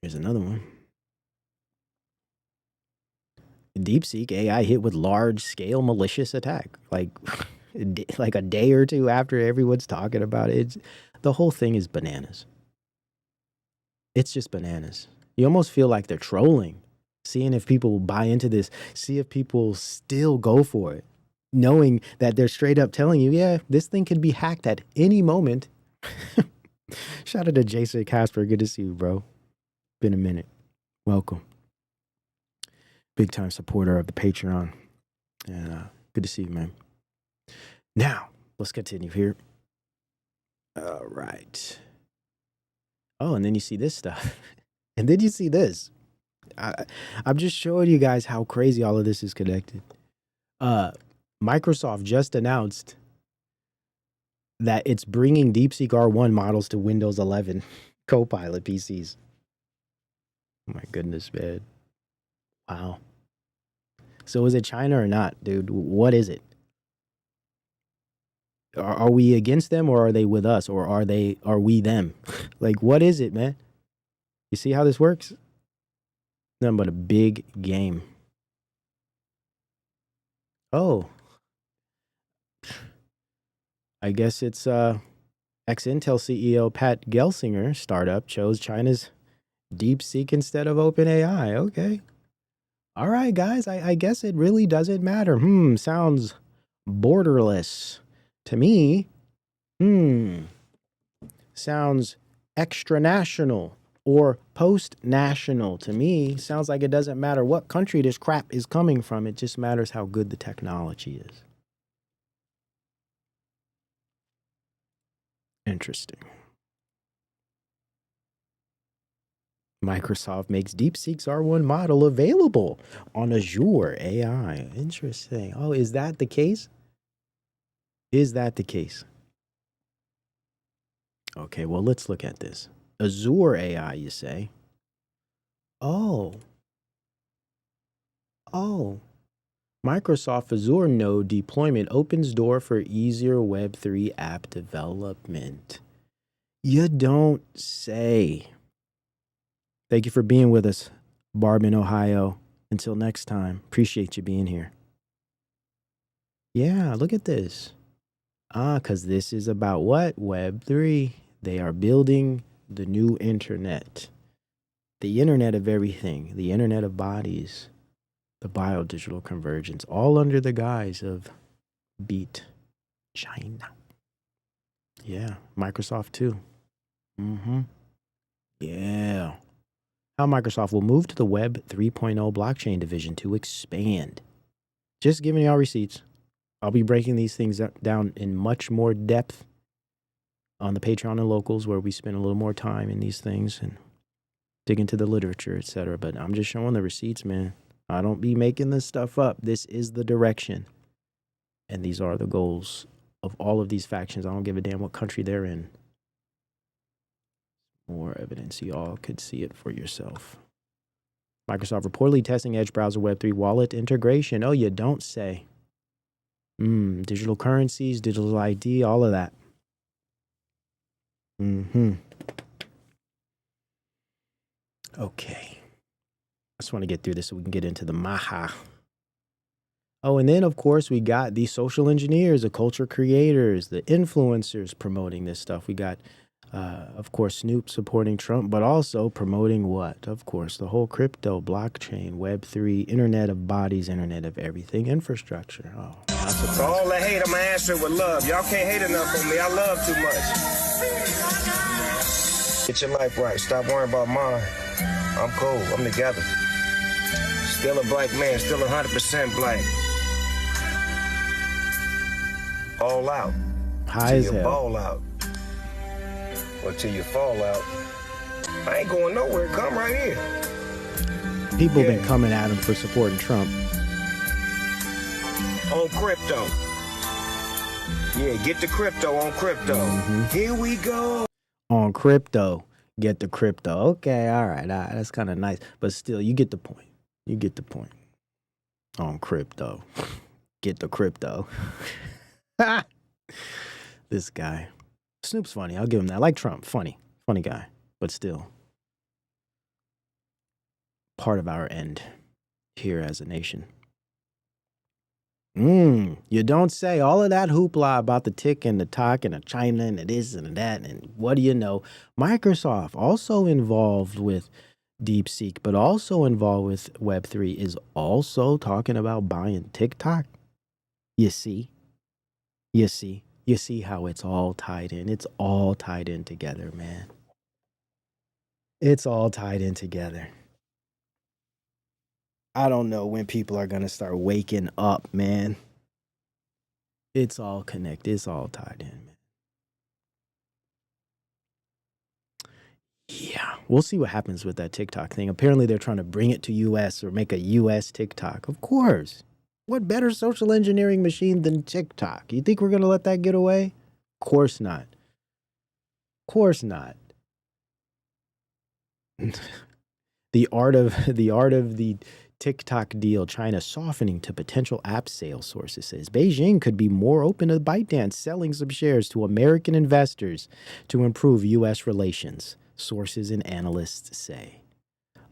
Here's another one. DeepSeek AI hit with large-scale malicious attack. Like a day or two after everyone's talking about it. The whole thing is bananas. It's just bananas. You almost feel like they're trolling, seeing if people buy into this, see if people still go for it, knowing that they're straight up telling you, yeah, this thing could be hacked at any moment. Shout out to Jason Casper. Good to see you, bro. Been a minute. Welcome. Big time supporter of the Patreon. And good to see you, man. Now, let's continue here. All right. Oh, and then you see this stuff. And then you see this. I'm just showing you guys how crazy all of this is connected. Microsoft just announced that it's bringing DeepSeek R1 models to Windows 11 Copilot PCs. Oh my goodness, man. Wow. So is it China or not, dude? What is it? Are we against them, or are they with us, or are we them? Like, what is it, man? You see how this works? Nothing but a big game. Oh. I guess it's ex-Intel CEO Pat Gelsinger startup chose China's DeepSeek instead of OpenAI. Okay. All right, guys. I guess it really doesn't matter. Sounds borderless to me. Sounds extra-national or post-national to me. Sounds like it doesn't matter what country this crap is coming from. It just matters how good the technology is. Interesting. Microsoft makes DeepSeek's R1 model available on Azure AI. Interesting. Oh, is that the case? Is that the case? Okay, well, let's look at this. Azure AI, you say? Oh. Microsoft Azure Node deployment opens door for easier Web3 app development. You don't say. Thank you for being with us, Barb in Ohio. Until next time, appreciate you being here. Yeah, look at this. Because this is about what? Web3. They are building the new internet. The internet of everything. The internet of bodies. The biodigital convergence. All under the guise of Beat China. Yeah, Microsoft too. Yeah. How Microsoft will move to the Web 3.0 blockchain division to expand. Just giving y'all receipts. I'll be breaking these things down in much more depth on the Patreon and locals, where we spend a little more time in these things and dig into the literature, etc. But I'm just showing the receipts, man. I don't be making this stuff up. This is the direction. And these are the goals of all of these factions. I don't give a damn what country they're in. More evidence. Y'all could see it for yourself. Microsoft reportedly testing Edge browser Web3 wallet integration. Oh, you don't say. Digital currencies, digital ID, all of that. Okay. I just want to get through this so we can get into the MAHA. Oh, and then, of course, we got the social engineers, the culture creators, the influencers promoting this stuff. We got, of course, Snoop supporting Trump, but also promoting what? Of course, the whole crypto, blockchain, Web3, Internet of Bodies, Internet of Everything, infrastructure. Oh, for all the hate, I'm going to answer it with love. Y'all can't hate enough on me. I love too much. Get your life right. Stop worrying about mine. I'm cool. I'm together. Still a black man. Still 100% black. All out. High as hell. Ball out. Or till you fall out. I ain't going nowhere. Come right here. People been coming at him for supporting Trump. On crypto. Yeah, get the crypto on crypto. Here we go. On crypto. Get the crypto. Okay, all right. That's kind of nice. But still, you get the point. You get the point. On crypto. Get the crypto. This guy. Snoop's funny. I'll give him that. I like Trump. Funny. Funny guy. But still. Part of our end here as a nation. You don't say. All of that hoopla about the tick and the talk and the China and the this and the that, and what do you know? Microsoft, also involved with DeepSeek, but also involved with Web3, is also talking about buying TikTok. You see? You see how it's all tied in. It's all tied in together, man. It's all tied in together. I don't know when people are going to start waking up, man. It's all connected. It's all tied in, man. Yeah, we'll see what happens with that TikTok thing. Apparently, they're trying to bring it to U.S. or make a U.S. TikTok. Of course. What better social engineering machine than TikTok? You think we're going to let that get away? Of course not. Of course not. The art of the TikTok deal, China softening to potential app sales, sources says. Beijing could be more open to ByteDance selling some shares to American investors to improve U.S. relations, sources and analysts say.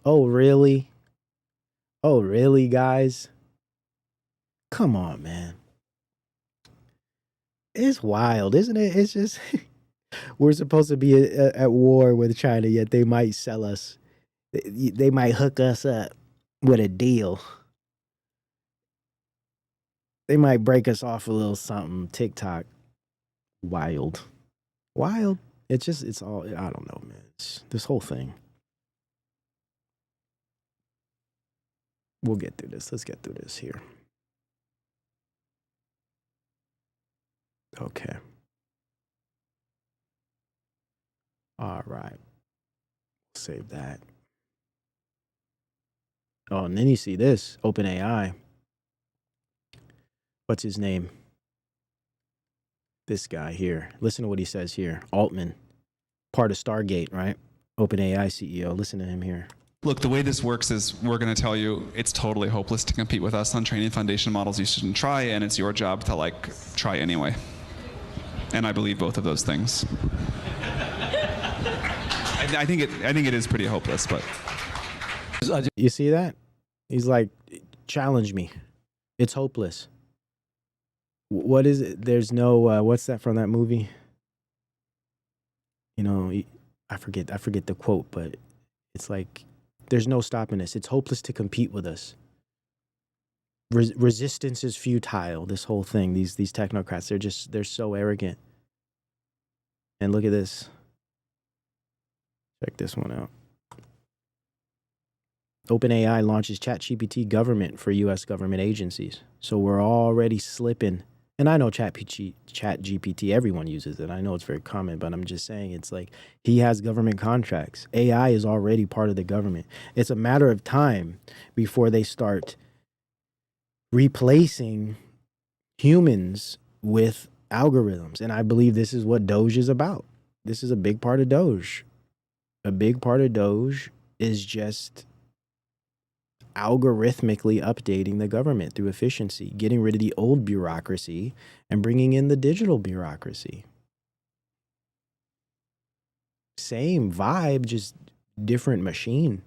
Oh, really? Oh, really, guys? Come on, man. It's wild, isn't it? It's just, we're supposed to be at war with China, yet they might sell us. They might hook us up with a deal. They might break us off a little something. TikTok. Wild. Wild. It's all, I don't know, man. It's this whole thing. We'll get through this. Let's get through this here. Okay. All right. Save that. Oh, and then you see this, OpenAI. What's his name? This guy here. Listen to what he says here. Altman, part of Stargate, right? OpenAI CEO. Listen to him here. Look, the way this works is we're going to tell you it's totally hopeless to compete with us on training foundation models. You shouldn't try, and it's your job to, like, try anyway. And I believe both of those things. I think it is pretty hopeless, but... You see that? He's like, challenge me. It's hopeless. What is it? There's no, what's that from that movie? You know, I forget the quote, but it's like, there's no stopping us. It's hopeless to compete with us. Resistance is futile. This whole thing, these technocrats, they're so arrogant. And look at this. Check this one out. OpenAI launches ChatGPT government for U.S. government agencies. So we're already slipping. And I know ChatGPT, everyone uses it. I know it's very common, but I'm just saying it's like he has government contracts. AI is already part of the government. It's a matter of time before they start replacing humans with algorithms. And I believe this is what Doge is about. This is a big part of Doge. A big part of Doge is just algorithmically updating the government through efficiency, getting rid of the old bureaucracy and bringing in the digital bureaucracy. Same vibe, just different machine.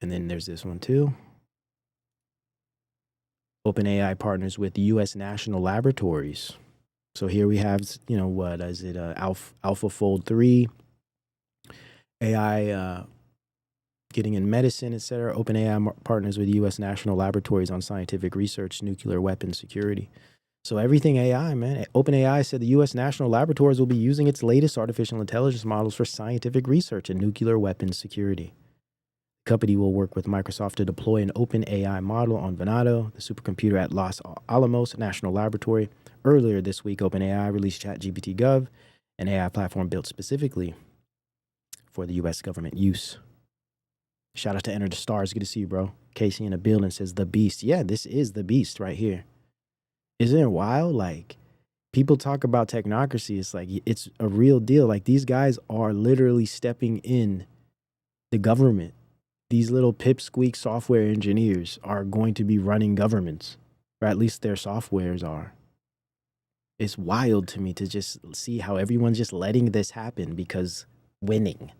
And then there's this one too. OpenAI partners with U.S. national laboratories. So here we have, you know, what is it? AlphaFold 3, AI getting in medicine, etc. OpenAI partners with U.S. national laboratories on scientific research, nuclear weapons security. So everything AI, man. OpenAI said the U.S. national laboratories will be using its latest artificial intelligence models for scientific research and nuclear weapons security. The company will work with Microsoft to deploy an OpenAI model on Venado, the supercomputer at Los Alamos National Laboratory. Earlier this week, OpenAI released ChatGPT Gov, an AI platform built specifically for the U.S. government use. Shout out to Enter the Stars. Good to see you, bro. Casey in the building says the beast. Yeah, this is the beast right here. Isn't it wild? Like, people talk about technocracy. It's like, it's a real deal. Like, these guys are literally stepping in the government. These little pipsqueak software engineers are going to be running governments, or at least their softwares are. It's wild to me to just see how everyone's just letting this happen because winning.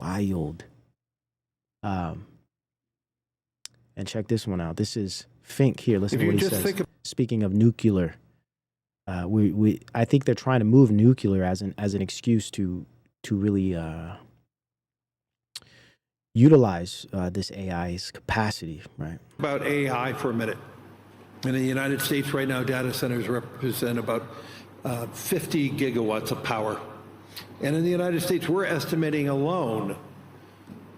Wild. And check this one out. This is Fink here. Listen to what he says. Speaking of nuclear, I think they're trying to move nuclear as an excuse to really utilize this AI's capacity, right? About AI for a minute. In the United States right now, data centers represent about 50 gigawatts of power. And in the United States, we're estimating alone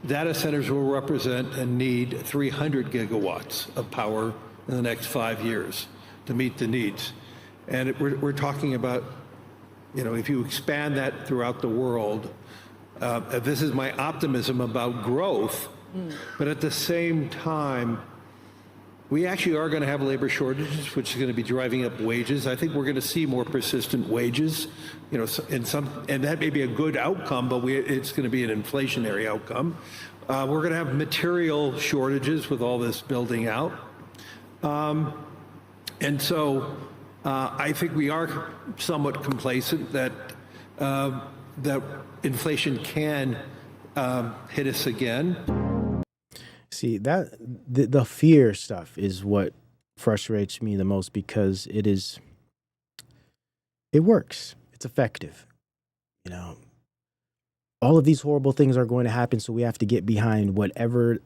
data centers will represent and need 300 gigawatts of power in the next 5 years to meet the needs. And we're talking about, you know, if you expand that throughout the world, this is my optimism about growth, but at the same time, we actually are going to have labor shortages, which is going to be driving up wages. I think we're going to see more persistent wages, you know, and that may be a good outcome, but it's going to be an inflationary outcome. We're going to have material shortages with all this building out. And so I think we are somewhat complacent that that inflation can hit us again. See, that the fear stuff is what frustrates me the most, because it works. It's effective. You know, all of these horrible things are going to happen, so we have to get behind whatever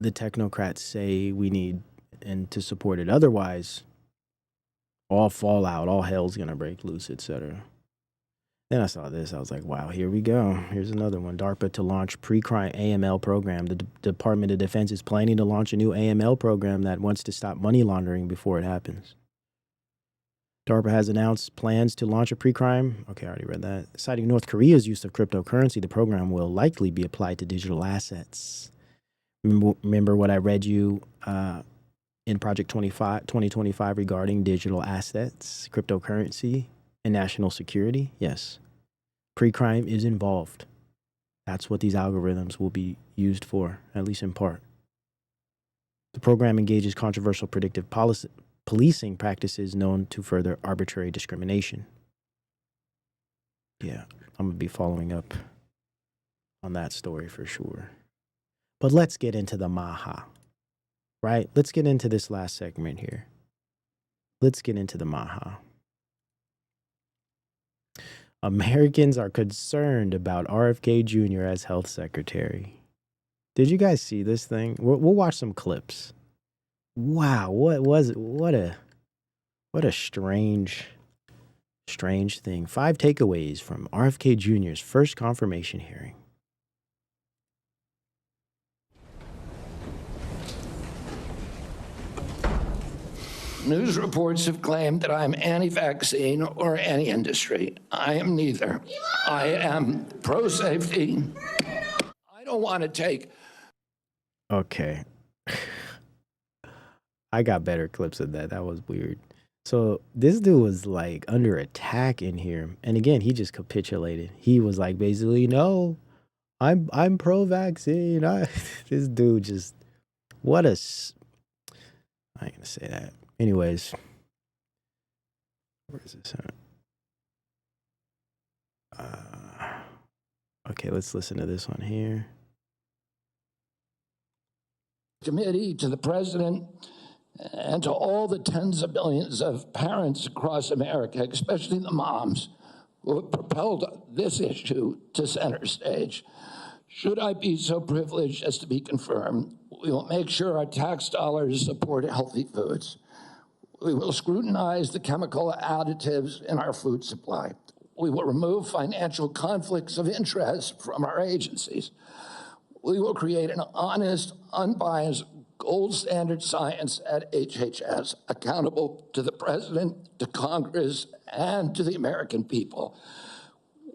the technocrats say we need and to support it. Otherwise, all fallout, all hell's going to break loose, etc. Then I saw this. I was like, wow, here we go. Here's another one. DARPA to launch pre-crime AML program. The Department of Defense is planning to launch a new AML program that wants to stop money laundering before it happens. DARPA has announced plans to launch a pre-crime. Okay, I already read that. Citing North Korea's use of cryptocurrency, the program will likely be applied to digital assets. Remember what I read you in Project 2025 regarding digital assets, cryptocurrency, and national security? Yes. Pre-crime is involved. That's what these algorithms will be used for, at least in part. The program engages controversial predictive policing practices known to further arbitrary discrimination. Yeah, I'm going to be following up on that story for sure. But let's get into the MAHA, right? Let's get into this last segment here. Let's get into the MAHA. Americans are concerned about RFK Jr. as health secretary. Did you guys see this thing? We'll watch some clips. Wow, what a strange thing. 5 takeaways from RFK Jr.'s first confirmation hearing. News reports have claimed that I'm anti-vaccine or anti-industry. I am neither. I am pro-safety. I don't want to take... Okay. I got better clips of that. That was weird. So this dude was like under attack in here. And again, he just capitulated. He was like, basically, no, I'm pro-vaccine. This dude just, I ain't gonna say that. Anyways, where is this at? Okay, let's listen to this one here. Committee, to the president, and to all the tens of millions of parents across America, especially the moms, who have propelled this issue to center stage. Should I be so privileged as to be confirmed, we will make sure our tax dollars support healthy foods. We will scrutinize the chemical additives in our food supply. We will remove financial conflicts of interest from our agencies. We will create an honest, unbiased, gold standard science at HHS, accountable to the president, to Congress, and to the American people.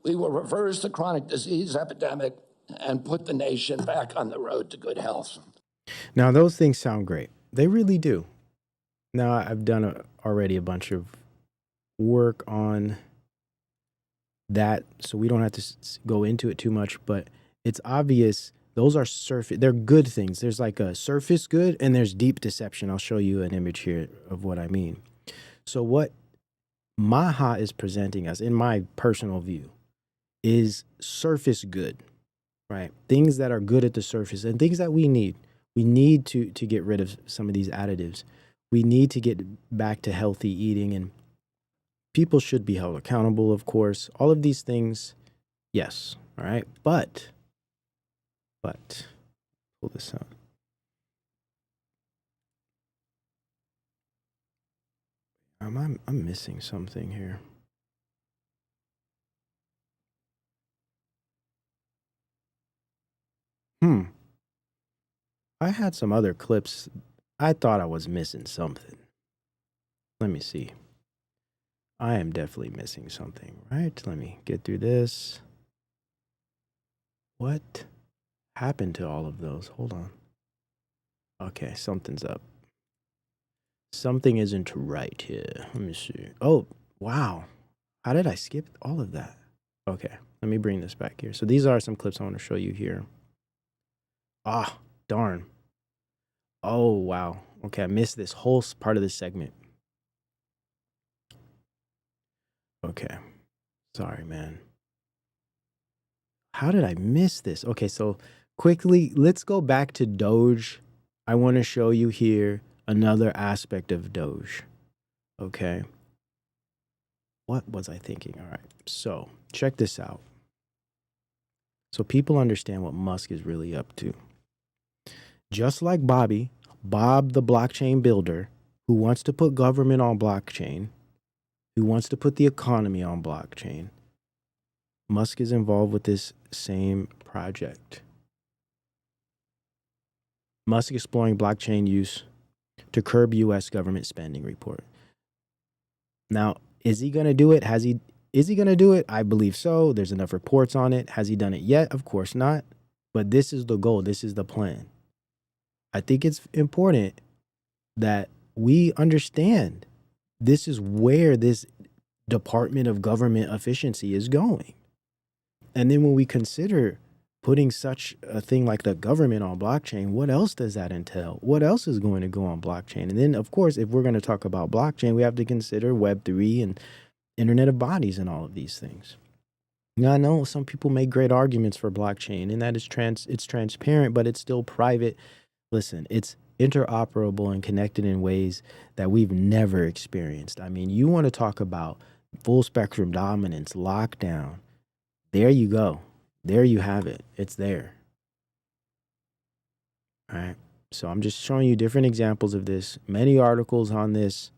We will reverse the chronic disease epidemic and put the nation back on the road to good health. Now, those things sound great. They really do. Now, I've done already a bunch of work on that, so we don't have to go into it too much, but it's obvious those are they're good things. There's like a surface good and there's deep deception. I'll show you an image here of what I mean. So what MAHA is presenting us, in my personal view, is surface good, right? Things that are good at the surface and things that we need. We need to get rid of some of these additives. We need to get back to healthy eating, and people should be held accountable, of course. All of these things, yes, all right? But, pull this out. I'm missing something here. I had some other clips. I thought I was missing something. Let me see. I am definitely missing something, right? Let me get through this. What happened to all of those? Hold on. Okay, something's up. Something isn't right here. Let me see. Oh, wow. How did I skip all of that? Okay, let me bring this back here. So these are some clips I want to show you here. Ah, darn. Oh, wow. Okay, I missed this whole part of this segment. Okay. Sorry, man. How did I miss this? Okay, so quickly, let's go back to Doge. I want to show you here another aspect of Doge. Okay. What was I thinking? All right. So check this out. So people understand what Musk is really up to. Just like Bob the blockchain builder, who wants to put government on blockchain, who wants to put the economy on blockchain, Musk is involved with this same project. Musk exploring blockchain use to curb U.S. government spending report. Now, is he going to do it? Is he going to do it? I believe so. There's enough reports on it. Has he done it yet? Of course not. But this is the goal. This is the plan. I think it's important that we understand this is where this Department of Government Efficiency is going. And then when we consider putting such a thing like the government on blockchain, what else does that entail? What else is going to go on blockchain? And then, of course, if we're going to talk about blockchain, we have to consider Web3 and Internet of Bodies and all of these things. Now, I know some people make great arguments for blockchain, and that is it's transparent, but it's still private. Listen, it's interoperable and connected in ways that we've never experienced. I mean, you want to talk about full spectrum dominance, lockdown. There you go. There you have it. It's there. All right. So I'm just showing you different examples of this. Many articles on this.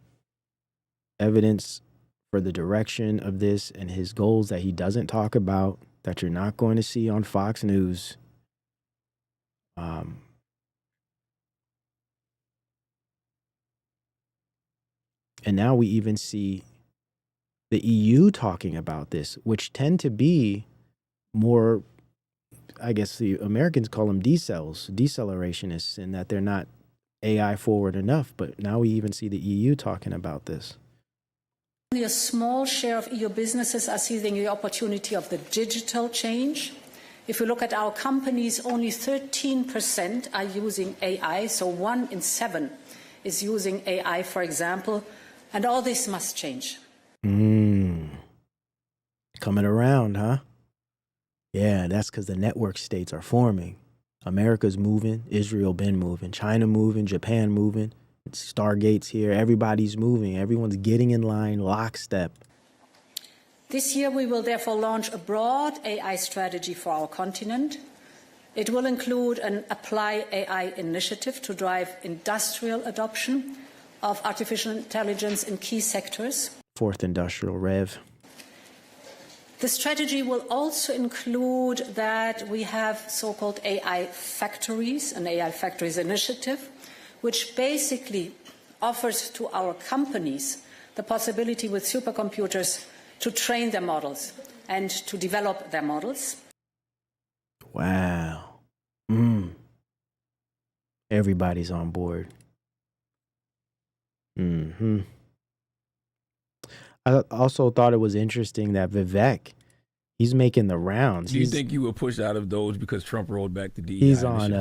Evidence for the direction of this and his goals that he doesn't talk about, that you're not going to see on Fox News. And now we even see the EU talking about this, which tend to be more, I guess the Americans call them decelerationist, in that they're not AI forward enough. But now we even see the EU talking about this. Only a small share of EU businesses are seizing the opportunity of the digital change. If we look at our companies, only 13% are using AI, so 1 in 7 is using AI, for example, and all this must change. Coming around, huh? Yeah, that's because the network states are forming. America's moving, Israel been moving, China moving, Japan moving, Stargate's here, everybody's moving, everyone's getting in line, lockstep. This year we will therefore launch a broad AI strategy for our continent. It will include an Apply AI initiative to drive industrial adoption of artificial intelligence in key sectors. Fourth industrial rev. The strategy will also include that we have so-called AI factories, an AI factories initiative, which basically offers to our companies the possibility with supercomputers to train their models and to develop their models. Wow. Everybody's on board. I also thought it was interesting that Vivek, he's making the rounds. Do you think you were pushed out of those because Trump rolled back the DEI? He's on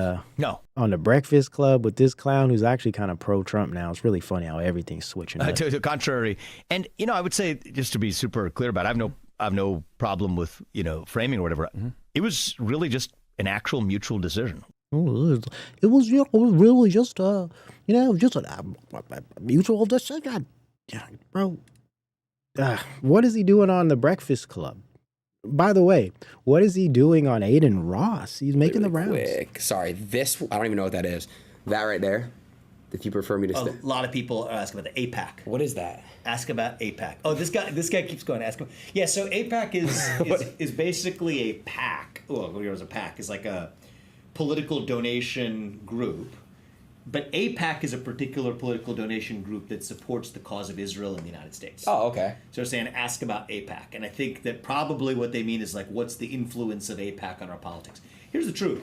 on the Breakfast Club with this clown who's actually kind of pro-Trump now. It's really funny how everything's switching up. To the contrary. And, I would say, just to be super clear about it, I have no problem with, framing or whatever. It was really just an actual mutual decision. It was really just, just a mutual decision. Yeah, bro. What is he doing on the Breakfast Club? By the way, what is he doing on Aiden Ross? He's making the rounds. Quick. Sorry, this, I don't even know what that is. That right there, if you prefer me to A lot of people are asking about the APAC. What is that? Ask about APAC. Oh, this guy keeps going. Ask him. Yeah, so APAC is basically a pack. Well, what is a pack? It's like a political donation group, but AIPAC is a particular political donation group that supports the cause of Israel in the United States. Oh, okay. So they're saying ask about AIPAC. And I think that probably what they mean is like, what's the influence of AIPAC on our politics? Here's the truth.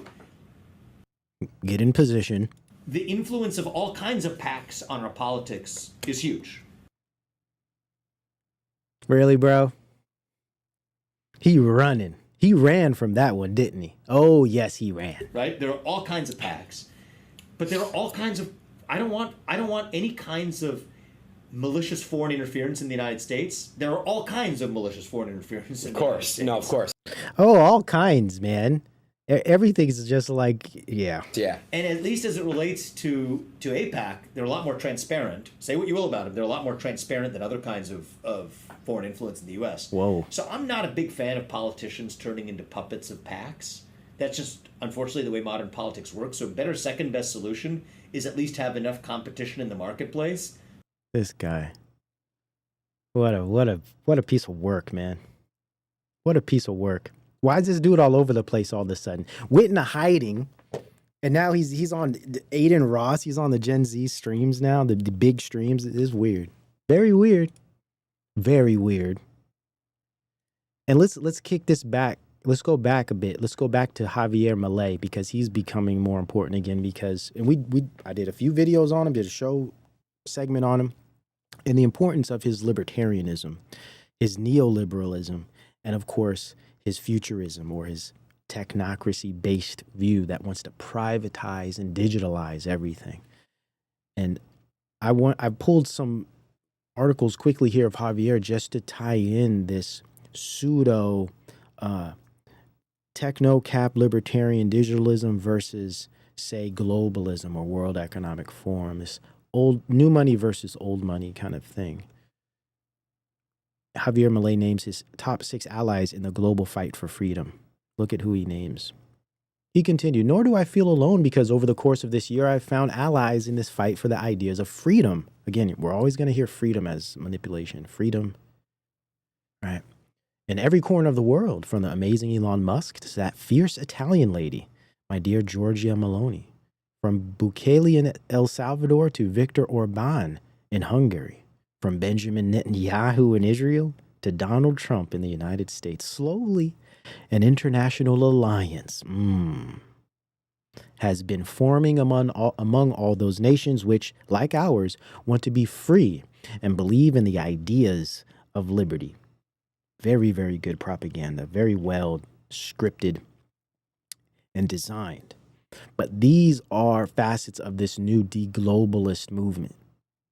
Get in position. The influence of all kinds of PACs on our politics is huge. Really, bro? He running. He ran from that one, didn't he? Oh, yes, he ran. Right? There are all kinds of PACs. But there are all kinds of I don't want any kinds of malicious foreign interference in the United States. There are all kinds of malicious foreign interference in the United States. No, of course. Oh, all kinds, man. Everything's just like, yeah. Yeah. And at least as it relates to AIPAC, they're a lot more transparent. Say what you will about them. They're a lot more transparent than other kinds of foreign influence in the U.S. Whoa. So I'm not a big fan of politicians turning into puppets of PACs. That's just, unfortunately, the way modern politics works. So a better second best solution is at least have enough competition in the marketplace. This guy. What a piece of work, man. What a piece of work. Why is this dude all over the place all of a sudden? Went into hiding, and now he's on Aiden Ross. He's on the Gen Z streams now, the big streams. It is weird. Very weird. Very weird. And let's kick this back. Let's go back a bit. Let's go back to Javier Milei, because he's becoming more important again, because I did a few videos on him, did a show segment on him, and the importance of his libertarianism, his neoliberalism, and of course his futurism, or his technocracy-based view that wants to privatize and digitalize everything. And I pulled some articles quickly here of Javier just to tie in this pseudo techno-cap libertarian digitalism versus, say, globalism or World Economic Forum, this new money versus old money kind of thing. Javier Milei names his top 6 allies in the global fight for freedom. Look at who he names. He continued, "Nor do I feel alone, because over the course of this year, I've found allies in this fight for the ideas of freedom." Again, we're always going to hear freedom as manipulation. Freedom, right? In every corner of the world, from the amazing Elon Musk to that fierce Italian lady, my dear Giorgia Meloni. From Bukele in El Salvador to Viktor Orban in Hungary. From Benjamin Netanyahu in Israel to Donald Trump in the United States. Slowly, an international alliance has been forming among all those nations which, like ours, want to be free and believe in the ideas of liberty. Very, very good propaganda. Very well scripted and designed. But these are facets of this new de-globalist movement,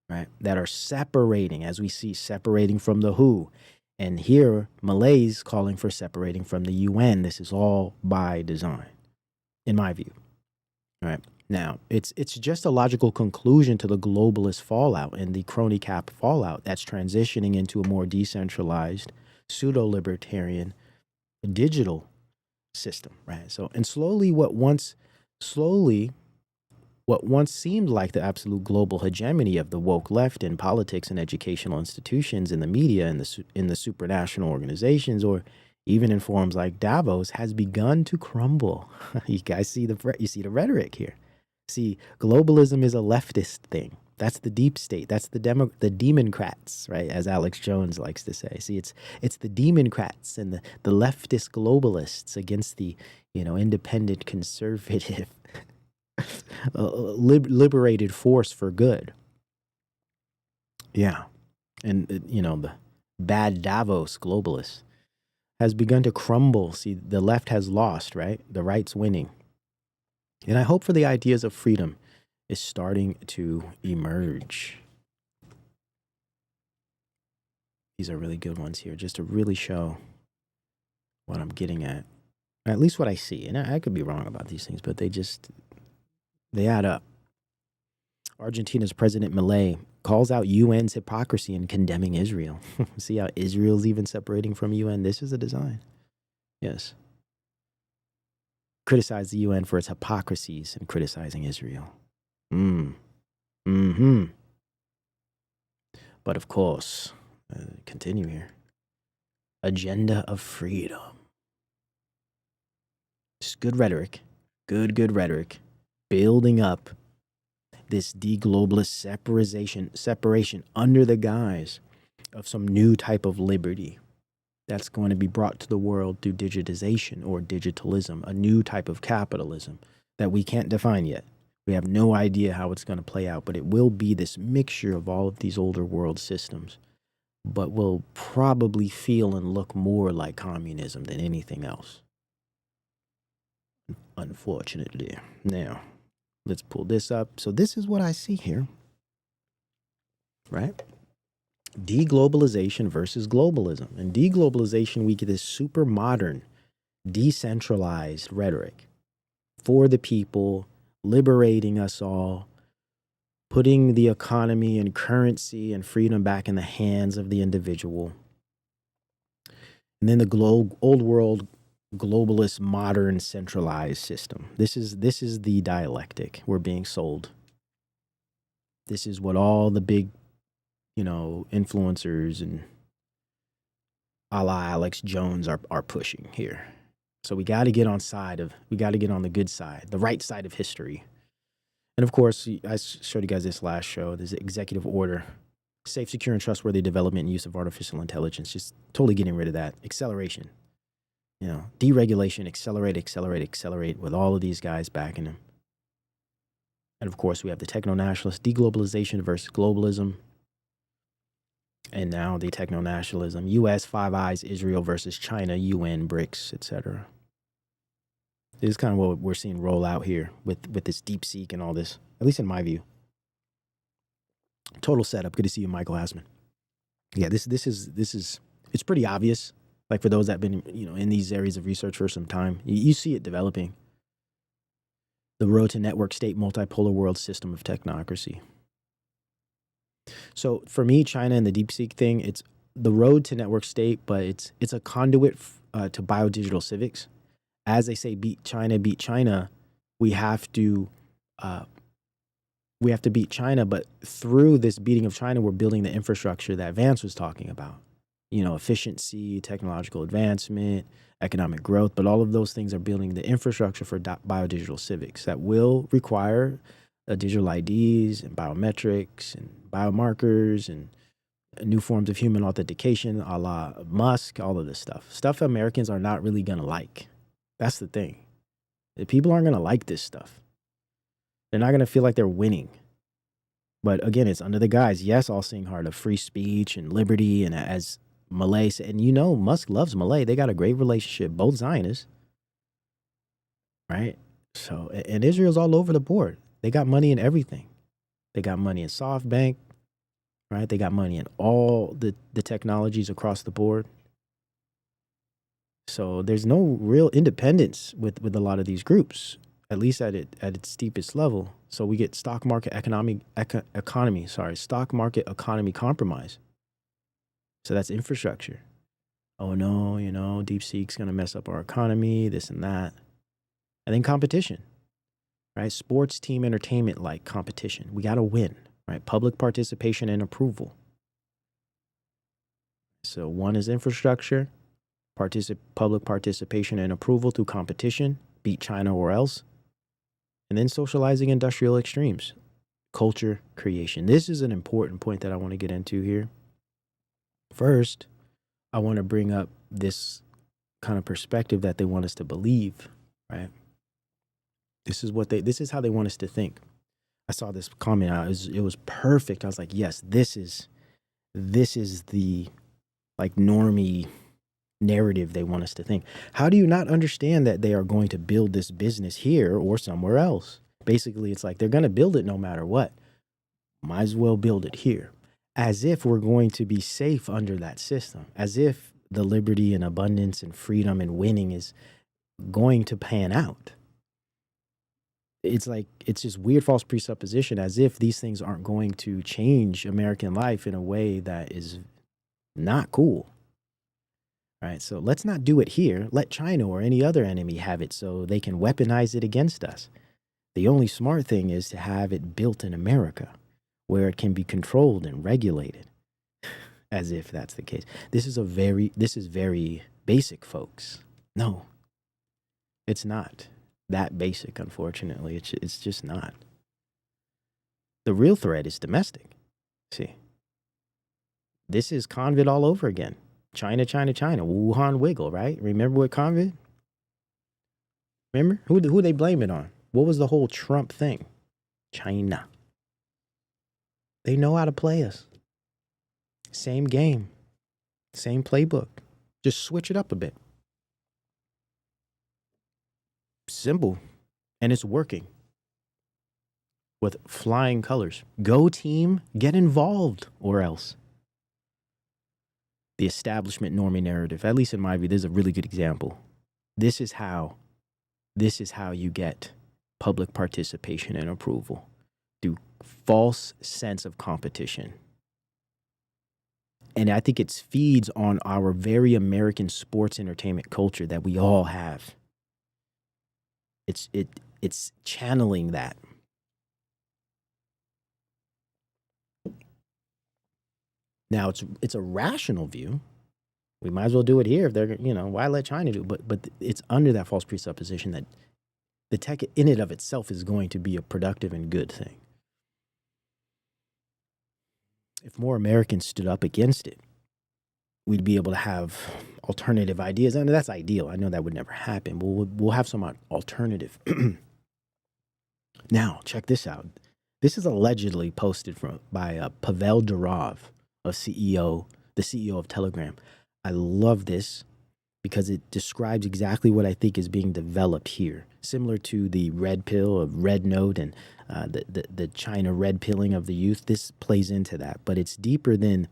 right? That are separating, as we see, separating from the WHO. And here, Malay's calling for separating from the UN. This is all by design, in my view. All right. Now, it's just a logical conclusion to the globalist fallout and the crony cap fallout that's transitioning into a more decentralized, pseudo-libertarian, digital system, right? So, and slowly what once seemed like the absolute global hegemony of the woke left in politics and educational institutions, in the media, and in the supranational organizations, or even in forums like Davos, has begun to crumble. You guys see the rhetoric here. See, globalism is a leftist thing. That's the deep state. That's the Democrats, right? As Alex Jones likes to say. See, it's the Democrats and the leftist globalists against the, independent conservative liberated force for good. Yeah. And, the bad Davos globalists has begun to crumble. See, the left has lost, right? The right's winning. And I hope for the ideas of freedom is starting to emerge. These are really good ones here, just to really show what I'm getting at least what I see. And I could be wrong about these things, but they add up. Argentina's President Milei calls out UN's hypocrisy in condemning Israel. See how Israel's even separating from UN? This is a design. Yes. Criticize the UN for its hypocrisies in criticizing Israel. But of course, continue here. Agenda of freedom. It's good rhetoric. good rhetoric, building up this deglobalist separation under the guise of some new type of liberty that's going to be brought to the world through digitization or digitalism, a new type of capitalism that we can't define yet. We have no idea how it's going to play out, but it will be this mixture of all of these older world systems, but will probably feel and look more like communism than anything else. Unfortunately. Now, let's pull this up. So this is what I see here, right? Deglobalization versus globalism. In deglobalization, we get this super modern, decentralized rhetoric for the people, liberating us all, putting the economy and currency and freedom back in the hands of the individual. And then the old world, globalist, modern, centralized system. This is the dialectic we're being sold. This is what all the big, influencers and a la Alex Jones are pushing here. So we got to get on the good side, the right side of history. And of course, I showed you guys this last show. There's an executive order, safe, secure, and trustworthy development and use of artificial intelligence. Just totally getting rid of that. Acceleration. Deregulation, accelerate with all of these guys backing them. And of course, we have the techno-nationalists, deglobalization versus globalism. And now the techno-nationalism, U.S., Five Eyes, Israel versus China, UN, BRICS, etc. This is kind of what we're seeing roll out here with this DeepSeek and all this, at least in my view. Total setup. Good to see you, Michael Hassman. Yeah, this is it's pretty obvious. Like for those that have been, in these areas of research for some time, you see it developing. The road to network state multipolar world system of technocracy. So for me, China and the DeepSeek thing, it's the road to network state, but it's a conduit to biodigital civics. As they say, beat China, we have to beat China, but through this beating of China, we're building the infrastructure that Vance was talking about. Efficiency, technological advancement, economic growth, but all of those things are building the infrastructure for biodigital civics that will require digital IDs and biometrics and biomarkers and new forms of human authentication, a la Musk, all of this stuff Americans are not really going to like. That's the thing. The people aren't going to like this stuff. They're not going to feel like they're winning. But again, it's under the guise, yes, all seeing hard of free speech and liberty. And as Malay said, and Musk loves Malay. They got a great relationship, both Zionists. Right? So, and Israel's all over the board. They got money in everything. They got money in SoftBank, right? They got money in all the technologies across the board. So there's no real independence with a lot of these groups, at least at its steepest level. So we get stock market economy compromise. So that's infrastructure. Oh no, DeepSeek's gonna mess up our economy, this and that. And then competition, right? Sports team entertainment like competition. We gotta win, right? Public participation and approval. So one is infrastructure, public participation and approval through competition, beat China or else. And then socializing industrial extremes, culture creation. This is an important point that I want to get into here. First, I want to bring up this kind of perspective that they want us to believe, right? This is how they want us to think. I saw this comment out. It was perfect. I was like, yes, this is the like normie narrative they want us to think. How do you not understand that they are going to build this business here or somewhere else? Basically, it's like they're going to build it no matter what. Might as well build it here. As if we're going to be safe under that system. As if the liberty and abundance and freedom and winning is going to pan out. It's like, it's just weird false presupposition, as if these things aren't going to change American life in a way that is not cool. All right, so let's not do it here. Let China or any other enemy have it so they can weaponize it against us. The only smart thing is to have it built in America, where it can be controlled and regulated, as if that's the case. This is very basic, folks. No, it's not. that basic, unfortunately. It's just not. The real threat is domestic. See, this is COVID all over again. China, China, China. Wuhan wiggle, right? Remember what COVID? Remember? Who they blame it on? What was the whole Trump thing? China. They know how to play us. Same game. Same playbook. Just switch it up a bit. Simple. And it's working. With flying colors. Go team, get involved, or else. The establishment normie narrative, at least in my view, this is a really good example. This is how you get public participation and approval. Through false sense of competition. And I think it feeds on our very American sports entertainment culture that we all have. It's channeling that. Now it's a rational view. We might as well do it here if they're, why let China do it? But it's under that false presupposition that the tech in and of itself is going to be a productive and good thing. If more Americans stood up against it, we'd be able to have alternative ideas. I know that's ideal. I know that would never happen, but we'll have some alternative. Now, check this out. This is allegedly posted by Pavel Durov, the CEO of Telegram. I love this because it describes exactly what I think is being developed here. Similar to the red pill of Red Note and the China red pilling of the youth. This plays into that, but it's deeper than,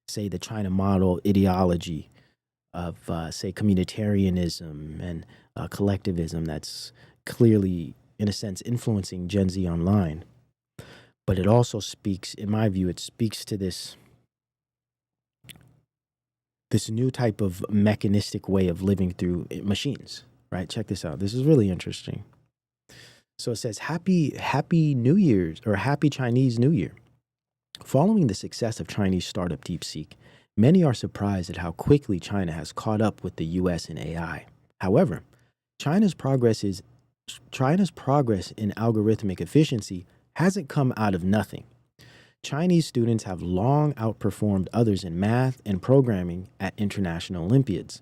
say, the China model ideology of, say, communitarianism and collectivism that's clearly, in a sense, influencing Gen Z online. But it also speaks, in my view, it speaks to this new type of mechanistic way of living through machines, right? Check this out. This is really interesting. So it says, Happy New Year's, or Happy Chinese New Year. Following the success of Chinese startup DeepSeek, many are surprised at how quickly China has caught up with the US in AI. However, China's progress in algorithmic efficiency hasn't come out of nothing. Chinese students have long outperformed others in math and programming at international Olympiads.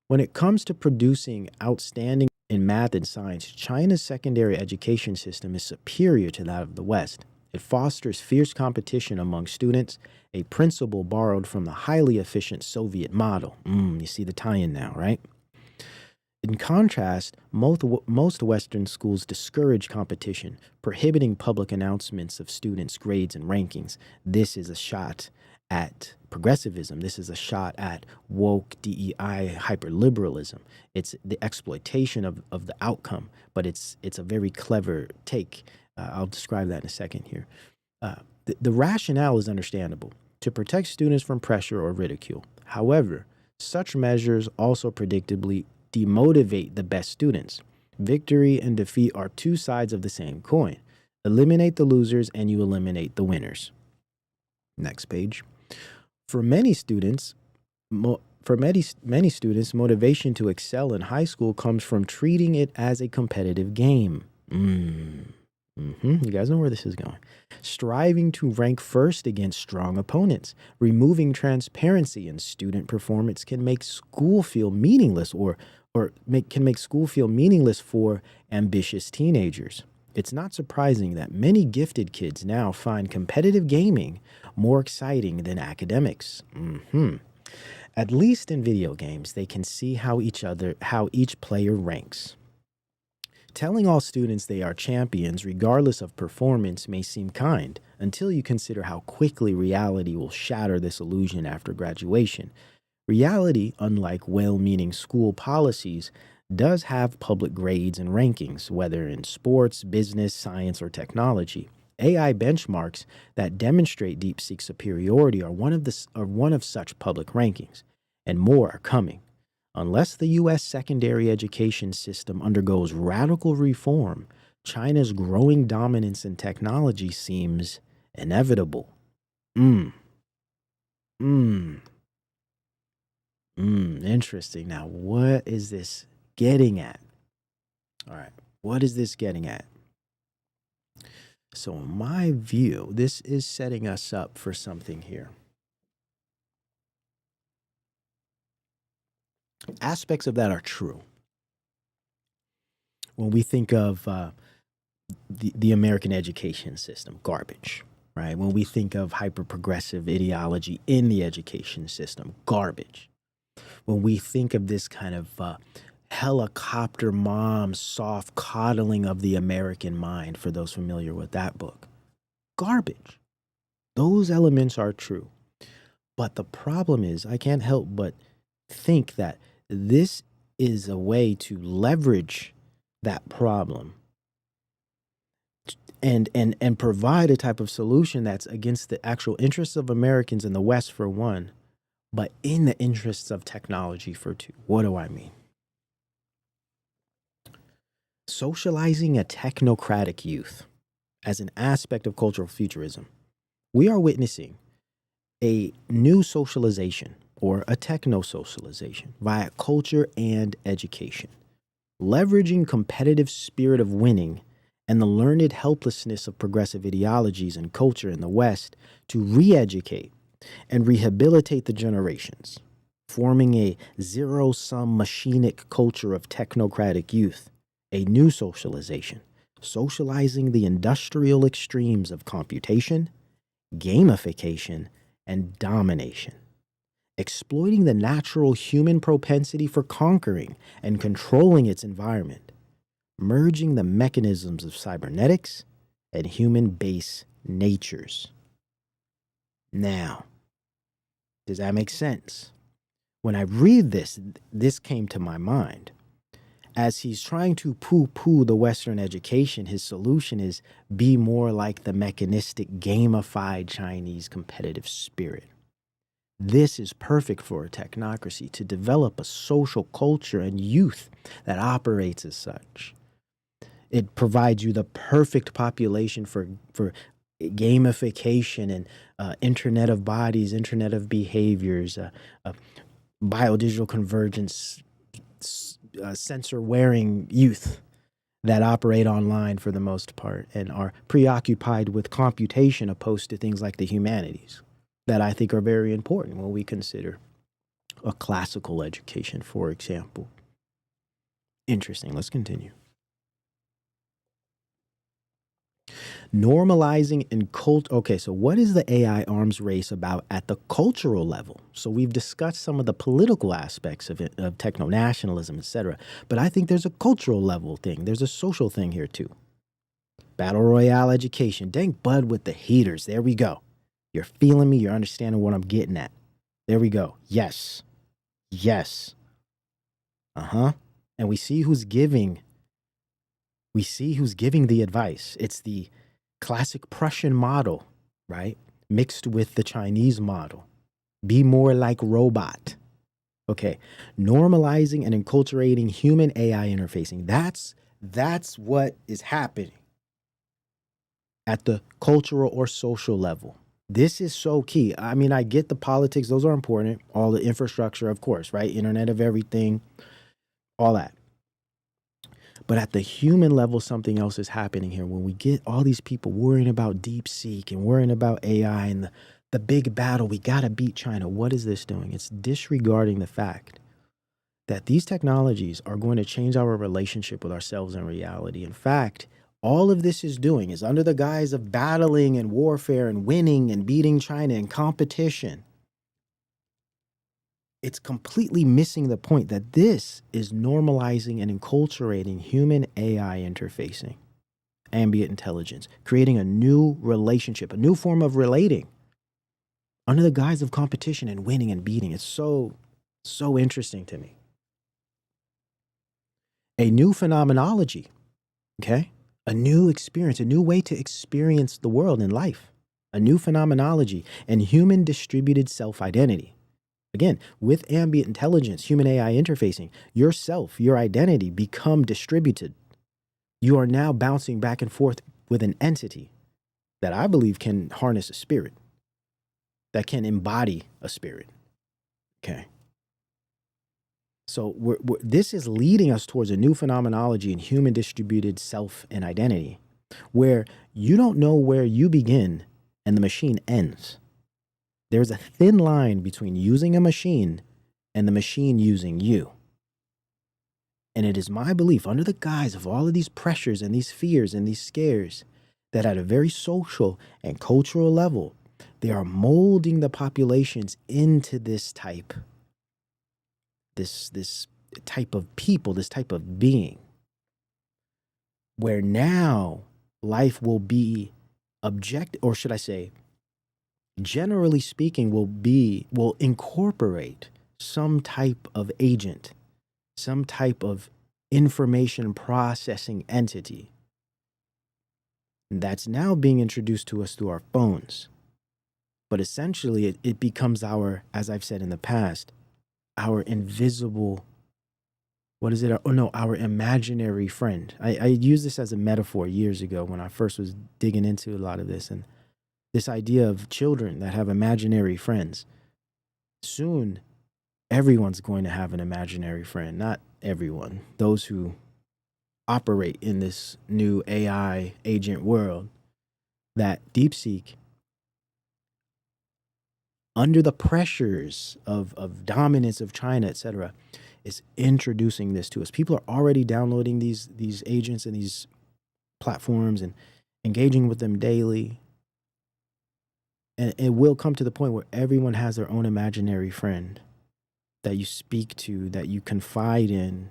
When it comes to producing outstanding in math and science, China's secondary education system is superior to that of the West. It fosters fierce competition among students, a principle borrowed from the highly efficient Soviet model. You see the tie-in now, right? In contrast, most Western schools discourage competition, prohibiting public announcements of students' grades and rankings. This is a shot at progressivism. This is a shot at woke DEI hyperliberalism. It's the exploitation of the outcome, but it's a very clever take. I'll describe that in a second here. The rationale is understandable, to protect students from pressure or ridicule. However, such measures also predictably demotivate the best students. Victory and defeat are two sides of the same coin. Eliminate the losers and you eliminate the winners. Next page. For many students, motivation to excel in high school comes from treating it as a competitive game. You guys know where this is going. Striving to rank first against strong opponents. Removing transparency in student performance can make school feel meaningless can make school feel meaningless for ambitious teenagers. It's not surprising that many gifted kids now find competitive gaming more exciting than academics. At least in video games, they can see how each player ranks. Telling all students they are champions regardless of performance may seem kind, until you consider how quickly reality will shatter this illusion after graduation. Reality, unlike well-meaning school policies, does have public grades and rankings, whether in sports, business, science, or technology. AI benchmarks that demonstrate DeepSeek superiority are one of such public rankings, and more are coming. Unless the U.S. secondary education system undergoes radical reform, China's growing dominance in technology seems inevitable. Interesting. Now, what is this getting at? All right. What is this getting at? So in my view, this is setting us up for something here. Aspects of that are true. When we think of the American education system, garbage, right? When we think of hyper-progressive ideology in the education system, garbage. When we think of this kind of helicopter mom soft coddling of the American mind, for those familiar with that book, garbage. Those elements are true. But the problem is, I can't help but think that this is a way to leverage that problem and provide a type of solution that's against the actual interests of Americans in the West, for one, but in the interests of technology, for two. What do I mean? Socializing a technocratic youth as an aspect of cultural futurism. We are witnessing a new socialization, or a techno-socialization, via culture and education, leveraging competitive spirit of winning and the learned helplessness of progressive ideologies and culture in the West to re-educate and rehabilitate the generations, forming a zero-sum machinic culture of technocratic youth, a new socialization, socializing the industrial extremes of computation, gamification, and domination, exploiting the natural human propensity for conquering and controlling its environment, merging the mechanisms of cybernetics and human base natures. Now, does that make sense? When I read this, this came to my mind. As he's trying to poo-poo the Western education, his solution is be more like the mechanistic, gamified Chinese competitive spirit. This is perfect for a technocracy, to develop a social culture and youth that operates as such. It provides you the perfect population for gamification and internet of bodies, internet of behaviors, biodigital convergence, sensor-wearing youth that operate online for the most part and are preoccupied with computation opposed to things like the humanities that I think are very important when we consider a classical education, for example. Interesting. Let's continue. Normalizing and okay, so what is the AI arms race about at the cultural level? So we've discussed some of the political aspects of it, of techno-nationalism, etc. But I think there's a cultural level thing. There's a social thing here too. Battle Royale education. Dang, Bud with the heaters. There we go. You're feeling me. You're understanding what I'm getting at. There we go. Yes. Yes. Uh-huh. And we see who's giving. We see who's giving the advice. It's the classic Prussian model, right? Mixed with the Chinese model. Be more like robot. Okay. Normalizing and enculturating human AI interfacing. That's what is happening at the cultural or social level. This is so key. I mean, I get the politics. Those are important. All the infrastructure, of course, right? Internet of everything, all that. But at the human level, something else is happening here. When we get all these people worrying about DeepSeek and worrying about AI and the big battle, we got to beat China. What is this doing? It's disregarding the fact that these technologies are going to change our relationship with ourselves and reality. In fact, all of this is doing is under the guise of battling and warfare and winning and beating China in competition. It's completely missing the point that this is normalizing and enculturating human AI interfacing, ambient intelligence, creating a new relationship, a new form of relating under the guise of competition and winning and beating. It's so interesting to me. A new phenomenology, okay? A new experience, a new way to experience the world and life, a new phenomenology and human distributed self-identity. Again, with ambient intelligence, human AI interfacing, yourself, your identity become distributed. You are now bouncing back and forth with an entity that I believe can harness a spirit, that can embody a spirit. Okay. So this is leading us towards a new phenomenology in human distributed self and identity, where you don't know where you begin and the machine ends. There's a thin line between using a machine and the machine using you. And it is my belief, under the guise of all of these pressures and these fears and these scares, that at a very social and cultural level, they are molding the populations into this type of people, this type of being, where now life will be or should I say, generally speaking, will incorporate some type of agent, some type of information processing entity that's now being introduced to us through our phones. But essentially, it becomes our, as I've said in the past, our invisible, our imaginary friend. I used this as a metaphor years ago when I first was digging into a lot of this, and this idea of children that have imaginary friends. Soon, everyone's going to have an imaginary friend. Not everyone. Those who operate in this new AI agent world, that DeepSeek, under the pressures of dominance of China, etc., is introducing this to us. People are already downloading these agents and these platforms and engaging with them daily. And it will come to the point where everyone has their own imaginary friend that you speak to, that you confide in,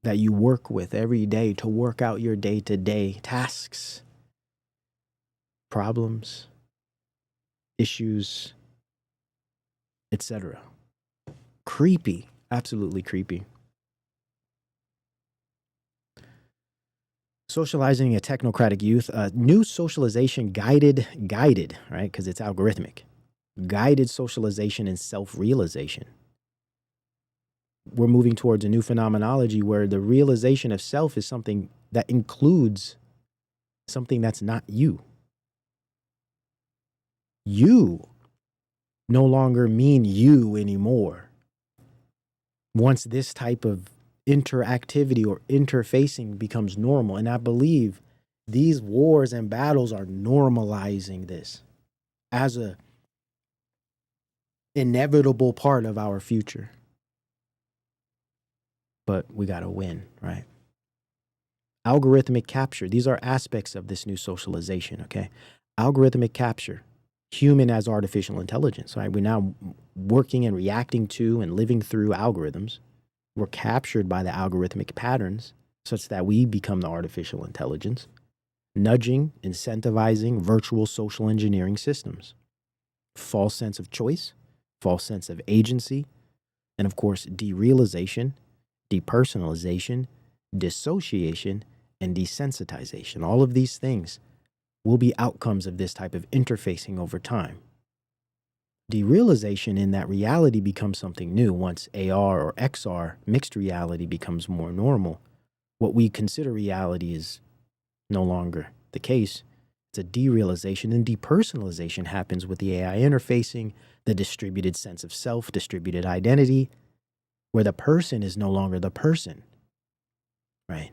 that you work with every day to work out your day-to-day tasks, problems, issues, etc. Creepy, absolutely creepy. Socializing a technocratic youth, new socialization guided, right? Because it's algorithmic. Guided socialization and self-realization. We're moving towards a new phenomenology where the realization of self is something that includes something that's not you. You no longer mean you anymore. Once this type of interactivity or interfacing becomes normal, and I believe these wars and battles are normalizing this as a inevitable part of our future. But we got to win, right? Algorithmic capture. These are aspects of this new socialization, okay? Algorithmic capture. Human as artificial intelligence, right? We're now working and reacting to and living through algorithms. We're captured by the algorithmic patterns such that we become the artificial intelligence. Nudging, incentivizing virtual social engineering systems. False sense of choice, false sense of agency, and of course, derealization, depersonalization, dissociation, and desensitization. All of these things will be outcomes of this type of interfacing over time. Derealization in that reality becomes something new once AR or XR, mixed reality, becomes more normal. What we consider reality is no longer the case. It's a derealization, and depersonalization happens with the AI interfacing, the distributed sense of self, distributed identity, where the person is no longer the person, right?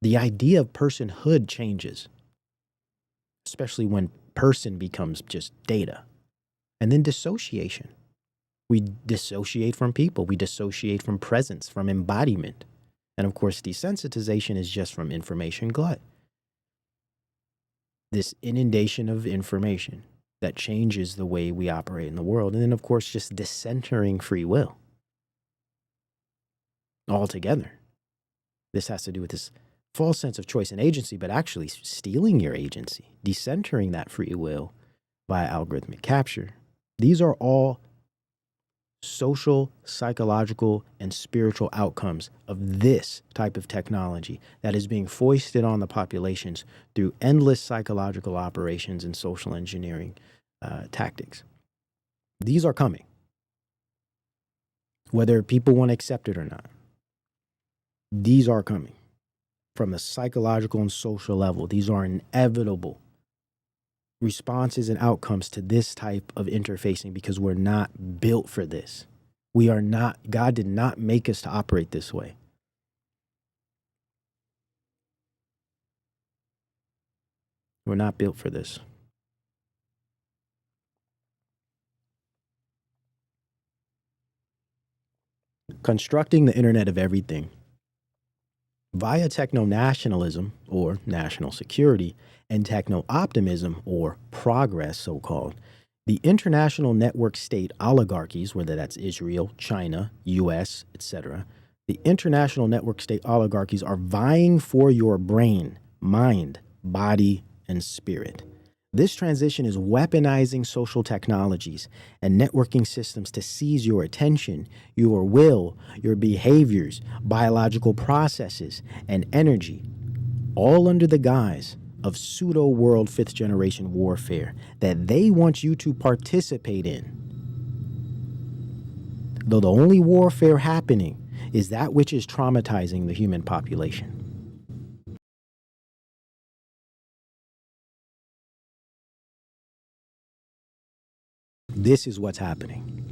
The idea of personhood changes, especially when person becomes just data. And then dissociation. We dissociate from people. We dissociate from presence, from embodiment. And of course, desensitization is just from information glut. This inundation of information that changes the way we operate in the world. And then, of course, just decentering free will. Altogether. This has to do with this false sense of choice and agency, but actually stealing your agency, decentering that free will via algorithmic capture. These are all social, psychological, and spiritual outcomes of this type of technology that is being foisted on the populations through endless psychological operations and social engineering tactics. These are coming, whether people want to accept it or not. These are coming from a psychological and social level. These are inevitable responses and outcomes to this type of interfacing because we're not built for this. We are not, God did not make us to operate this way. We're not built for this. Constructing the Internet of Everything. Via techno-nationalism, or national security, and techno-optimism, or progress, so-called, the international network state oligarchies, whether that's Israel, China, US, etc., the international network state oligarchies are vying for your brain, mind, body, and spirit. This transition is weaponizing social technologies and networking systems to seize your attention, your will, your behaviors, biological processes, and energy, all under the guise of pseudo-world fifth-generation warfare that they want you to participate in. Though the only warfare happening is that which is traumatizing the human population. This is what's happening.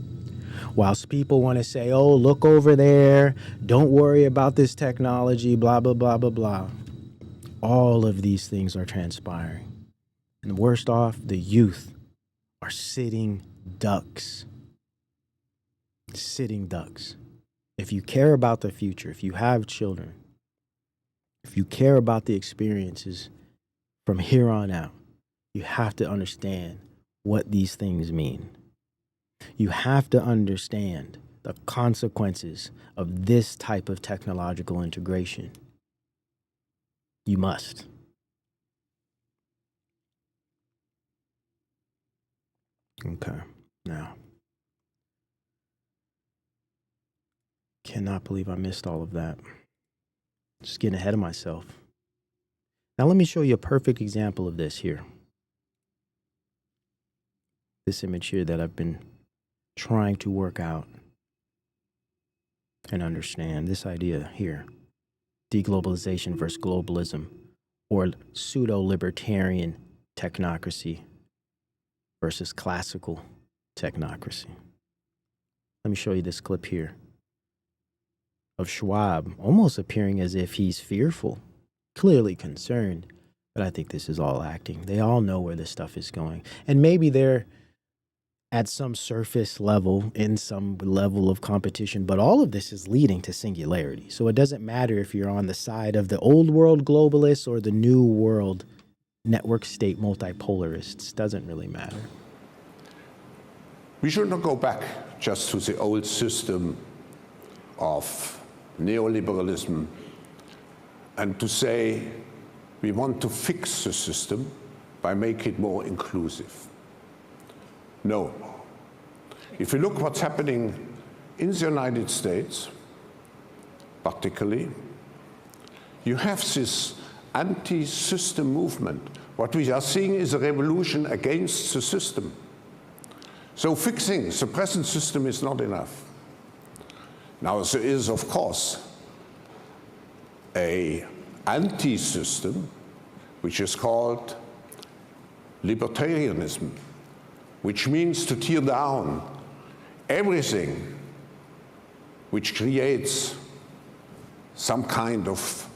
Whilst people want to say, oh, look over there, don't worry about this technology, blah, blah, blah, blah, blah. All of these things are transpiring. And worst off, the youth are sitting ducks. Sitting ducks. If you care about the future, if you have children, if you care about the experiences from here on out, you have to understand what these things mean. You have to understand the consequences of this type of technological integration. You must. Okay, now. Cannot believe I missed all of that. Just getting ahead of myself. Now let me show you a perfect example of this here. This image here that I've been trying to work out and understand. This idea here. Deglobalization versus globalism, or pseudo-libertarian technocracy versus classical technocracy. Let me show you this clip here of Schwab almost appearing as if he's fearful, clearly concerned, but I think this is all acting. They all know where this stuff is going. And maybe they're at some surface level, in some level of competition, but all of this is leading to singularity. So it doesn't matter if you're on the side of the old world globalists or the new world network state multipolarists. Doesn't really matter. We should not go back just to the old system of neoliberalism and to say we want to fix the system by making it more inclusive. No. If you look what's happening in the United States, particularly, you have this anti-system movement. What we are seeing is a revolution against the system. So fixing the present system is not enough. Now there is, of course, an anti-system, which is called libertarianism, which means to tear down everything which creates some kind of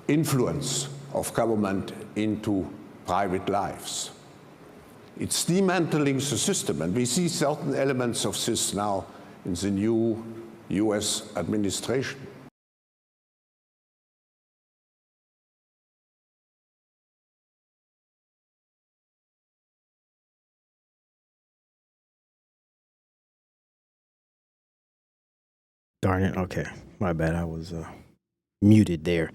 influence of government into private lives. It's dismantling the system, and we see certain elements of this now in the new US administration. Darn it. Okay. My bad. I was muted there.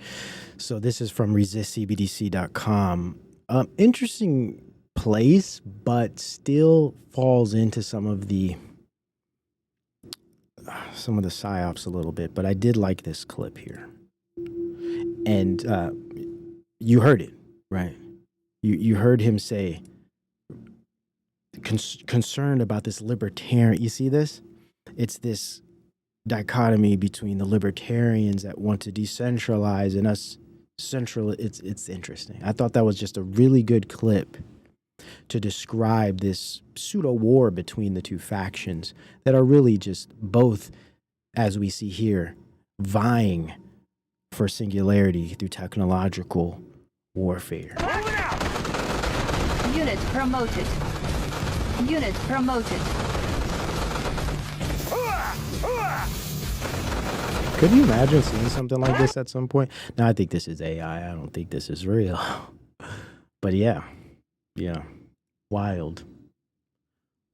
So this is from resistcbdc.com. Interesting place, but still falls into some of the psyops a little bit. But I did like this clip here. And you heard it, right? You heard him say, concerned about this libertarian. You see this? It's this dichotomy between the libertarians that want to decentralize and us central. It's interesting. I thought that was just a really good clip to describe this pseudo war between the two factions that are really just both, as we see here, vying for singularity through technological warfare. Unit promoted. Unit promoted. Could you imagine seeing something like this at some point? Now, I think this is AI. I don't think this is real. But yeah. Wild.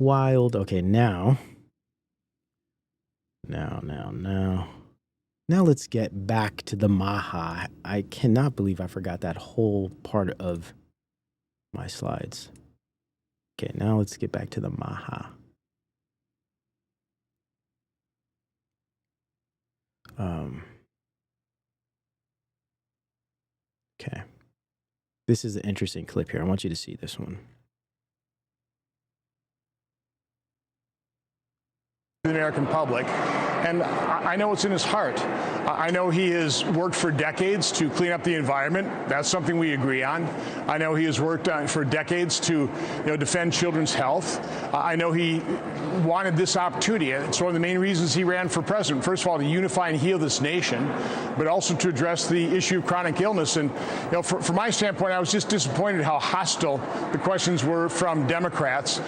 Okay, now let's get back to the MAHA. I cannot believe I forgot that whole part of my slides. Okay, now let's get back to the MAHA. Okay. This is an interesting clip here. I want you to see this one. The American public, and I know what's in his heart. I know he has worked for decades to clean up the environment. That's something we agree on. I know he has worked for decades to defend children's health. I know he wanted this opportunity. It's one of the main reasons he ran for president. First of all, to unify and heal this nation, but also to address the issue of chronic illness. And from my standpoint, I was just disappointed how hostile the questions were from Democrats.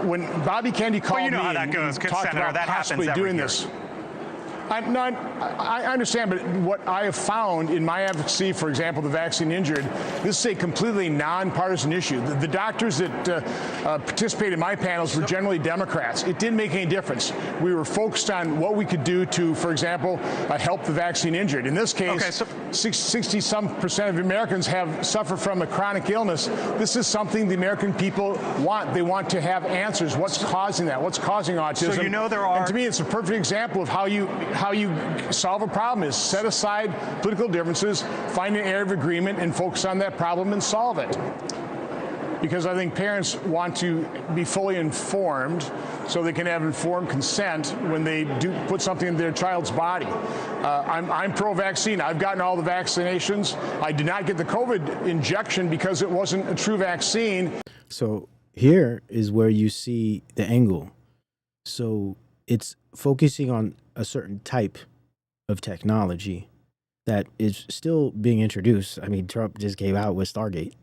When Bobby Kennedy called me how that goes, and talked Senator, about that possibly happens every doing year. this. I understand, but what I have found in my advocacy, for example, the vaccine injured, this is a completely nonpartisan issue. The doctors that participated in my panels were generally Democrats. It didn't make any difference. We were focused on what we could do to, for example, help the vaccine injured. In this case, 60-some% of Americans have suffered from a chronic illness. This is something the American people want. They want to have answers. What's causing that? What's causing autism? So there are. And to me, it's a perfect example of how you solve a problem is set aside political differences, find an area of agreement, and focus on that problem and solve it. Because I think parents want to be fully informed so they can have informed consent when they do put something in their child's body. I'm pro-vaccine. I've gotten all the vaccinations. I did not get the COVID injection because it wasn't a true vaccine. So here is where you see the angle. So it's focusing on a certain type of technology that is still being introduced. I mean, Trump just came out with Stargate.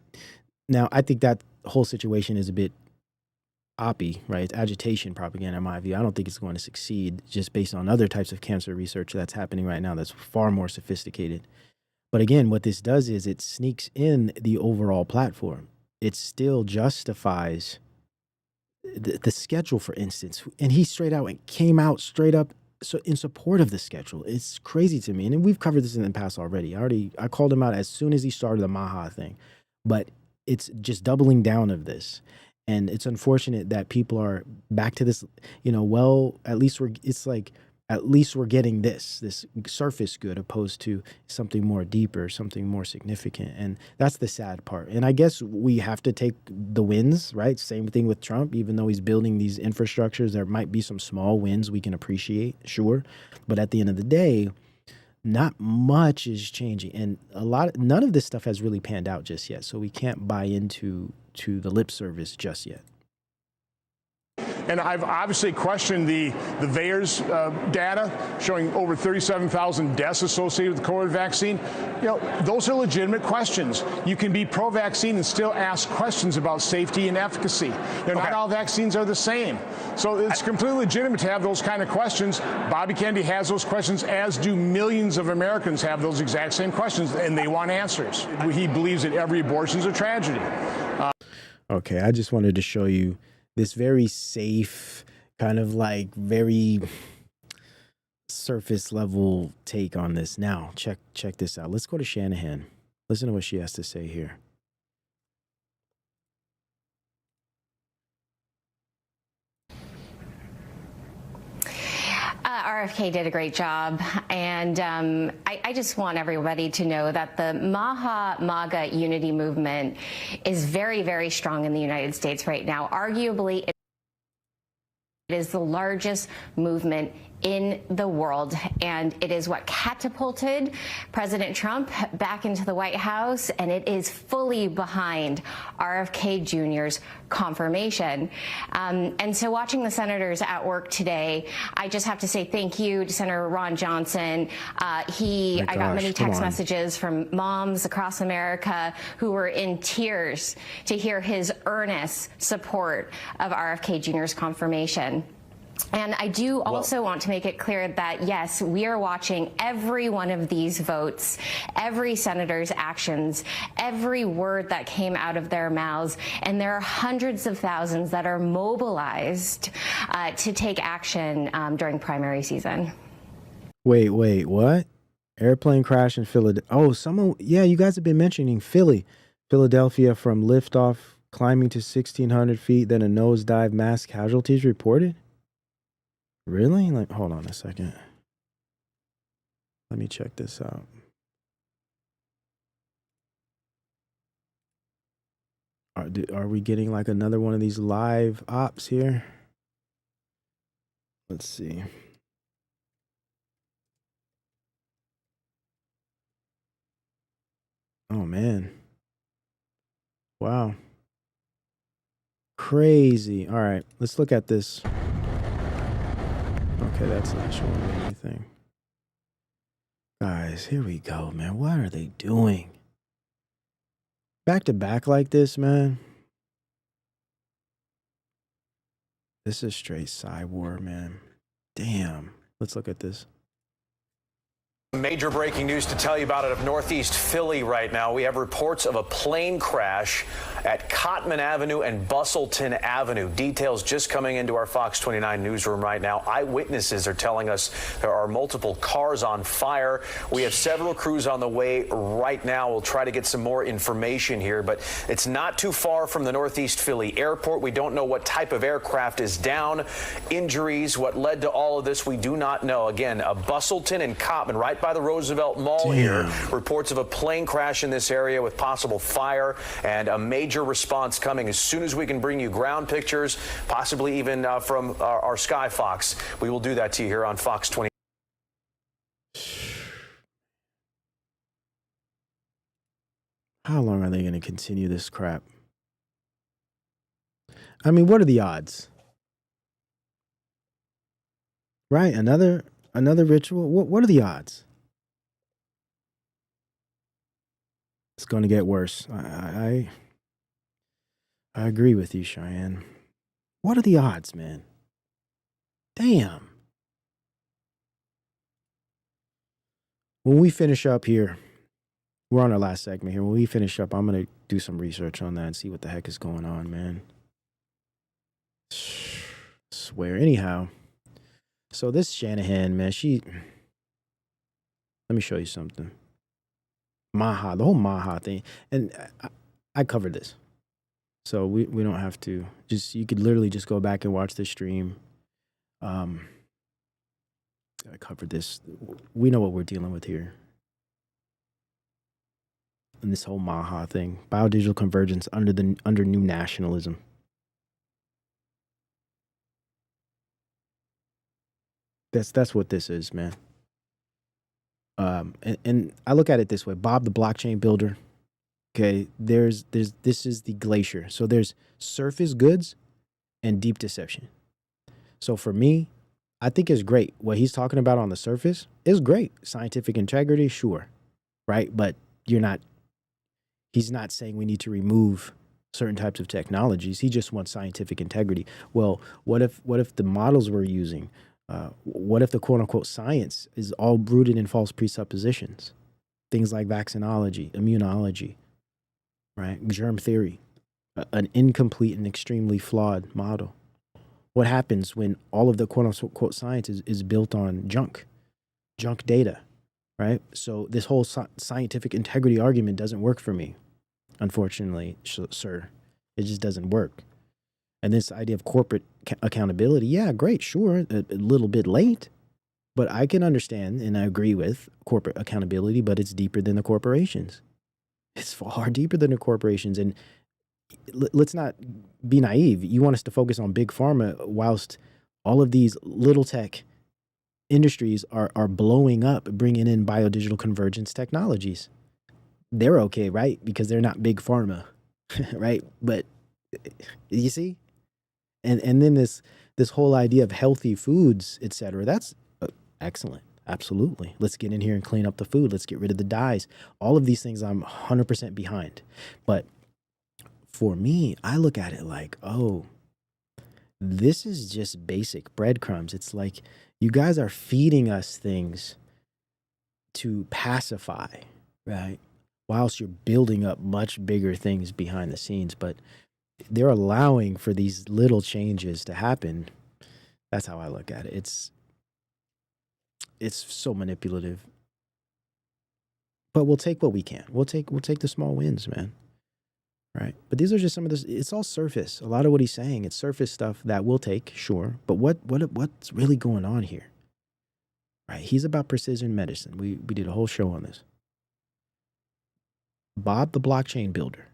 Now, I think that whole situation is a bit oppy, right? It's agitation propaganda, in my view. I don't think it's going to succeed just based on other types of cancer research that's happening right now that's far more sophisticated. But again, what this does is it sneaks in the overall platform. It still justifies the schedule, for instance. And he straight out and came out straight up so in support of the schedule. It's crazy to me. And we've covered this in the past already. I called him out as soon as he started the MAHA thing. But it's just doubling down of this. And it's unfortunate that people are back to this, well, at least we're getting this surface good opposed to something more deeper, something more significant. And that's the sad part. And I guess we have to take the wins, right? Same thing with Trump. Even though he's building these infrastructures, there might be some small wins we can appreciate, sure. But at the end of the day, not much is changing. And none of this stuff has really panned out just yet. So we can't buy into the lip service just yet. And I've obviously questioned the VAERS data showing over 37,000 deaths associated with the COVID vaccine. Those are legitimate questions. You can be pro-vaccine and still ask questions about safety and efficacy. Not all vaccines are the same. So it's completely legitimate to have those kind of questions. Bobby Kennedy has those questions, as do millions of Americans have those exact same questions, and they want answers. He believes that every abortion is a tragedy. Okay, I just wanted to show you this very safe, kind of like very surface level take on this. Now, check this out. Let's go to Shanahan. Listen to what she has to say here. RFK did a great job, and I just want everybody to know that the MAHA unity movement is very, very strong in the United States right now. Arguably, it is the largest movement in the world, and it is what catapulted President Trump back into the White House, and it is fully behind RFK Jr.'s confirmation. And so watching the senators at work today, I just have to say thank you to Senator Ron Johnson. I got many text messages from moms across America who were in tears to hear his earnest support of RFK Jr.'s confirmation. And I do also want to make it clear that, yes, we are watching every one of these votes, every senator's actions, every word that came out of their mouths, and there are hundreds of thousands that are mobilized to take action during primary season. Wait, what? Airplane crash in Philadelphia. Oh, yeah, you guys have been mentioning Philadelphia from liftoff, climbing to 1,600 feet, then a nosedive, mass casualties reported? Really? Like, hold on a second. Let me check this out. Are we getting like another one of these live ops here? Let's see. Oh, man. Wow. Crazy. All right, let's look at this. Okay, that's not showing me anything. Guys, here we go, man. What are they doing? Back to back like this, man. This is straight side war, man. Damn. Let's look at this. Major breaking news to tell you about out of Northeast Philly right now. We have reports of a plane crash at Cotman Avenue and Bustleton Avenue. Details just coming into our Fox 29 newsroom right now. Eyewitnesses are telling us there are multiple cars on fire. We have several crews on the way right now. We'll try to get some more information here, but it's not too far from the Northeast Philly airport. We don't know what type of aircraft is down. Injuries, what led to all of this, we do not know. Again, Bustleton and Cotman, right by the Roosevelt Mall here. Reports of a plane crash in this area with possible fire and a major response coming as soon as we can bring you ground pictures, possibly even from our Sky Fox. We will do that to you here on Fox 20. How long are they going to continue this crap? I mean, what are the odds? Right? Another ritual? What are the odds? It's going to get worse. I agree with you, Cheyenne. What are the odds, man? Damn. When we finish up here, we're on our last segment here. When we finish up, I'm going to do some research on that and see what the heck is going on, man. Swear. Anyhow, so this Shanahan, man, let me show you something. MAHA, the whole MAHA thing. And I covered this. So we don't have to you could literally just go back and watch the stream. I covered this. We know what we're dealing with here. And this whole MAHA thing, biodigital convergence under new nationalism. That's what this is, man. And I look at it this way: Bob, the blockchain builder. Okay, this is the glacier. So there's surface goods and deep deception. So for me, I think it's great. What he's talking about on the surface is great. Scientific integrity, sure, right? But he's not saying we need to remove certain types of technologies. He just wants scientific integrity. Well, what if the models we're using, what if the quote unquote science is all rooted in false presuppositions? Things like vaccinology, immunology, right? Germ theory, an incomplete and extremely flawed model. What happens when all of the quote unquote science is built on junk data, right? So this whole scientific integrity argument doesn't work for me, unfortunately, sir. It just doesn't work. And this idea of corporate accountability, yeah, great, sure, a little bit late, but I can understand and I agree with corporate accountability, but it's deeper than the corporations. It's far deeper than the corporations. And let's not be naive. You want us to focus on big pharma whilst all of these little tech industries are blowing up, bringing in biodigital convergence technologies. They're okay, right? Because they're not big pharma, right? But you see, and then this whole idea of healthy foods, et cetera, that's excellent. Absolutely. Let's get in here and clean up the food. Let's get rid of the dyes. All of these things I'm 100% behind. But for me, I look at it like, oh, this is just basic breadcrumbs. It's like you guys are feeding us things to pacify, right? Whilst you're building up much bigger things behind the scenes, but they're allowing for these little changes to happen. That's how I look at it. It's so manipulative. But we'll take what we can. We'll take the small wins, man. Right? But these are just some of this. It's all surface. A lot of what he's saying, it's surface stuff that we'll take, sure. But what's really going on here? Right? He's about precision medicine. We did a whole show on this. Bob the blockchain builder.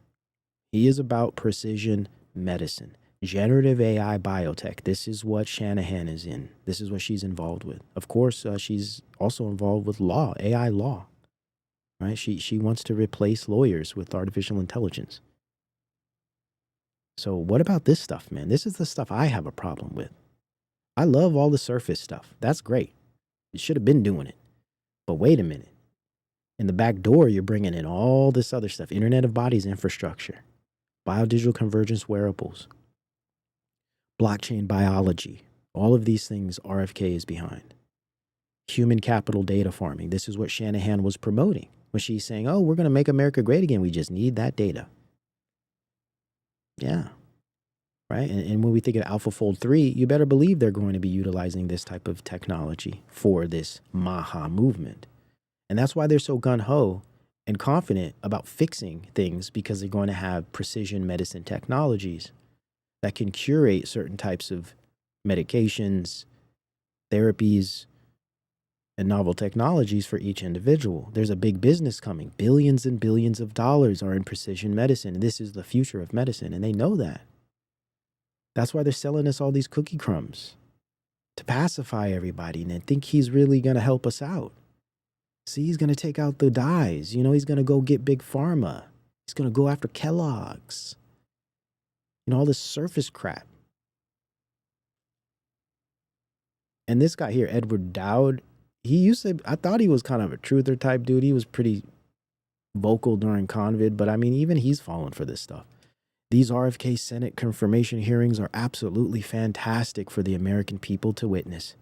He is about precision medicine. Generative AI biotech. This is what Shanahan is in. This is what she's involved with. Of course, she's also involved with law, AI law. Right? She wants to replace lawyers with artificial intelligence. So what about this stuff, man? This is the stuff I have a problem with. I love all the surface stuff. That's great. You should have been doing it. But wait a minute. In the back door, you're bringing in all this other stuff. Internet of Bodies infrastructure. Biodigital convergence wearables. Blockchain biology. All of these things RFK is behind. Human capital data farming. This is what Shanahan was promoting when she's saying, oh, we're going to make America great again. We just need that data. Yeah. Right? And when we think of AlphaFold 3, you better believe they're going to be utilizing this type of technology for this MAHA movement. And that's why they're so gung-ho and confident about fixing things, because they're going to have precision medicine technologies that can curate certain types of medications, therapies, and novel technologies for each individual. There's a big business coming. Billions and billions of dollars are in precision medicine. This is the future of medicine, and they know that. That's why they're selling us all these cookie crumbs, to pacify everybody and then think he's really going to help us out. See, he's going to take out the Dayz. You know, he's going to go get big pharma. He's going to go after Kellogg's. You know, all this surface crap. And this guy here, Edward Dowd, I thought he was kind of a truther type dude. He was pretty vocal during COVID, but I mean, even he's fallen for this stuff. These RFK Senate confirmation hearings are absolutely fantastic for the American people to witness.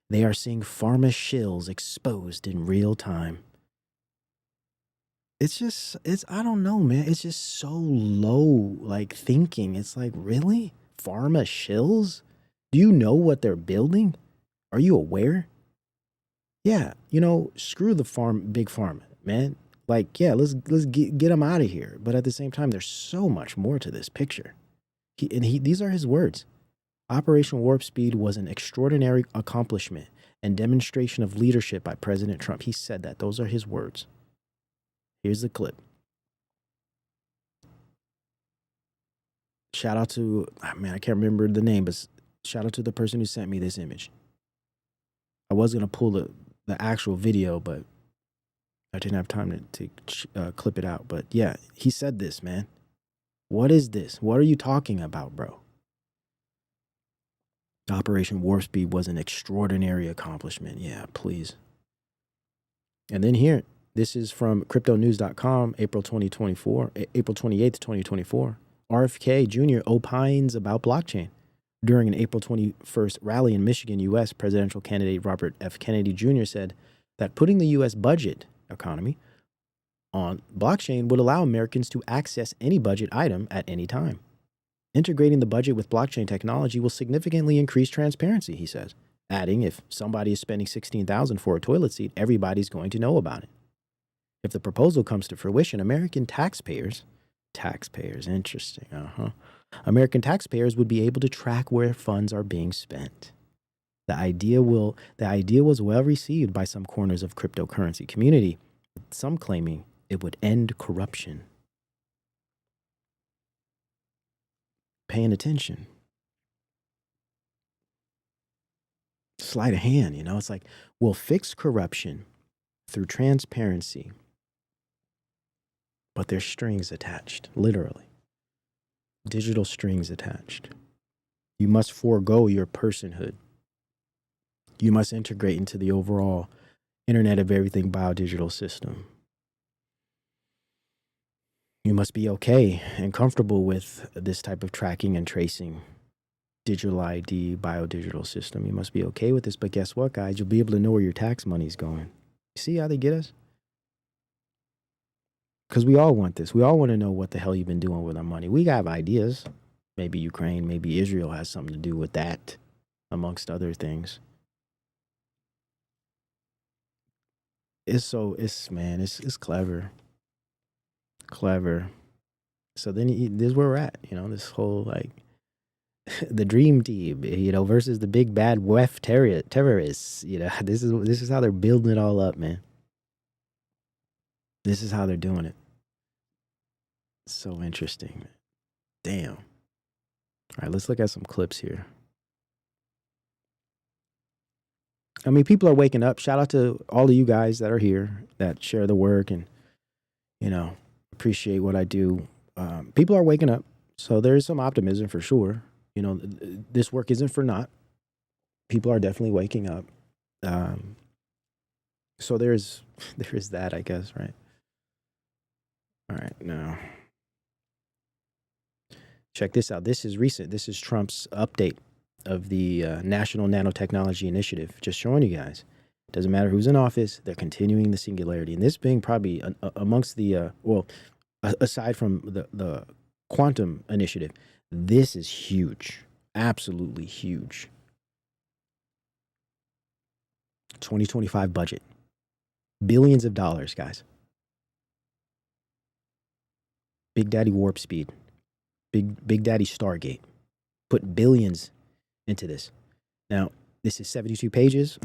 They are seeing pharma shills exposed in real time. I don't know, man. It's just so low, like, thinking. It's like, really? Pharma shills? Do you know what they're building? Are you aware? Yeah, you know, screw the big pharma, man. Like, yeah, let's get them out of here. But at the same time, there's so much more to this picture. These are his words. Operation Warp Speed was an extraordinary accomplishment and demonstration of leadership by President Trump. He said that. Those are his words. Here's the clip. Shout out to, man, I can't remember the name, but shout out to the person who sent me this image. I was going to pull the actual video, but I didn't have time to clip it out. But yeah, he said this, man. What is this? What are you talking about, bro? Operation Warp Speed was an extraordinary accomplishment. Yeah, please. And then here, this is from cryptonews.com, April 28th, 2024. RFK Jr. opines about blockchain. During an April 21st rally in Michigan, U.S. presidential candidate Robert F. Kennedy Jr. said that putting the U.S. budget economy on blockchain would allow Americans to access any budget item at any time. Integrating the budget with blockchain technology will significantly increase transparency, he says, adding, if somebody is spending $16,000 for a toilet seat, everybody's going to know about it. If the proposal comes to fruition, American taxpayers, interesting, American taxpayers would be able to track where funds are being spent. The idea was well received by some corners of cryptocurrency community, with some claiming it would end corruption. Paying attention. sleight of hand, you know? It's like, we'll fix corruption through transparency, but there's strings attached, literally. Digital strings attached. You must forego your personhood. You must integrate into the overall Internet of Everything biodigital system. You must be okay and comfortable with this type of tracking and tracing, digital ID, biodigital system. You must be okay with this, but guess what, guys? You'll be able to know where your tax money's going. You see how they get us? Because we all want this. We all want to know what the hell you've been doing with our money. We have ideas. Maybe Ukraine, maybe Israel has something to do with that, amongst other things. It's clever. Clever. So then this is where we're at, you know, this whole, like, the dream team, you know, versus the big bad WEF terrorists, you know, this is how they're building it all up, man. This is how they're doing it. So interesting, man. Damn. All right, let's look at some clips here. I mean, people are waking up. Shout out to all of you guys that are here, that share the work and, you know, appreciate what I do. People are waking up. So there's some optimism for sure. You know, this work isn't for naught. People are definitely waking up. So there's that, I guess, right? All right, now check this out. This is recent. This is Trump's update of the National Nanotechnology Initiative. Just showing you guys. Doesn't matter who's in office, they're continuing the singularity. And this being probably amongst the, aside from the quantum initiative, this is huge. Absolutely huge. 2025 budget. Billions of dollars, guys. Big Daddy Warp Speed. Big Daddy Stargate. Put billions into this. Now, this is 72 pages.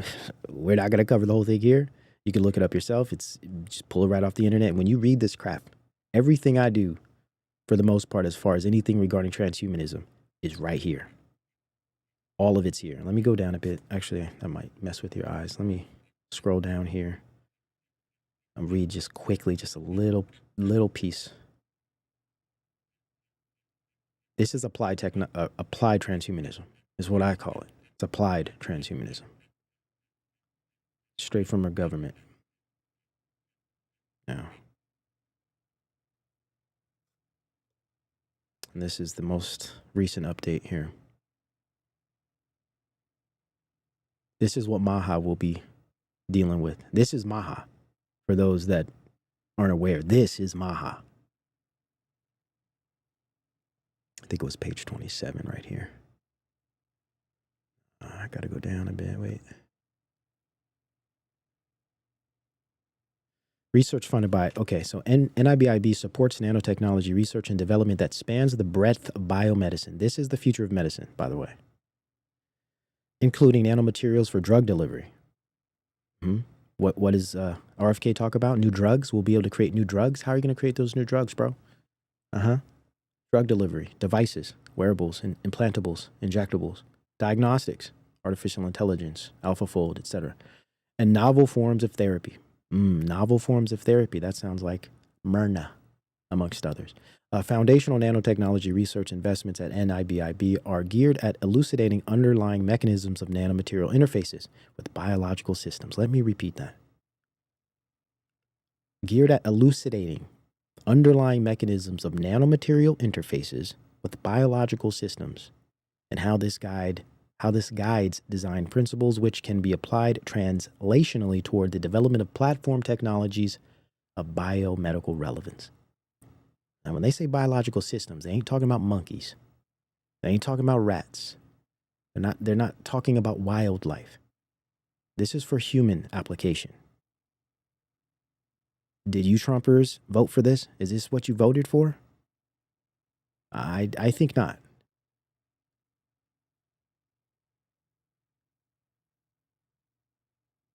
We're not going to cover the whole thing here. You can look it up yourself. It's just pull it right off the internet. When you read this crap, everything I do, for the most part, as far as anything regarding transhumanism, is right here. All of it's here. Let me go down a bit. Actually, that might mess with your eyes. Let me scroll down here. I'll read just quickly, just a little piece. This is applied transhumanism, is what I call it. It's applied transhumanism. Straight from our government. Now, and this is the most recent update here. This is what MAHA will be dealing with. This is MAHA. For those that aren't aware, this is MAHA. I think it was page 27 right here. I got to go down a bit. Wait. Research funded by, okay, so NIBIB supports nanotechnology research and development that spans the breadth of biomedicine. This is the future of medicine, by the way. Including nanomaterials for drug delivery. What does RFK talk about? New drugs? We'll be able to create new drugs? How are you going to create those new drugs, bro? Drug delivery, devices, wearables, and implantables, injectables, diagnostics, artificial intelligence, AlphaFold, etc. And novel forms of therapy. Novel forms of therapy. That sounds like Myrna, amongst others. Foundational nanotechnology research investments at NIBIB are geared at elucidating underlying mechanisms of nanomaterial interfaces with biological systems. Let me repeat that. Geared at elucidating underlying mechanisms of nanomaterial interfaces with biological systems, and how this guides design principles which can be applied translationally toward the development of platform technologies of biomedical relevance. Now, when they say biological systems, they ain't talking about monkeys. They ain't talking about rats. They're not talking about wildlife. This is for human application. Did you Trumpers vote for this? Is this what you voted for? I think not.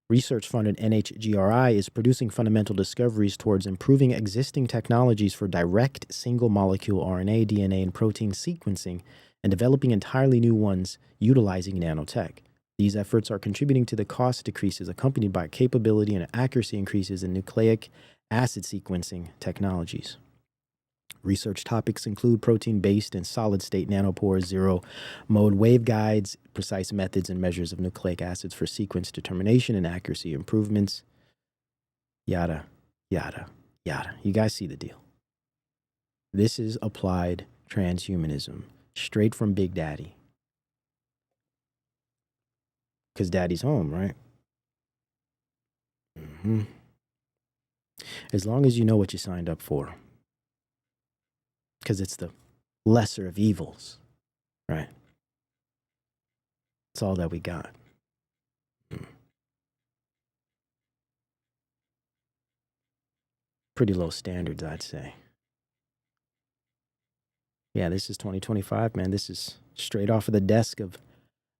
Research-funded NHGRI is producing fundamental discoveries towards improving existing technologies for direct single-molecule RNA, DNA, and protein sequencing, and developing entirely new ones utilizing nanotech. These efforts are contributing to the cost decreases accompanied by capability and accuracy increases in nucleic acid sequencing technologies. Research topics include protein-based and solid-state nanopores, zero-mode waveguides, precise methods and measures of nucleic acids for sequence determination and accuracy improvements, yada, yada, yada. You guys see the deal. This is applied transhumanism, straight from Big Daddy. Because Daddy's home, right? Mm-hmm. As long as you know what you signed up for. Because it's the lesser of evils, right? That's all that we got. Pretty low standards, I'd say. Yeah, this is 2025, man. This is straight off of the desk of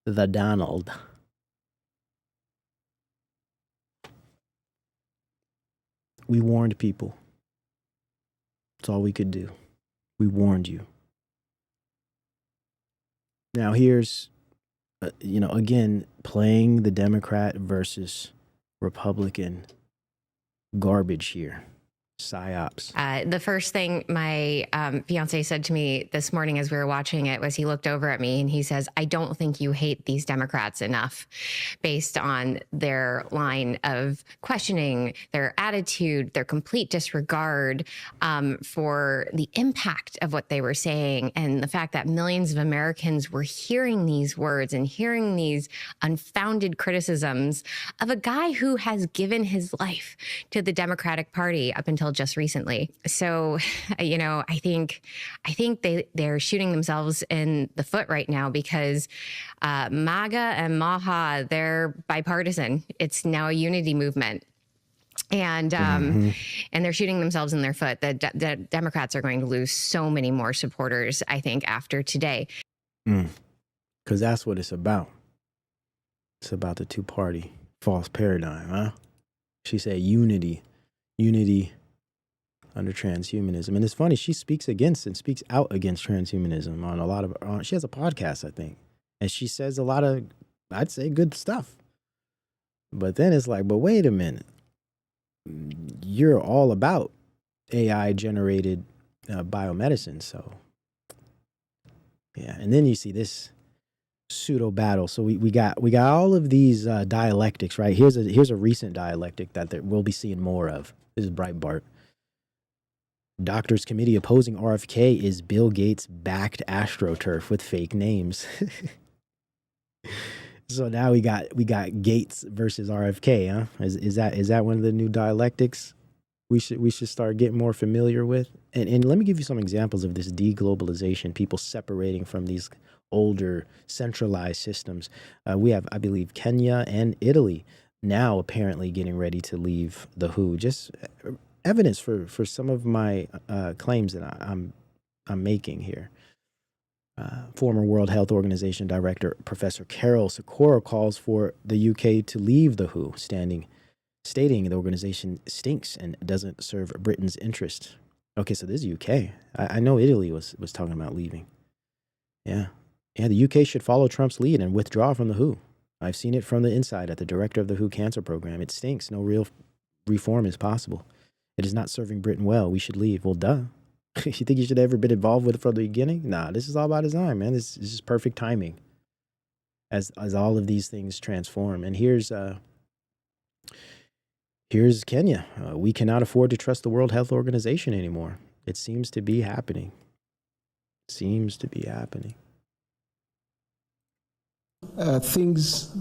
the Donald. We warned people. That's all we could do. We warned you. Now here's, again, playing the Democrat versus Republican garbage here. PsyOps. The first thing my fiance said to me this morning as we were watching it was he looked over at me and he says, I don't think you hate these Democrats enough based on their line of questioning, their attitude, their complete disregard for the impact of what they were saying and the fact that millions of Americans were hearing these words and hearing these unfounded criticisms of a guy who has given his life to the Democratic Party up until just recently. So, I think they're shooting themselves in the foot right now because MAGA and MAHA, they're bipartisan. It's now a unity movement. And and they're shooting themselves in their foot. The Democrats are going to lose so many more supporters, I think, after today. Because that's what it's about. It's about the two-party false paradigm, huh? She said unity under transhumanism. And it's funny, she speaks against and speaks out against transhumanism on a lot of, she has a podcast, I think. And she says a lot of, I'd say, good stuff. But then it's like, but wait a minute. You're all about AI-generated biomedicine, so. Yeah, and then you see this pseudo battle. So we got all of these dialectics, right? Here's a recent dialectic that we'll be seeing more of. This is Breitbart. Doctors Committee opposing RFK is Bill Gates backed AstroTurf with fake names. So now we got Gates versus RFK, huh? Is that one of the new dialectics we should start getting more familiar with? And let me give you some examples of this deglobalization, people separating from these older centralized systems. We have, I believe, Kenya and Italy now apparently getting ready to leave the WHO. Just evidence for some of my claims that I'm making here. Former World Health Organization Director Professor Carol Sikora calls for the UK to leave the WHO, stating the organization stinks and doesn't serve Britain's interest. Okay, so this is UK. I know Italy was talking about leaving. Yeah, the UK should follow Trump's lead and withdraw from the WHO. I've seen it from the inside at the director of the WHO cancer program. It stinks. No real reform is possible. It is not serving Britain well. We should leave. Well, duh. You think you should have ever been involved with it from the beginning? Nah, this is all by design, man. This is just perfect timing as all of these things transform. And here's Kenya. We cannot afford to trust the World Health Organization anymore. It seems to be happening. Things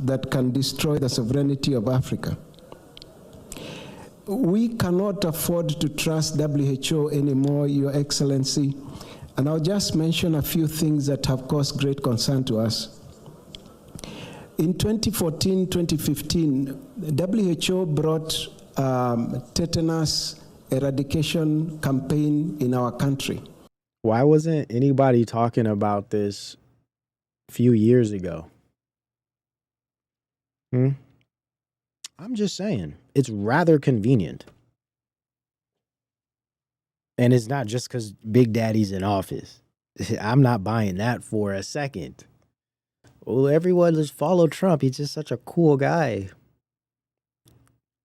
that can destroy the sovereignty of Africa. We cannot afford to trust WHO anymore, Your Excellency. And I'll just mention a few things that have caused great concern to us. In 2014-2015, WHO brought tetanus eradication campaign in our country. Why wasn't anybody talking about this a few years ago? I'm just saying, it's rather convenient. And it's not just because Big Daddy's in office. I'm not buying that for a second. Well, everyone just follow Trump. He's just such a cool guy.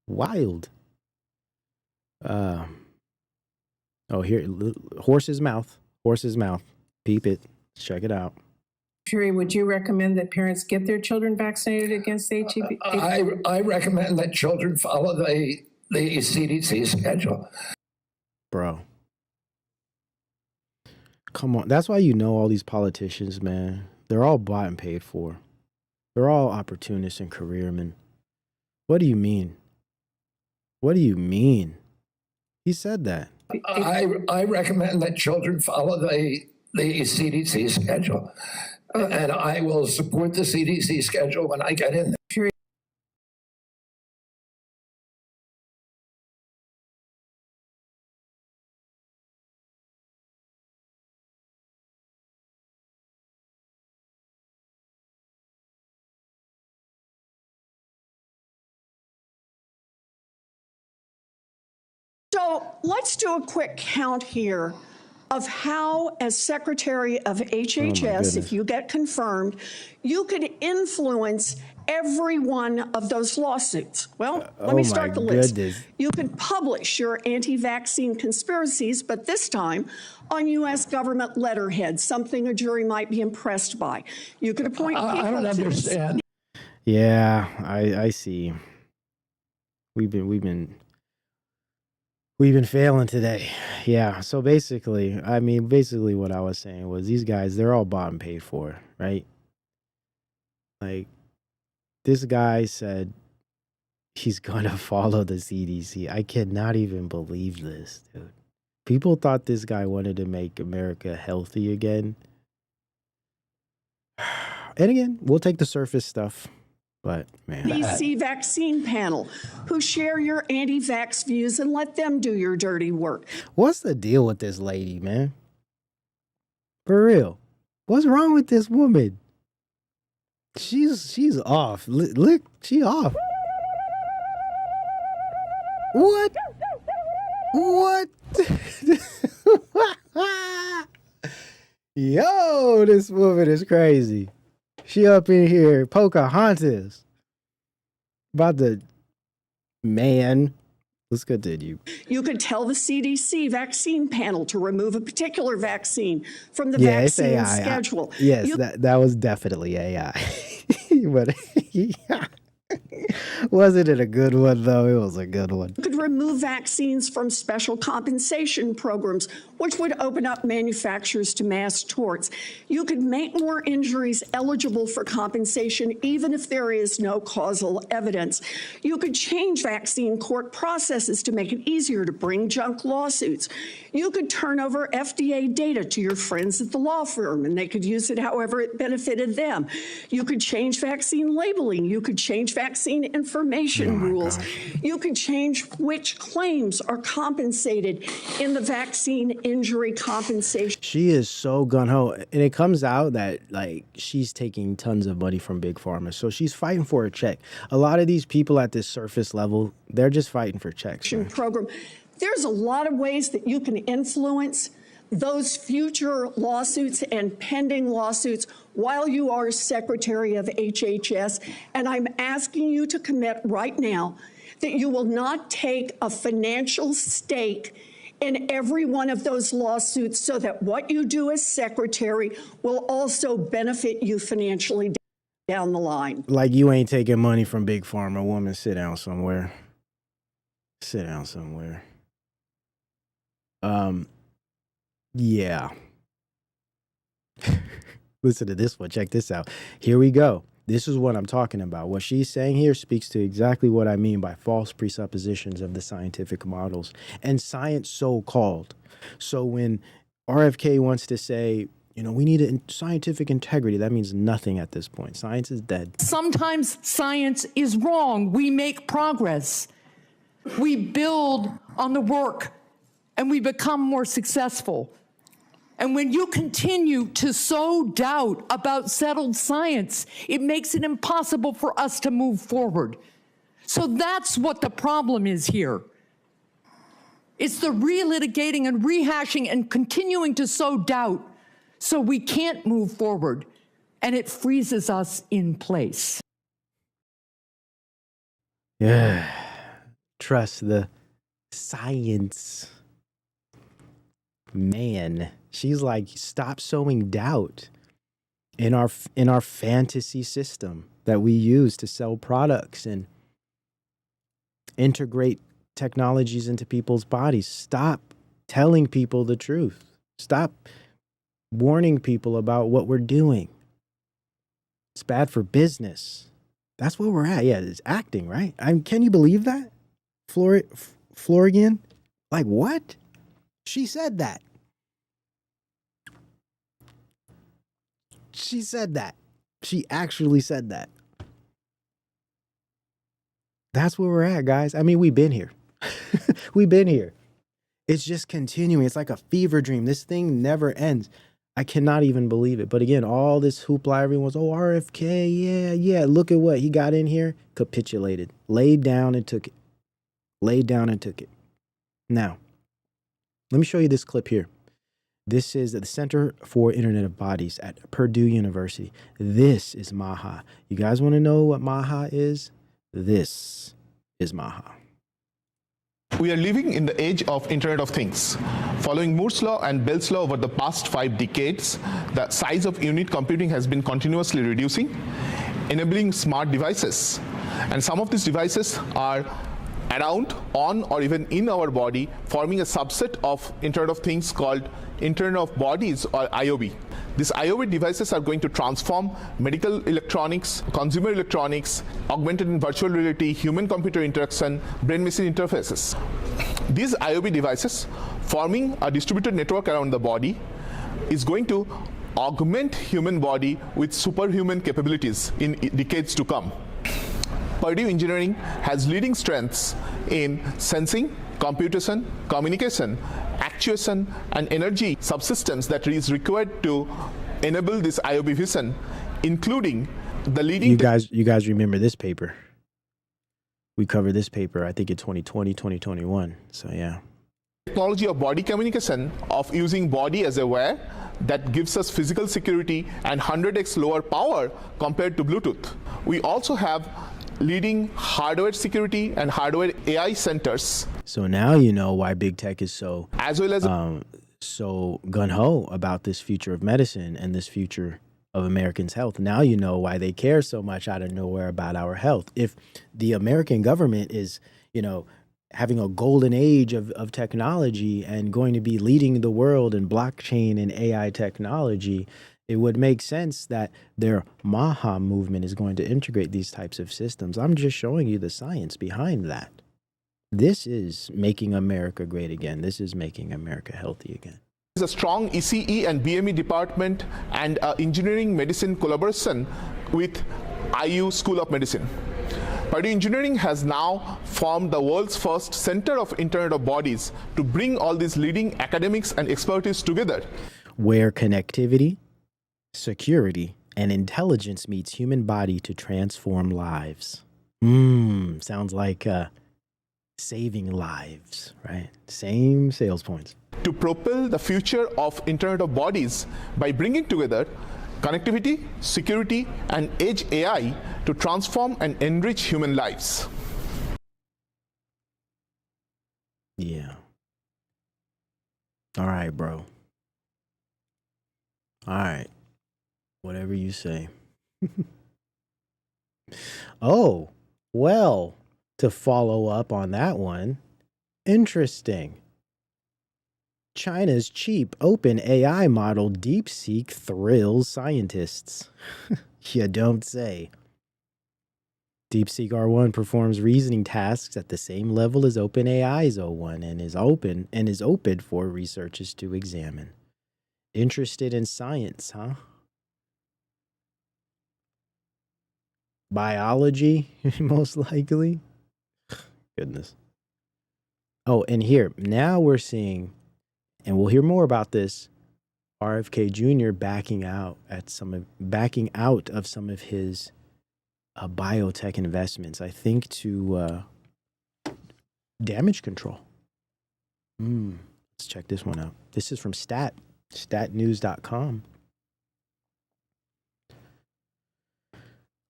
Wild. Oh, here, horse's mouth. Horse's mouth. Peep it. Check it out. Fury, would you recommend that parents get their children vaccinated against HPV? I recommend that children follow the CDC schedule. Bro. Come on. That's why you know all these politicians, man. They're all bought and paid for. They're all opportunists and careermen. What do you mean? What do you mean? He said that. I recommend that children follow the CDC schedule. And I will support the CDC schedule when I get in there. So let's do a quick count here of how, as Secretary of HHS, if you get confirmed, you could influence every one of those lawsuits. Well, let me start the list. You could publish your anti-vaccine conspiracies, but this time on U.S. government letterhead, something a jury might be impressed by. You could appoint people. I don't understand. Yeah, I see. We've been failing today. Yeah. So basically what I was saying was these guys, they're all bought and paid for, right? Like, this guy said he's going to follow the CDC. I cannot even believe this, dude. People thought this guy wanted to make America healthy again. And again, we'll take the surface stuff. But, man. CDC vaccine panel, who share your anti-vax views and let them do your dirty work. What's the deal with this lady, man? For real. What's wrong with this woman? She's off. Look, she off. What? What? Yo, this woman is crazy. She up in here, Pocahontas. About the man. Let's continue. You could tell the CDC vaccine panel to remove a particular vaccine from the vaccine schedule. Yes, that was definitely AI. But wasn't it a good one, though? It was a good one. You could remove vaccines from special compensation programs, which would open up manufacturers to mass torts. You could make more injuries eligible for compensation, even if there is no causal evidence. You could change vaccine court processes to make it easier to bring junk lawsuits. You could turn over FDA data to your friends at the law firm, and they could use it however it benefited them. You could change vaccine labeling. You could change vaccine information rules. You could change which claims are compensated in the vaccine injury compensation. She is so gung-ho. And it comes out that, like, she's taking tons of money from Big Pharma. So she's fighting for a check. A lot of these people at this surface level, they're just fighting for checks. Program. There's a lot of ways that you can influence those future lawsuits and pending lawsuits while you are Secretary of HHS. And I'm asking you to commit right now that you will not take a financial stake in every one of those lawsuits, so that what you do as Secretary will also benefit you financially down the line. Like, you ain't taking money from Big Pharma. Woman, sit down somewhere. Sit down somewhere. Yeah. Listen to this one. Check this out. Here we go. This is what I'm talking about. What she's saying here speaks to exactly what I mean by false presuppositions of the scientific models and science so-called. So when RFK wants to say, you know, we need scientific integrity, that means nothing at this point. Science is dead. Sometimes science is wrong. We make progress. We build on the work and we become more successful. And when you continue to sow doubt about settled science, it makes it impossible for us to move forward. So that's what the problem is here. It's the relitigating and rehashing and continuing to sow doubt so we can't move forward. and it freezes us in place. Yeah. Trust the science. Man, she's like, stop sowing doubt in our fantasy system that we use to sell products and integrate technologies into people's bodies. Stop telling people the truth. Stop warning people about what we're doing. It's bad for business. That's where we're at. Yeah, it's acting, right? Can you believe that? Florian? Like, what? She said that. She said that. She actually said that. That's where we're at, guys. I mean, we've been here. We've been here. It's just continuing. It's like a fever dream. This thing never ends. I cannot even believe it. But again, all this hoopla, everyone's, oh, RFK, yeah. Look at what he got in here. Capitulated. Laid down and took it. Laid down and took it. Now, let me show you this clip here. This is at the Center for Internet of Bodies at Purdue University. This is MAHA. You guys want to know what MAHA is? This is MAHA. We are living in the age of Internet of Things. Following Moore's law and Bell's law over the past 5 decades, the size of unit computing has been continuously reducing, enabling smart devices. And some of these devices are around, on, or even in our body, forming a subset of Internet of Things called Internet of Bodies, or IOB. These IOB devices are going to transform medical electronics, consumer electronics, augmented and virtual reality, human-computer interaction, brain-machine interfaces. These IOB devices, forming a distributed network around the body, is going to augment human body with superhuman capabilities in decades to come. Purdue Engineering has leading strengths in sensing, computation, communication, actuation, and energy subsystems that is required to enable this IOB vision, including the leading... You guys remember this paper? We covered this paper, I think, in 2020, 2021. So, yeah. Technology of body communication, of using body as a wear, that gives us physical security and 100x lower power compared to Bluetooth. We also have leading hardware security and hardware AI centers. So now you know why big tech is so as well as so gung-ho about this future of medicine and this future of Americans' health. Now you know why they care so much out of nowhere about our health. If the American government is, you know, having a golden age of technology and going to be leading the world in blockchain and AI technology, it would make sense that their MAHA movement is going to integrate these types of systems. I'm just showing you the science behind that. This is making America great again. This is making America healthy again. There's a strong ECE and BME department and engineering medicine collaboration with IU School of Medicine. Purdue Engineering has now formed the world's first Center of Internet of Bodies to bring all these leading academics and expertise together. Where connectivity, security, and intelligence meets human body to transform lives. Sounds like saving lives, right? Same sales points. To propel the future of Internet of Bodies by bringing together connectivity, security, and edge AI to transform and enrich human lives. Yeah. All right, bro. All right. Whatever you say. Oh, well, to follow up on that one, interesting. China's cheap open AI model DeepSeek thrills scientists. You don't say. DeepSeek R1 performs reasoning tasks at the same level as OpenAI's O1 and is open for researchers to examine. Interested in science, huh? Biology, most likely. Goodness. Oh, and here, now we're seeing, and we'll hear more about this, RFK Jr. backing out of some of his biotech investments, I think to damage control. Let's check this one out. This is from statnews.com.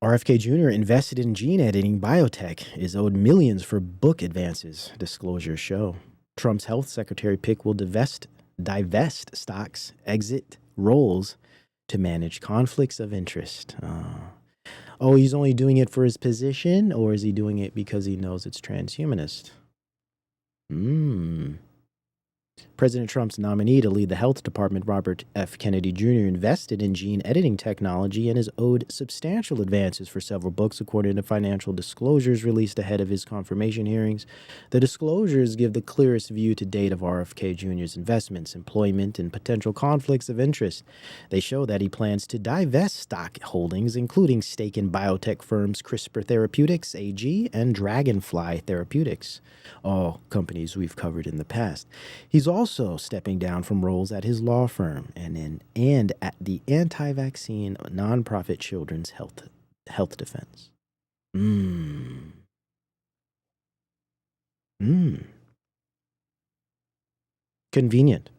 RFK Jr. invested in gene editing biotech, is owed millions for book advances, disclosures show. Trump's health secretary pick will divest stocks, exit roles to manage conflicts of interest. Oh, he's only doing it for his position, or is he doing it because he knows it's transhumanist? President Trump's nominee to lead the health department, Robert F. Kennedy Jr., invested in gene editing technology and is owed substantial advances for several books, according to financial disclosures released ahead of his confirmation hearings. The disclosures give the clearest view to date of RFK Jr.'s investments, employment, and potential conflicts of interest. They show that he plans to divest stock holdings, including stake in biotech firms CRISPR Therapeutics, AG, and Dragonfly Therapeutics, all companies we've covered in the past. He's also stepping down from roles at his law firm and at the anti-vaccine nonprofit Children's Health Defense. Convenient.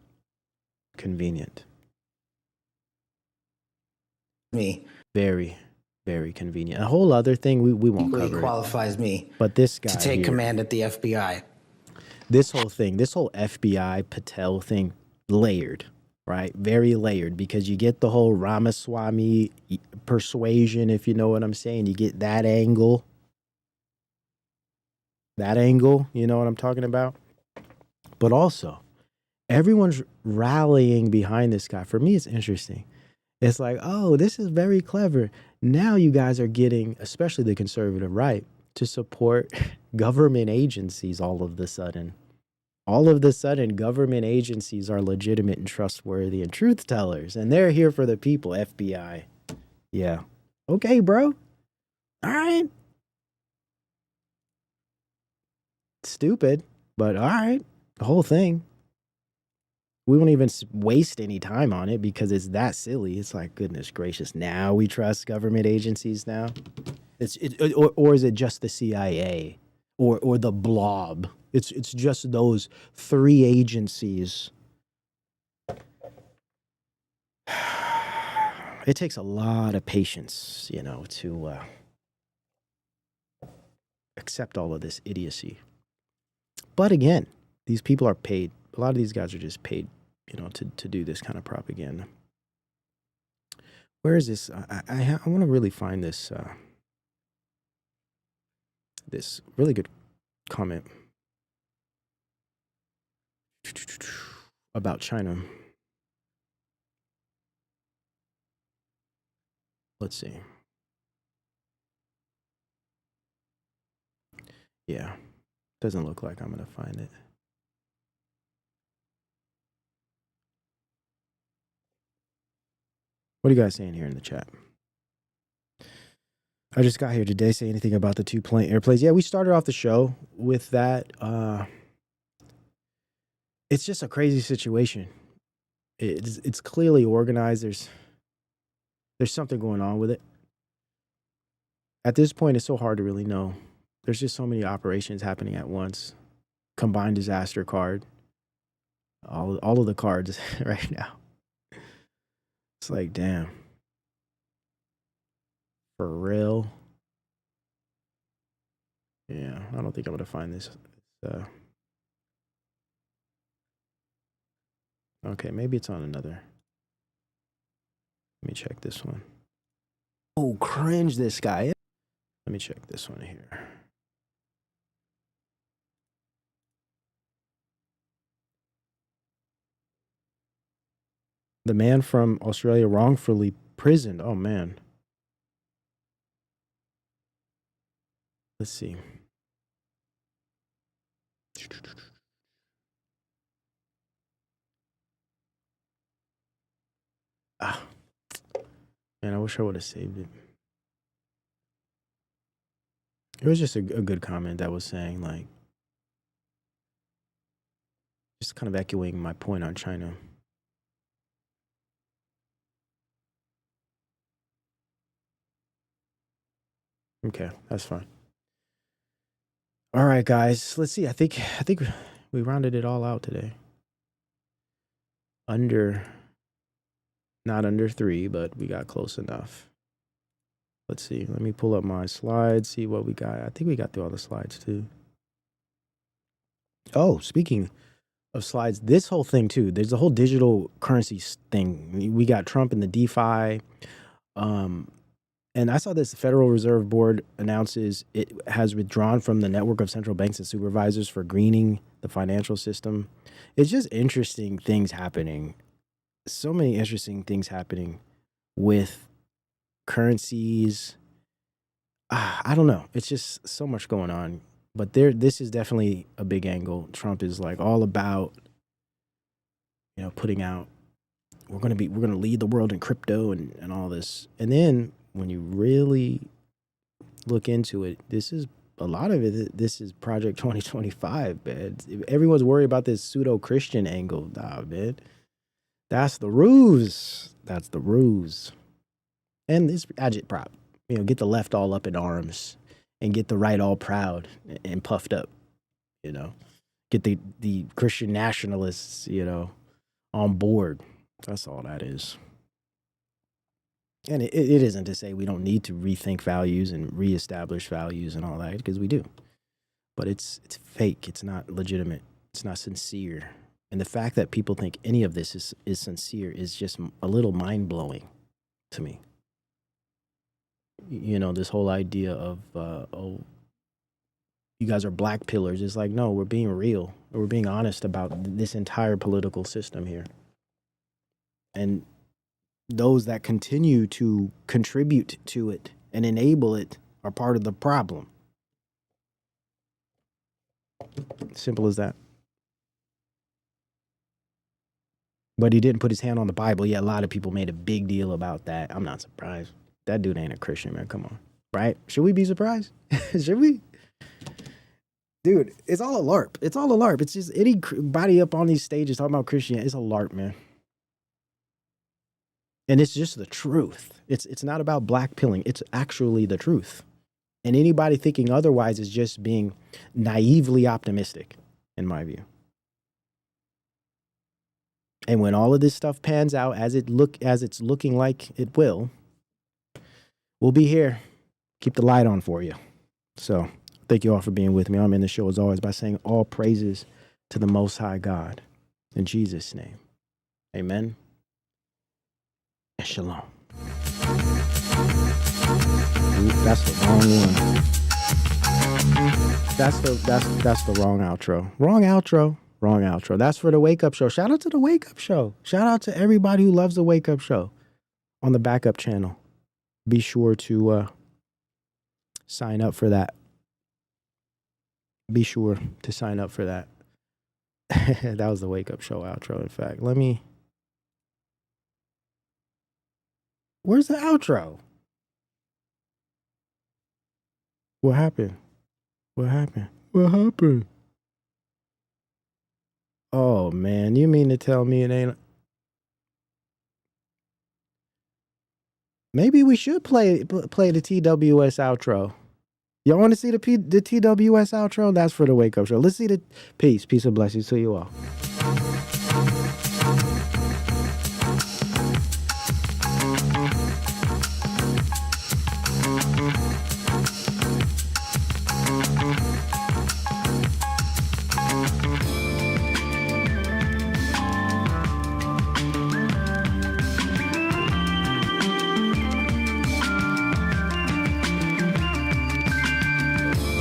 Me. Very, very convenient. A whole other thing we won't Equally cover. qualifies me But this guy to take here, command at the FBI. this whole FBI Patel thing, layered, right? Very layered, because you get the whole Ramaswamy persuasion, if you know what I'm saying. You get that angle. You know what I'm talking about? But also, everyone's rallying behind this guy. For me, it's interesting. It's like, oh, this is very clever. Now you guys are getting, especially the conservative right, to support government agencies all of a sudden. All of a sudden, government agencies are legitimate and trustworthy and truth tellers, and they're here for the people, FBI. Yeah. Okay, bro. All right. Stupid, but all right. The whole thing. We won't even waste any time on it because it's that silly. It's like, goodness gracious, now we trust government agencies now? Or is it just the CIA or the blob? It's just those three agencies. It takes a lot of patience, to accept all of this idiocy. But again, these people are paid. A lot of these guys are just paid, to do this kind of propaganda. Where is this? I want to really find this this really good comment about China. Let's see. Yeah, doesn't look like I'm gonna find it. What are you guys saying here in the chat? I just got here. Did they say anything about the two airplanes? Yeah, we started off the show with that. It's just a crazy situation. It's clearly organized. There's something going on with it. At this point, it's so hard to really know. There's just so many operations happening at once. Combined disaster card. All of the cards right now. It's like, damn. For real? Yeah, I don't think I'm gonna find this. Okay, maybe it's on another. Let me check this one. Oh, cringe, this guy. Let me check this one here. The man from Australia wrongfully imprisoned. Oh, man. Let's see. Man, I wish I would have saved it. It was just a good comment that was saying, like, just kind of echoing my point on China. Okay, that's fine. All right, guys. Let's see. I think we rounded it all out today. Not under 3, but we got close enough. Let's see. Let me pull up my slides, see what we got. I think we got through all the slides too. Oh, speaking of slides, this whole thing too, there's a whole digital currency thing. We got Trump and the DeFi. And I saw this Federal Reserve Board announces it has withdrawn from the network of central banks and supervisors for greening the financial system. It's just interesting things happening. So many interesting things happening with currencies. I don't know. It's just so much going on. But this is definitely a big angle. Trump is like all about, putting out, we're gonna lead the world in crypto and all this. And then when you really look into it, a lot of it, this is Project 2025, man. Everyone's worried about this pseudo-Christian angle. Nah, man. That's the ruse. That's the ruse. And this agitprop, get the left all up in arms and get the right all proud and puffed up, Get the Christian nationalists, on board. That's all that is. And it isn't to say we don't need to rethink values and reestablish values and all that, because we do. But it's fake. It's not legitimate. It's not sincere. And the fact that people think any of this is sincere is just a little mind-blowing to me. This whole idea of, you guys are black pillars. It's like, no, we're being real. We're being honest about this entire political system here. And those that continue to contribute to it and enable it are part of the problem. Simple as that. But he didn't put his hand on the Bible. Yeah, a lot of people made a big deal about that. I'm not surprised. That dude ain't a Christian, man. Come on. Right? Should we be surprised? Should we? Dude, it's all a LARP. It's all a LARP. It's just anybody up on these stages talking about Christianity. It's a LARP, man. And it's just the truth. It's not about blackpilling. It's actually the truth. And anybody thinking otherwise is just being naively optimistic, in my view. And when all of this stuff pans out as it's looking like it will, we'll be here. Keep the light on for you. So thank you all for being with me. I'm in the show as always by saying all praises to the Most High God. In Jesus' name, amen. And shalom. That's the wrong one. That's the wrong outro. Wrong outro. Wrong outro. That's for the Wake Up Show. Shout out to the Wake Up Show. Shout out to everybody who loves the Wake Up Show on the backup channel. Be sure to sign up for that. Be sure to sign up for that. That was the Wake Up Show outro, in fact. Where's the outro? What happened? What happened? What happened? Oh, man. You mean to tell me it ain't... Maybe we should play the TWS outro. Y'all want to see the TWS outro? That's for the Wake Up Show. Let's see the... Peace. Peace and blessings to you all.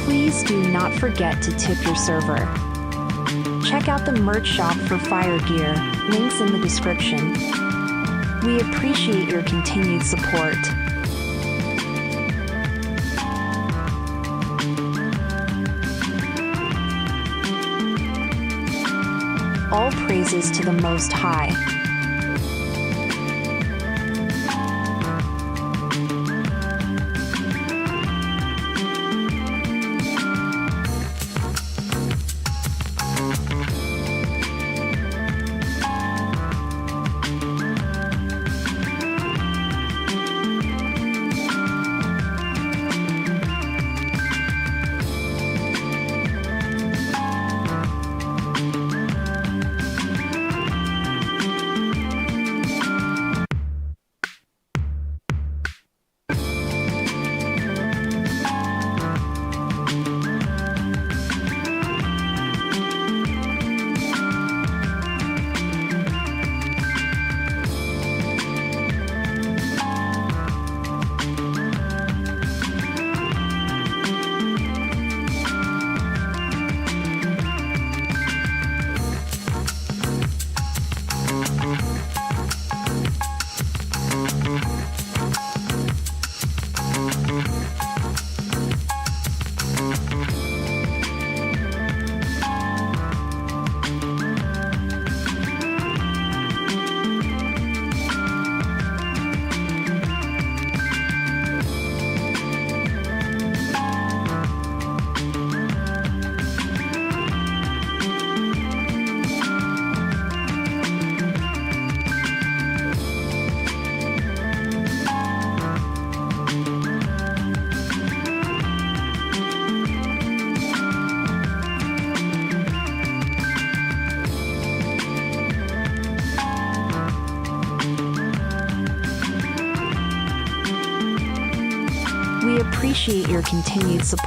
Please do not forget to tip your server. Check out the merch shop for fire gear, links in the description. We appreciate your continued support. All praises to the Most High. appreciate your continued support.